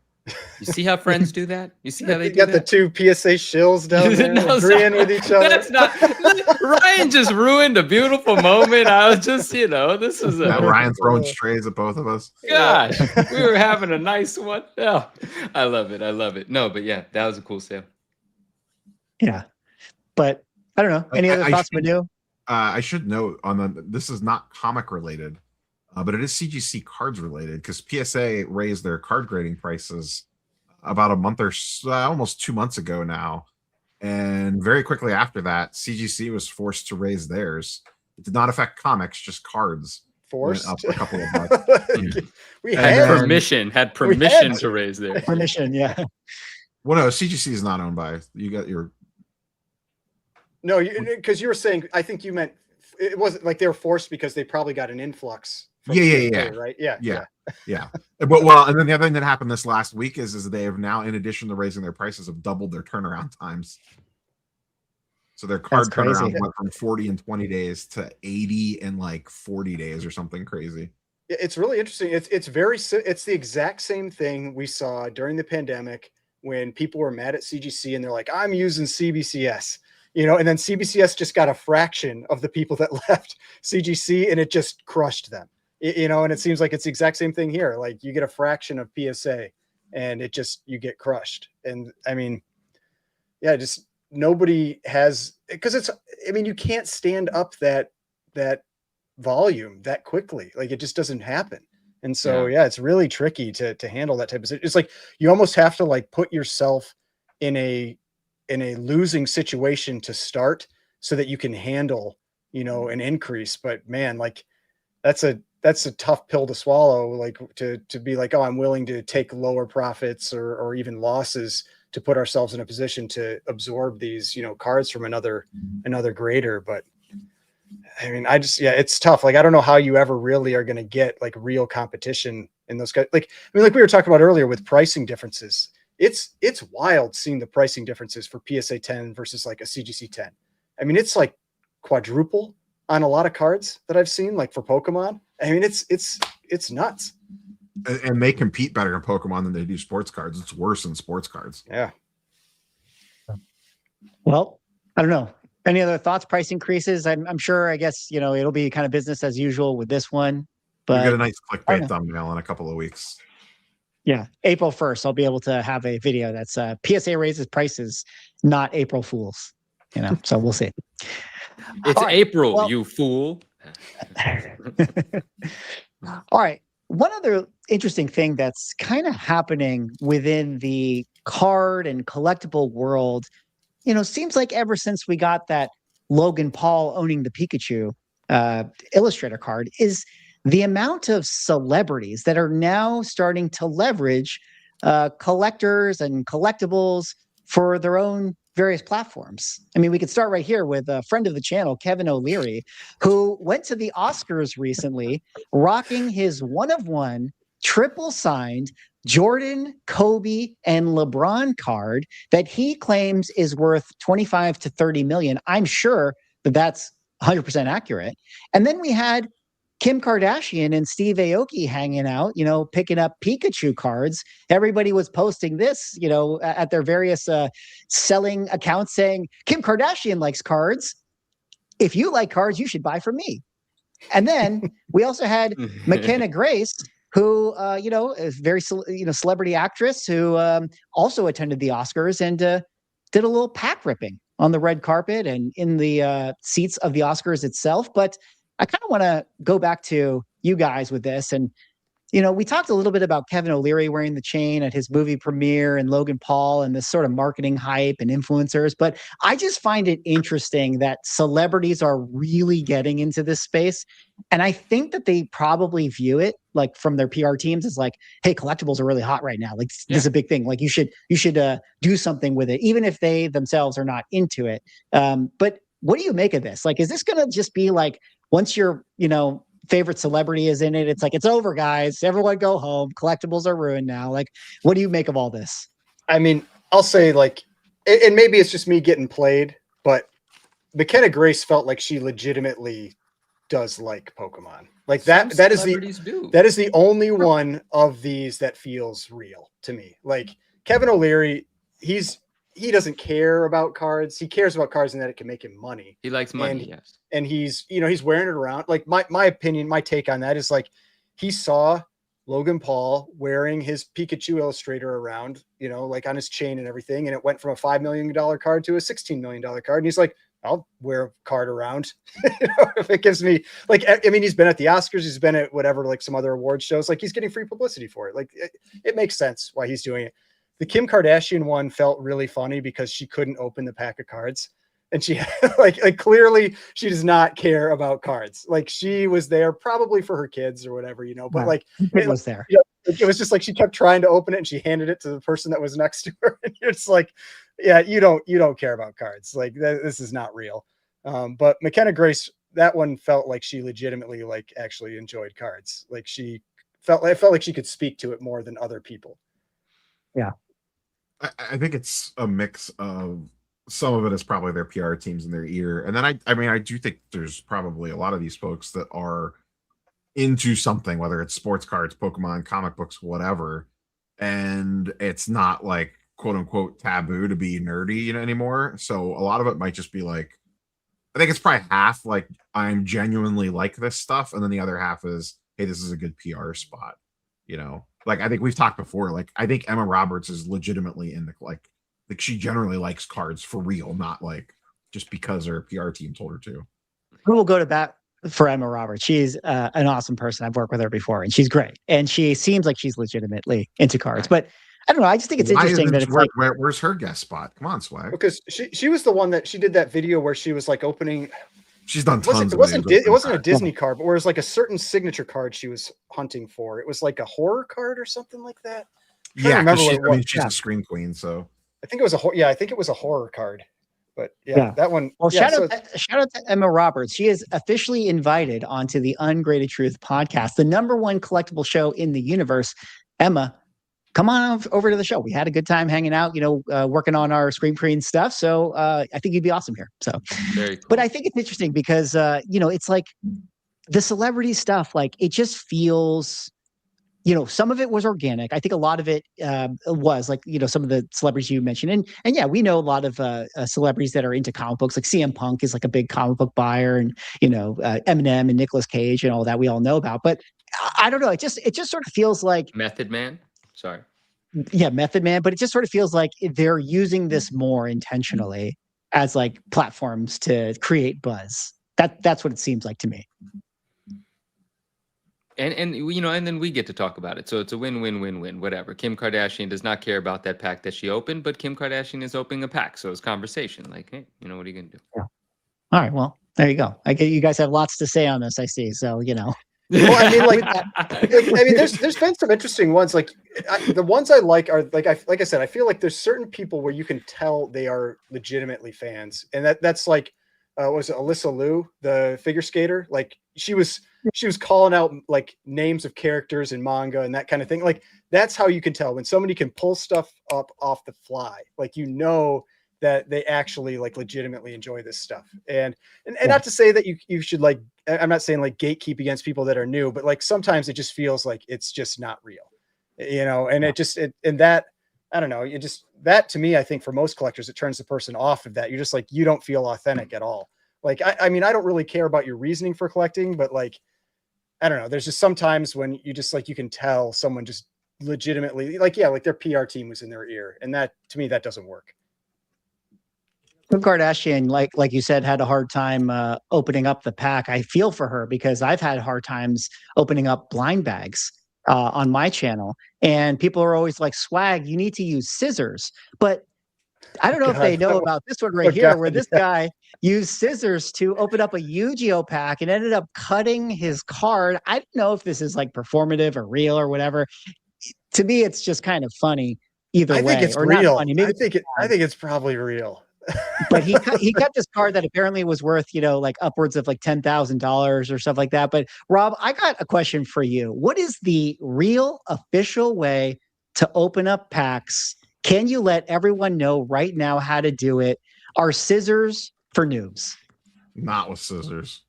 You see how friends do that? You see how they do got that? the two PSA shills down there agreeing with each other. That's not Ryan just ruined a beautiful moment. I was just, this is Ryan throwing strays at both of us. Gosh, we were having a nice one. Oh, I love it. I love it. No, but yeah, that was a cool sale. Yeah, but I don't know. Any other thoughts, Madhu? I should note this is not comic related, but it is CGC cards related, because PSA raised their card grading prices about a month or almost 2 months ago now. And very quickly after that, CGC was forced to raise theirs. It did not affect comics, just cards. Forced went up a couple of bucks. We had permission to raise theirs. Permission, yeah. Well, no, CGC is not owned by. You got your. No, because you were saying, I think you meant it wasn't like they were forced because they probably got an influx. Yeah. Right. Yeah. But and then the other thing that happened this last week is they have now, in addition to raising their prices, have doubled their turnaround times. So their card turnaround went from 40 and 20 days to 80 and like 40 days or something crazy. It's really interesting. It's the exact same thing we saw during the pandemic when people were mad at CGC and they're like, I'm using CBCS. And then CBCS just got a fraction of the people that left CGC, and it just crushed them. And it seems like it's the exact same thing here. Like you get a fraction of PSA, and you get crushed. And I mean, yeah, just nobody has, because you can't stand up that volume that quickly. Like it just doesn't happen. And so yeah, it's really tricky to handle that type of situation. It's like you almost have to like put yourself in a losing situation to start so that you can handle, an increase. But man, like that's a tough pill to swallow, like to be like, oh, I'm willing to take lower profits or even losses to put ourselves in a position to absorb these, cards from another grader. But I mean, it's tough. Like, I don't know how you ever really are going to get like real competition in those guys. Like, I mean, like we were talking about earlier with pricing differences, it's wild seeing the pricing differences for PSA 10 versus like a CGC 10. I mean, it's like quadruple on a lot of cards that I've seen, like for Pokemon. I mean, it's nuts. And they compete better in Pokemon than they do sports cards. It's worse in sports cards. Yeah. Well, I don't know. Any other thoughts? Price increases? I'm sure. I guess it'll be kind of business as usual with this one. But you get a nice clickbait thumbnail in a couple of weeks. Yeah, April 1st, I'll be able to have a video that's PSA raises prices, not April Fools. So we'll see. It's right, April, well, you fool. All right. One other interesting thing that's kind of happening within the card and collectible world, seems like ever since we got that Logan Paul owning the Pikachu Illustrator card, is the amount of celebrities that are now starting to leverage collectors and collectibles for their own various platforms. I mean, we could start right here with a friend of the channel, Kevin O'Leary, who went to the Oscars recently rocking his one-of-one triple signed Jordan, Kobe, and LeBron card that he claims is worth 25 to 30 million. I'm sure that that's 100% accurate. And then we had Kim Kardashian and Steve Aoki hanging out, picking up Pikachu cards. Everybody was posting this, at their various selling accounts saying, Kim Kardashian likes cards. If you like cards, you should buy from me. And then we also had McKenna Grace, who, is very, celebrity actress who also attended the Oscars and did a little pack ripping on the red carpet and in the seats of the Oscars itself. But I kind of want to go back to you guys with this. And, we talked a little bit about Kevin O'Leary wearing the chain at his movie premiere and Logan Paul and this sort of marketing hype and influencers. But I just find it interesting that celebrities are really getting into this space. And I think that they probably view it like from their PR teams as like, hey, collectibles are really hot right now. Like this is a big thing. Like you should do something with it, even if they themselves are not into it. But what do you make of this? Like, is this going to just be like, once your, favorite celebrity is in it, it's like, it's over, guys. Everyone go home. Collectibles are ruined now. Like, what do you make of all this? I mean, I'll say like, and maybe it's just me getting played, but McKenna Grace felt like she legitimately does like Pokemon. Like that is the only one of these that feels real to me. Like Kevin O'Leary, he doesn't care about cards. He cares about cards and that it can make him money. He likes money, yes. And he's wearing it around. Like my opinion, my take on that is like he saw Logan Paul wearing his Pikachu Illustrator around, like on his chain and everything. And it went from a $5 million card to a $16 million card. And he's like, I'll wear a card around. If it gives me like, I mean, he's been at the Oscars, he's been at whatever, like some other award shows, like he's getting free publicity for it. Like it makes sense why he's doing it. The Kim Kardashian one felt really funny because she couldn't open the pack of cards. And she like clearly she does not care about cards. Like she was there probably for her kids or whatever, but like it was there. It was just like she kept trying to open it and she handed it to the person that was next to her. And it's like, yeah, you don't care about cards. Like this is not real. But McKenna Grace, that one felt like she legitimately like actually enjoyed cards. Like I felt like she could speak to it more than other people. Yeah. I think it's a mix of some of it is probably their PR teams in their ear. And then I do think there's probably a lot of these folks that are into something, whether it's sports cards, Pokemon, comic books, whatever. And it's not like quote unquote taboo to be nerdy anymore. So a lot of it might just be like, I think it's probably half like I'm genuinely like this stuff. And then the other half is, hey, this is a good PR spot, Like I think we've talked before. Like I think Emma Roberts is legitimately in the like she generally likes cards for real, not like just because her PR team told her to. We'll go to bat for Emma Roberts. She's an awesome person. I've worked with her before, and she's great. And she seems like she's legitimately into cards. But I don't know. I just think it's interesting that it's like, where's her guest spot? Come on, Swag. Because she was the one that she did that video where she was like opening. She's done tons. It wasn't a Disney card, but where it was like a certain signature card she was hunting for. It was like a horror card or something like that. Yeah, she's a scream queen. So I think it was I think it was a horror card. But Yeah. that one. Well, Yeah, shout out to Emma Roberts. She is officially invited onto the Ungraded Truth podcast, the #1 collectible show in the universe. Emma, come on over to the show. We had a good time hanging out, working on our screen printing stuff. So I think you'd be awesome here. So, Very cool. but I think it's interesting because it's like the celebrity stuff. Like it just feels. Some of it was organic. I think a lot of it was like, some of the celebrities you mentioned. And yeah, we know a lot of celebrities that are into comic books. Like CM Punk is like a big comic book buyer, and, Eminem and Nicolas Cage and all that we all know about. But I don't know. It just sort of feels like Method Man. Sorry. Yeah, Method Man. But it just sort of feels like they're using this more intentionally as like platforms to create buzz. That's what it seems like to me. And and then we get to talk about it. So it's a win-win-win-win, whatever. Kim Kardashian does not care about that pack that she opened, but Kim Kardashian is opening a pack. So it's conversation. Like, hey, what are you going to do? Yeah. All right. Well, there you go. I get you guys have lots to say on this, I see. So, Well, I mean, there's been some interesting ones. Like the ones I like are like I said, I feel like there's certain people where you can tell they are legitimately fans, and that's like was it Alyssa Liu, the figure skater? Like she was calling out like names of characters in manga and that kind of thing. Like that's how you can tell when somebody can pull stuff up off the fly. Like that they actually like legitimately enjoy this stuff. And not to say that you should like, I'm not saying like gatekeep against people that are new, but like sometimes it just feels like it's just not real, and and that, I don't know, that to me, I think for most collectors, it turns the person off of that. You're just like, you don't feel authentic at all. Like, I mean, I don't really care about your reasoning for collecting, but like, I don't know. There's just sometimes when you just like, you can tell someone just legitimately like, like their PR team was in their ear. And that to me, that doesn't work. Kim Kardashian, like you said, had a hard time opening up the pack. I feel for her because I've had hard times opening up blind bags on my channel, and people are always like, "Swag, you need to use scissors." But I don't know if they know about this one right here, where this guy used scissors to open up a Yu-Gi-Oh pack and ended up cutting his card. I don't know if this is like performative or real or whatever. To me, it's just kind of funny either way. I think it's or real. Not funny. Maybe I think it's probably real. But he cut this card that apparently was worth, like upwards of like $10,000 or stuff like that. But Rob, I got a question for you. What is the real official way to open up packs? Can you let everyone know right now how to do it? Are scissors for noobs? Not with scissors.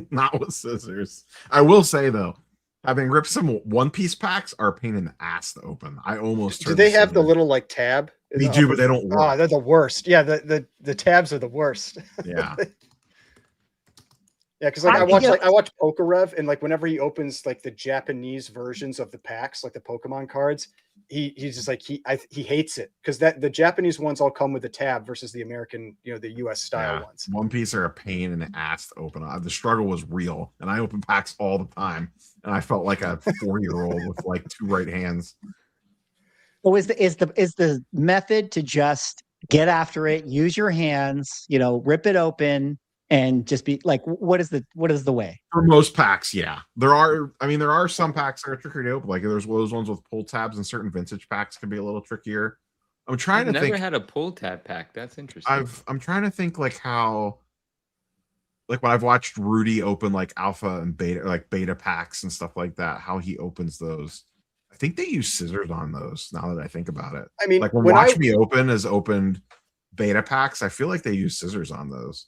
Not with scissors. I will say though, having ripped some one-piece packs are a pain in the ass to open. I almost do they have the little like tab? They do, but they don't work. Oh, they're the worst. Yeah, the tabs are the worst. Yeah. Yeah, because like I watch Pokerev, and like whenever he opens like the Japanese versions of the packs, like the Pokemon cards, he's just like he hates it because the Japanese ones all come with a tab versus the American, the US style ones. One piece are a pain in the ass to open. The struggle was real, and I open packs all the time, and I felt like a 4-year-old with like 2 right hands. Well, is the method to just get after it, use your hands, rip it open, and just be like, what is the way? For most packs, yeah. There are some packs that are trickier to open. Like there's those ones with pull tabs, and certain vintage packs can be a little trickier. I'm trying to think. Never had a pull tab pack. That's interesting. I'm trying to think like how, like when I've watched Rudy open like alpha and beta, like beta packs and stuff like that, how he opens those. I think they use scissors on those. Now that I think about it, I mean, like when Watch Me Open has opened beta packs, I feel like they use scissors on those.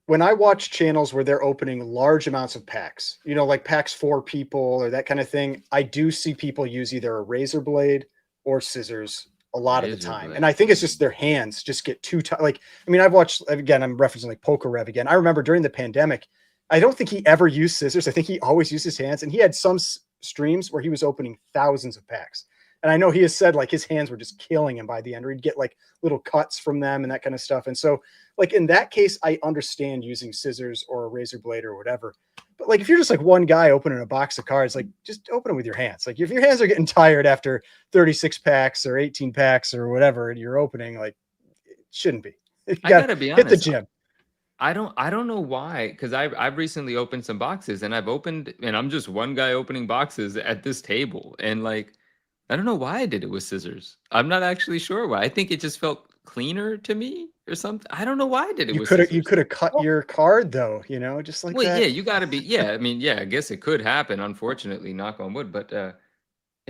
When I watch channels where they're opening large amounts of packs, like packs for people or that kind of thing, I do see people use either a razor blade or scissors a lot of the time. And I think it's just their hands just get too tight. Like, I mean, I've watched, again, I'm referencing like Pokerev again. I remember during the pandemic, I don't think he ever used scissors. I think he always used his hands, and he had some streams where he was opening thousands of packs. And I know he has said like his hands were just killing him by the end, or he'd get like little cuts from them and that kind of stuff. And so like in that case, I understand using scissors or a razor blade or whatever. But like if you're just like one guy opening a box of cards, like just open them with your hands. Like if your hands are getting tired after 36 packs or 18 packs or whatever you're opening, like it shouldn't be. I gotta be honest. Hit the gym. I don't know why, because I've recently opened some boxes, and I'm just one guy opening boxes at this table, and like I don't know why I did it with scissors. I'm not actually sure why. I think it just felt cleaner to me or something. I don't know why I did it You with could have scissors. cut your card though, just like Well, that. yeah, you got to be. Yeah, I mean, yeah, I guess it could happen. Unfortunately, knock on wood. But yeah,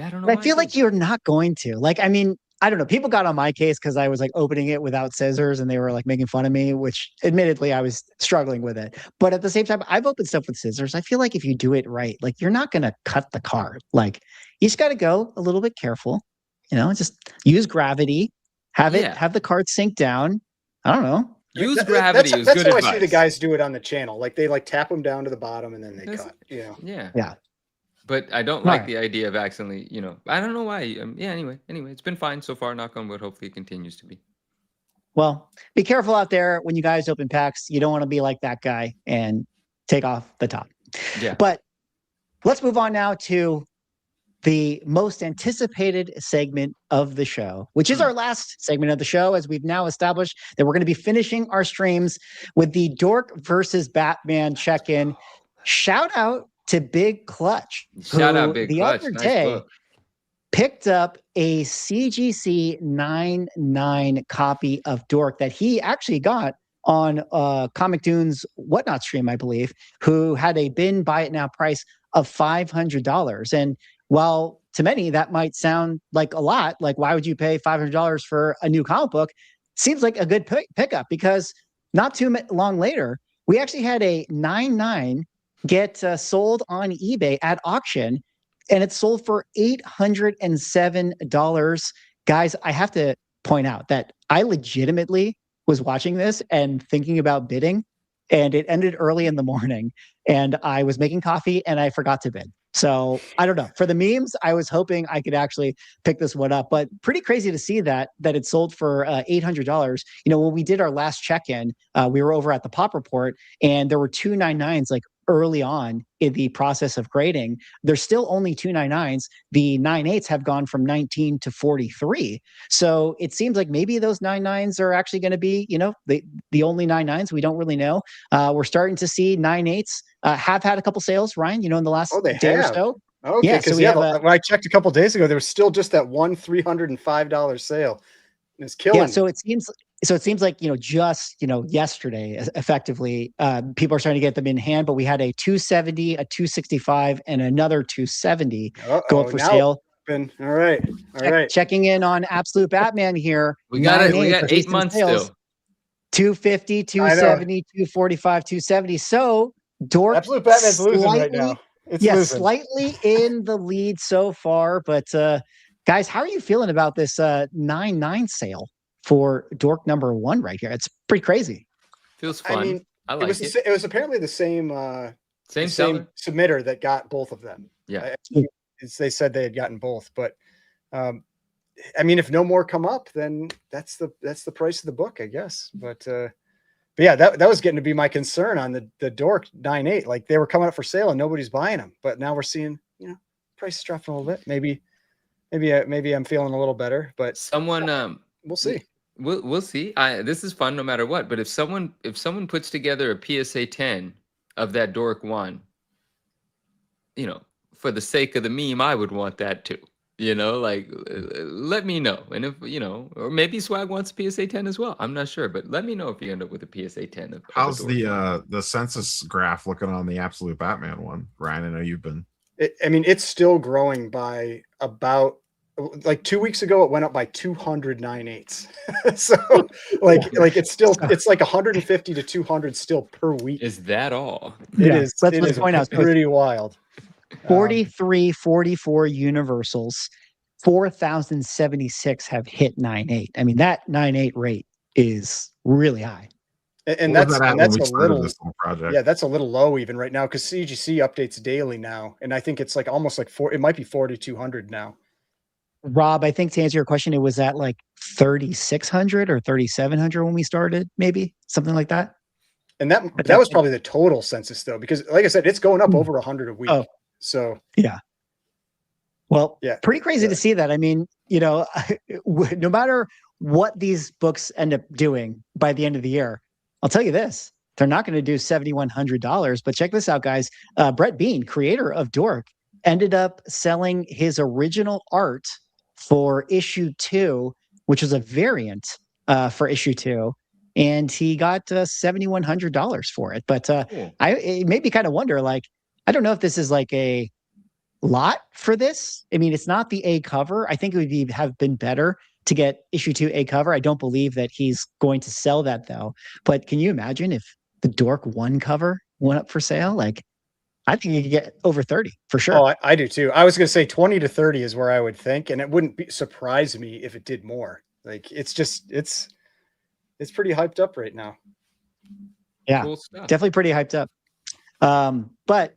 I don't know I why I feel like did. you're not going to. Like, I mean, I don't know. People got on my case because I was like opening it without scissors and they were like making fun of me, which admittedly I was struggling with it. But at the same time, I've opened stuff with scissors. I feel like if you do it right, like you're not going to cut the card. Like you just got to go a little bit careful, just use gravity, Yeah, have the card sink down. I don't know. use That's gravity is that's good how I see the advice. guys do it on the channel. Like they like tap them down to the bottom and then they That's- cut. Yeah. Yeah. But I don't All like right. the idea of accidentally, I don't know why. Yeah, anyway, it's been fine so far, knock on wood. Hopefully it continues to be. Well, be careful out there when you guys open packs. You don't want to be like that guy and take off the top. Yeah. But let's move on now to the most anticipated segment of the show, which is our last segment of the show, as we've now established that we're going to be finishing our streams with the Dork versus Batman check-in. Shout out to Big Clutch, Shout who out Big the Clutch. other Nice day book. picked up a CGC 99 copy of Dork that he actually got on Comic Dune's Whatnot stream, I believe, who had a bin buy it now price of $500. And while to many that might sound like a lot, like why would you pay $500 for a new comic book? Seems like a good pickup because not too long later, we actually had a 99 get sold on eBay at auction, and it sold for $807. Guys, I have to point out that I legitimately was watching this and thinking about bidding, and it ended early in the morning, and I was making coffee and I forgot to bid. So I don't know. For the memes, I was hoping I could actually pick this one up, but pretty crazy to see that it sold for $800. When we did our last check-in, we were over at the Pop Report, and there were 299s like early on in the process of grading. There's still only 299s. The 98s have gone from 19 to 43. So it seems like maybe those 99s are actually going to be, the only 99s. We don't really know. We're starting to see 98s have had a couple sales, Ryan, in the last they day have. or so. Okay, Yeah, because so we have when I checked a couple days ago, there was still just that one $305 sale. And it's killing. Yeah, so it seems like just yesterday, effectively, people are starting to get them in hand. But we had a 270, a 265, and another 270 go up for sale. All right. Checking in on Absolute Batman here. We got 8 months sales, still. 250, 270, 245, 270. So Dork Absolute Batman's losing right now. It's losing. Slightly in the lead so far. But guys, how are you feeling about this 99 sale for Dork number 1 right here? It's pretty crazy. Feels fun. I mean, it was apparently the same submitter that got both of them. Yeah. They said they had gotten both, but I mean, if no more come up, then that's the price of the book, I guess. But yeah, that was getting to be my concern on the Dork 9.8. Like they were coming up for sale and nobody's buying them, but now we're seeing prices dropping a little bit. Maybe I'm feeling a little better, but someone we'll see. We'll see. This is fun no matter what. But if someone puts together a PSA 10 of that Dork 1, for the sake of the meme, I would want that too. Let me know. And if or maybe Swag wants a PSA 10 as well. I'm not sure, but let me know if you end up with a PSA 10 of how's the census graph looking on the Absolute Batman one, Ryan? I know you've been. It's still growing by about, like 2 weeks ago, it went up by 209.8. So it's like 150 to 200 still per week. Is that all? It is. Let's point out, pretty wild. 44 universals, 4,076 have hit 9.8. I mean, that 9.8 rate is really high. And that's a little project. Yeah, that's a little low even right now, because CGC updates daily now, and I think it's like almost like it might be 4,200 now. Rob, I think to answer your question, it was at like 3,600 or 3,700 when we started, maybe something like that. And that was probably the total census though, because like I said, it's going up over 100 a week. Oh. So yeah. Well, yeah, pretty crazy to see that. I mean, no matter what these books end up doing by the end of the year, I'll tell you this: they're not going to do $7,100. But check this out, guys. Brett Bean, creator of Dork, ended up selling his original art for issue 2, which was a variant for issue 2, and he got $7,100 for it. But Cool. it made me kind of wonder, like, I don't know if this is like a lot for this. I mean, it's not the A cover. I think it would have been better to get issue 2 A cover. I don't believe that he's going to sell that though. But can you imagine if the Dork 1 cover went up for sale? Like, I think you could get over 30 for sure. Oh, I do too. I was going to say 20 to 30 is where I would think, and it wouldn't surprise me if it did more. Like, it's pretty hyped up right now. Yeah, Cool stuff. definitely pretty hyped up. But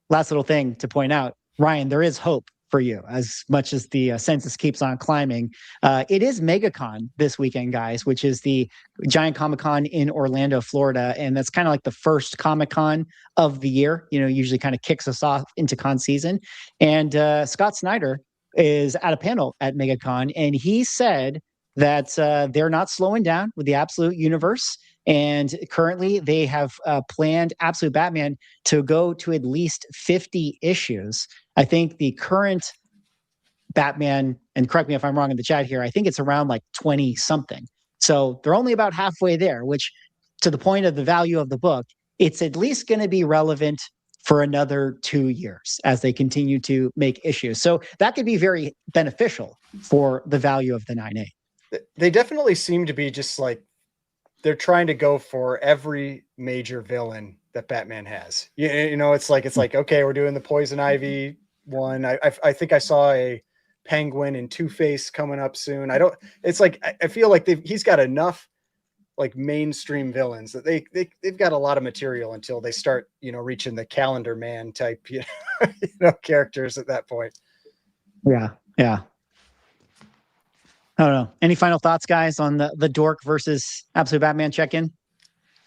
last little thing to point out, Ryan, there is hope for you as much as the census keeps on climbing. It is MegaCon this weekend, guys, which is the giant Comic-Con in Orlando, Florida. And that's kind of like the first Comic-Con of the year, usually kind of kicks us off into con season. And Scott Snyder is at a panel at MegaCon, and he said that they're not slowing down with the Absolute Universe. And currently they have planned Absolute Batman to go to at least 50 issues. I think the current Batman, and correct me if I'm wrong in the chat here, I think it's around like 20 something. So they're only about halfway there, which, to the point of the value of the book, it's at least going to be relevant for another 2 years as they continue to make issues. So that could be very beneficial for the value of the 9A. They definitely seem to be just like, they're trying to go for every major villain that Batman has. It's like, okay, we're doing the Poison Ivy one. I think I saw a Penguin and Two-Face coming up soon. I feel like he's got enough like mainstream villains that they've got a lot of material until they start, reaching the Calendar Man type, characters at that point. Yeah. I don't know. Any final thoughts, guys, on the Dork versus Absolute Batman check-in?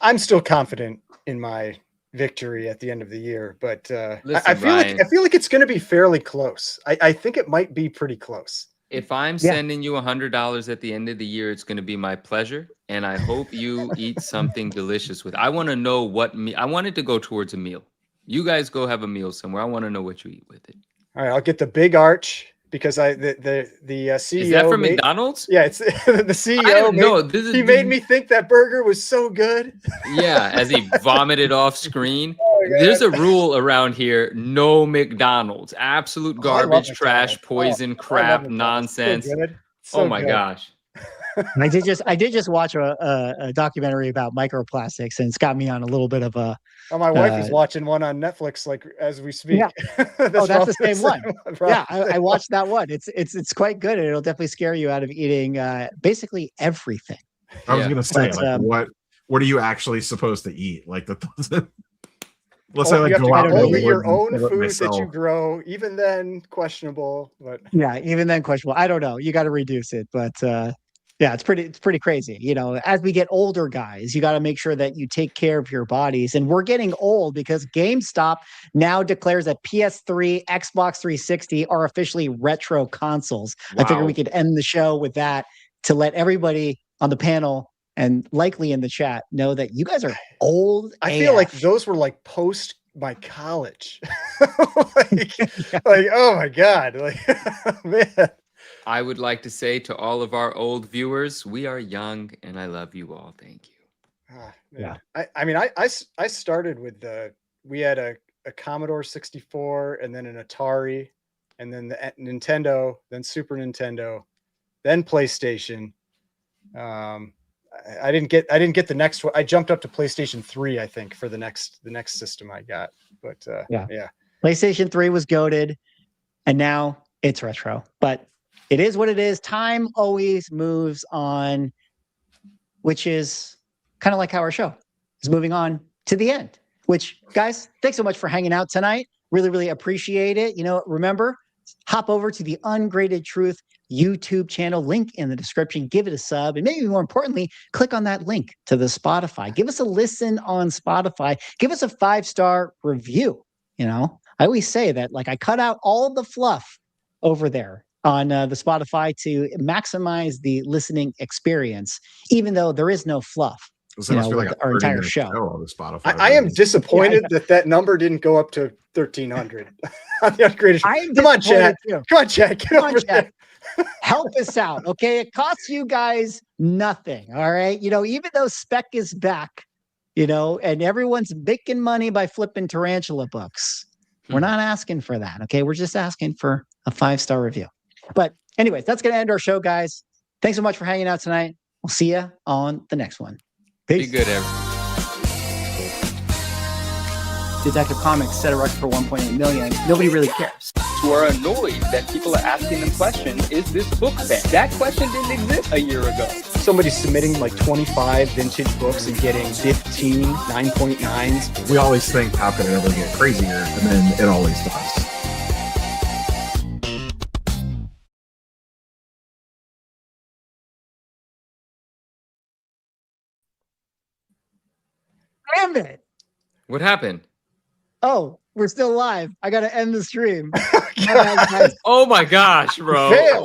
I'm still confident in my victory at the end of the year, but Listen, I feel like it's going to be fairly close. I think it might be pretty close. If I'm sending you $100 at the end of the year, it's going to be my pleasure, and I hope you eat something delicious with it. I want to know I want it to go towards a meal. You guys go have a meal somewhere. I want to know what you eat with it. All right, I'll get the big arch. Because the CEO is that from McDonald's? Yeah, it's the CEO. I don't know. He made me think that burger was so good. Yeah, as he vomited off screen. There's a rule around here: no McDonald's. Absolute garbage, trash, poison, crap, nonsense. So my gosh. I did just watch a documentary about microplastics, and it's got me on a little bit of a. Oh, my wife is watching one on Netflix, like as we speak. Yeah. that's the same one. Yeah, I watched that one. It's quite good, and it'll definitely scare you out of eating basically everything. I was gonna say, what are you actually supposed to eat? Like let's say, like, go out only your own food that you grow. Even then, questionable. But yeah, even then, questionable. I don't know. You got to reduce it, but. Yeah, it's pretty crazy. As we get older, guys, you got to make sure that you take care of your bodies. And we're getting old because GameStop now declares that PS3, Xbox 360 are officially retro consoles. Wow. I figured we could end the show with that to let everybody on the panel and likely in the chat know that you guys are old. I feel like those were like post my college. like, oh my God. Like, man. I would like to say to all of our old viewers, we are young and I love you all. Thank you. Yeah. I started with we had a Commodore 64 and then an Atari and then the Nintendo, then Super Nintendo, then PlayStation. I didn't get the next one. I jumped up to PlayStation 3, I think, for the next system I got. But yeah. PlayStation 3 was goated and now it's retro. But it is what it is. Time always moves on, which is kind of like how our show is moving on to the end. Which, guys, thanks so much for hanging out tonight. Really, really appreciate it. Remember, hop over to the Ungraded Truth YouTube channel, link in the description. Give it a sub. And maybe more importantly, click on that link to the Spotify. Give us a listen on Spotify. Give us a 5-star review. I always say that, like, I cut out all the fluff over there on the Spotify to maximize the listening experience, even though there is no fluff. So it must be like our entire show. On the Spotify. I am disappointed that number didn't go up to 1,300 on the Ungraded. Come on, Chad. Come on, Chad. Get over there. Help us out, okay? It costs you guys nothing, all right? Even though Spec is back, and everyone's making money by flipping tarantula books, we're not asking for that, okay? We're just asking for a 5-star review. But anyways, that's going to end our show, guys. Thanks so much for hanging out tonight. We'll see you on the next one. Peace. Be good, everyone. Detective Comics set a record for 1.8 million. Nobody really cares. Who are annoyed that people are asking them questions, is this book banned? That question didn't exist a year ago. Somebody's submitting like 25 vintage books and getting 15 9.9s. We always think, how could it ever get crazier? And then it always does. Damn it. What happened? Oh, we're still live. I got to end the stream. My bad, guys. Oh my gosh, bro. Fail.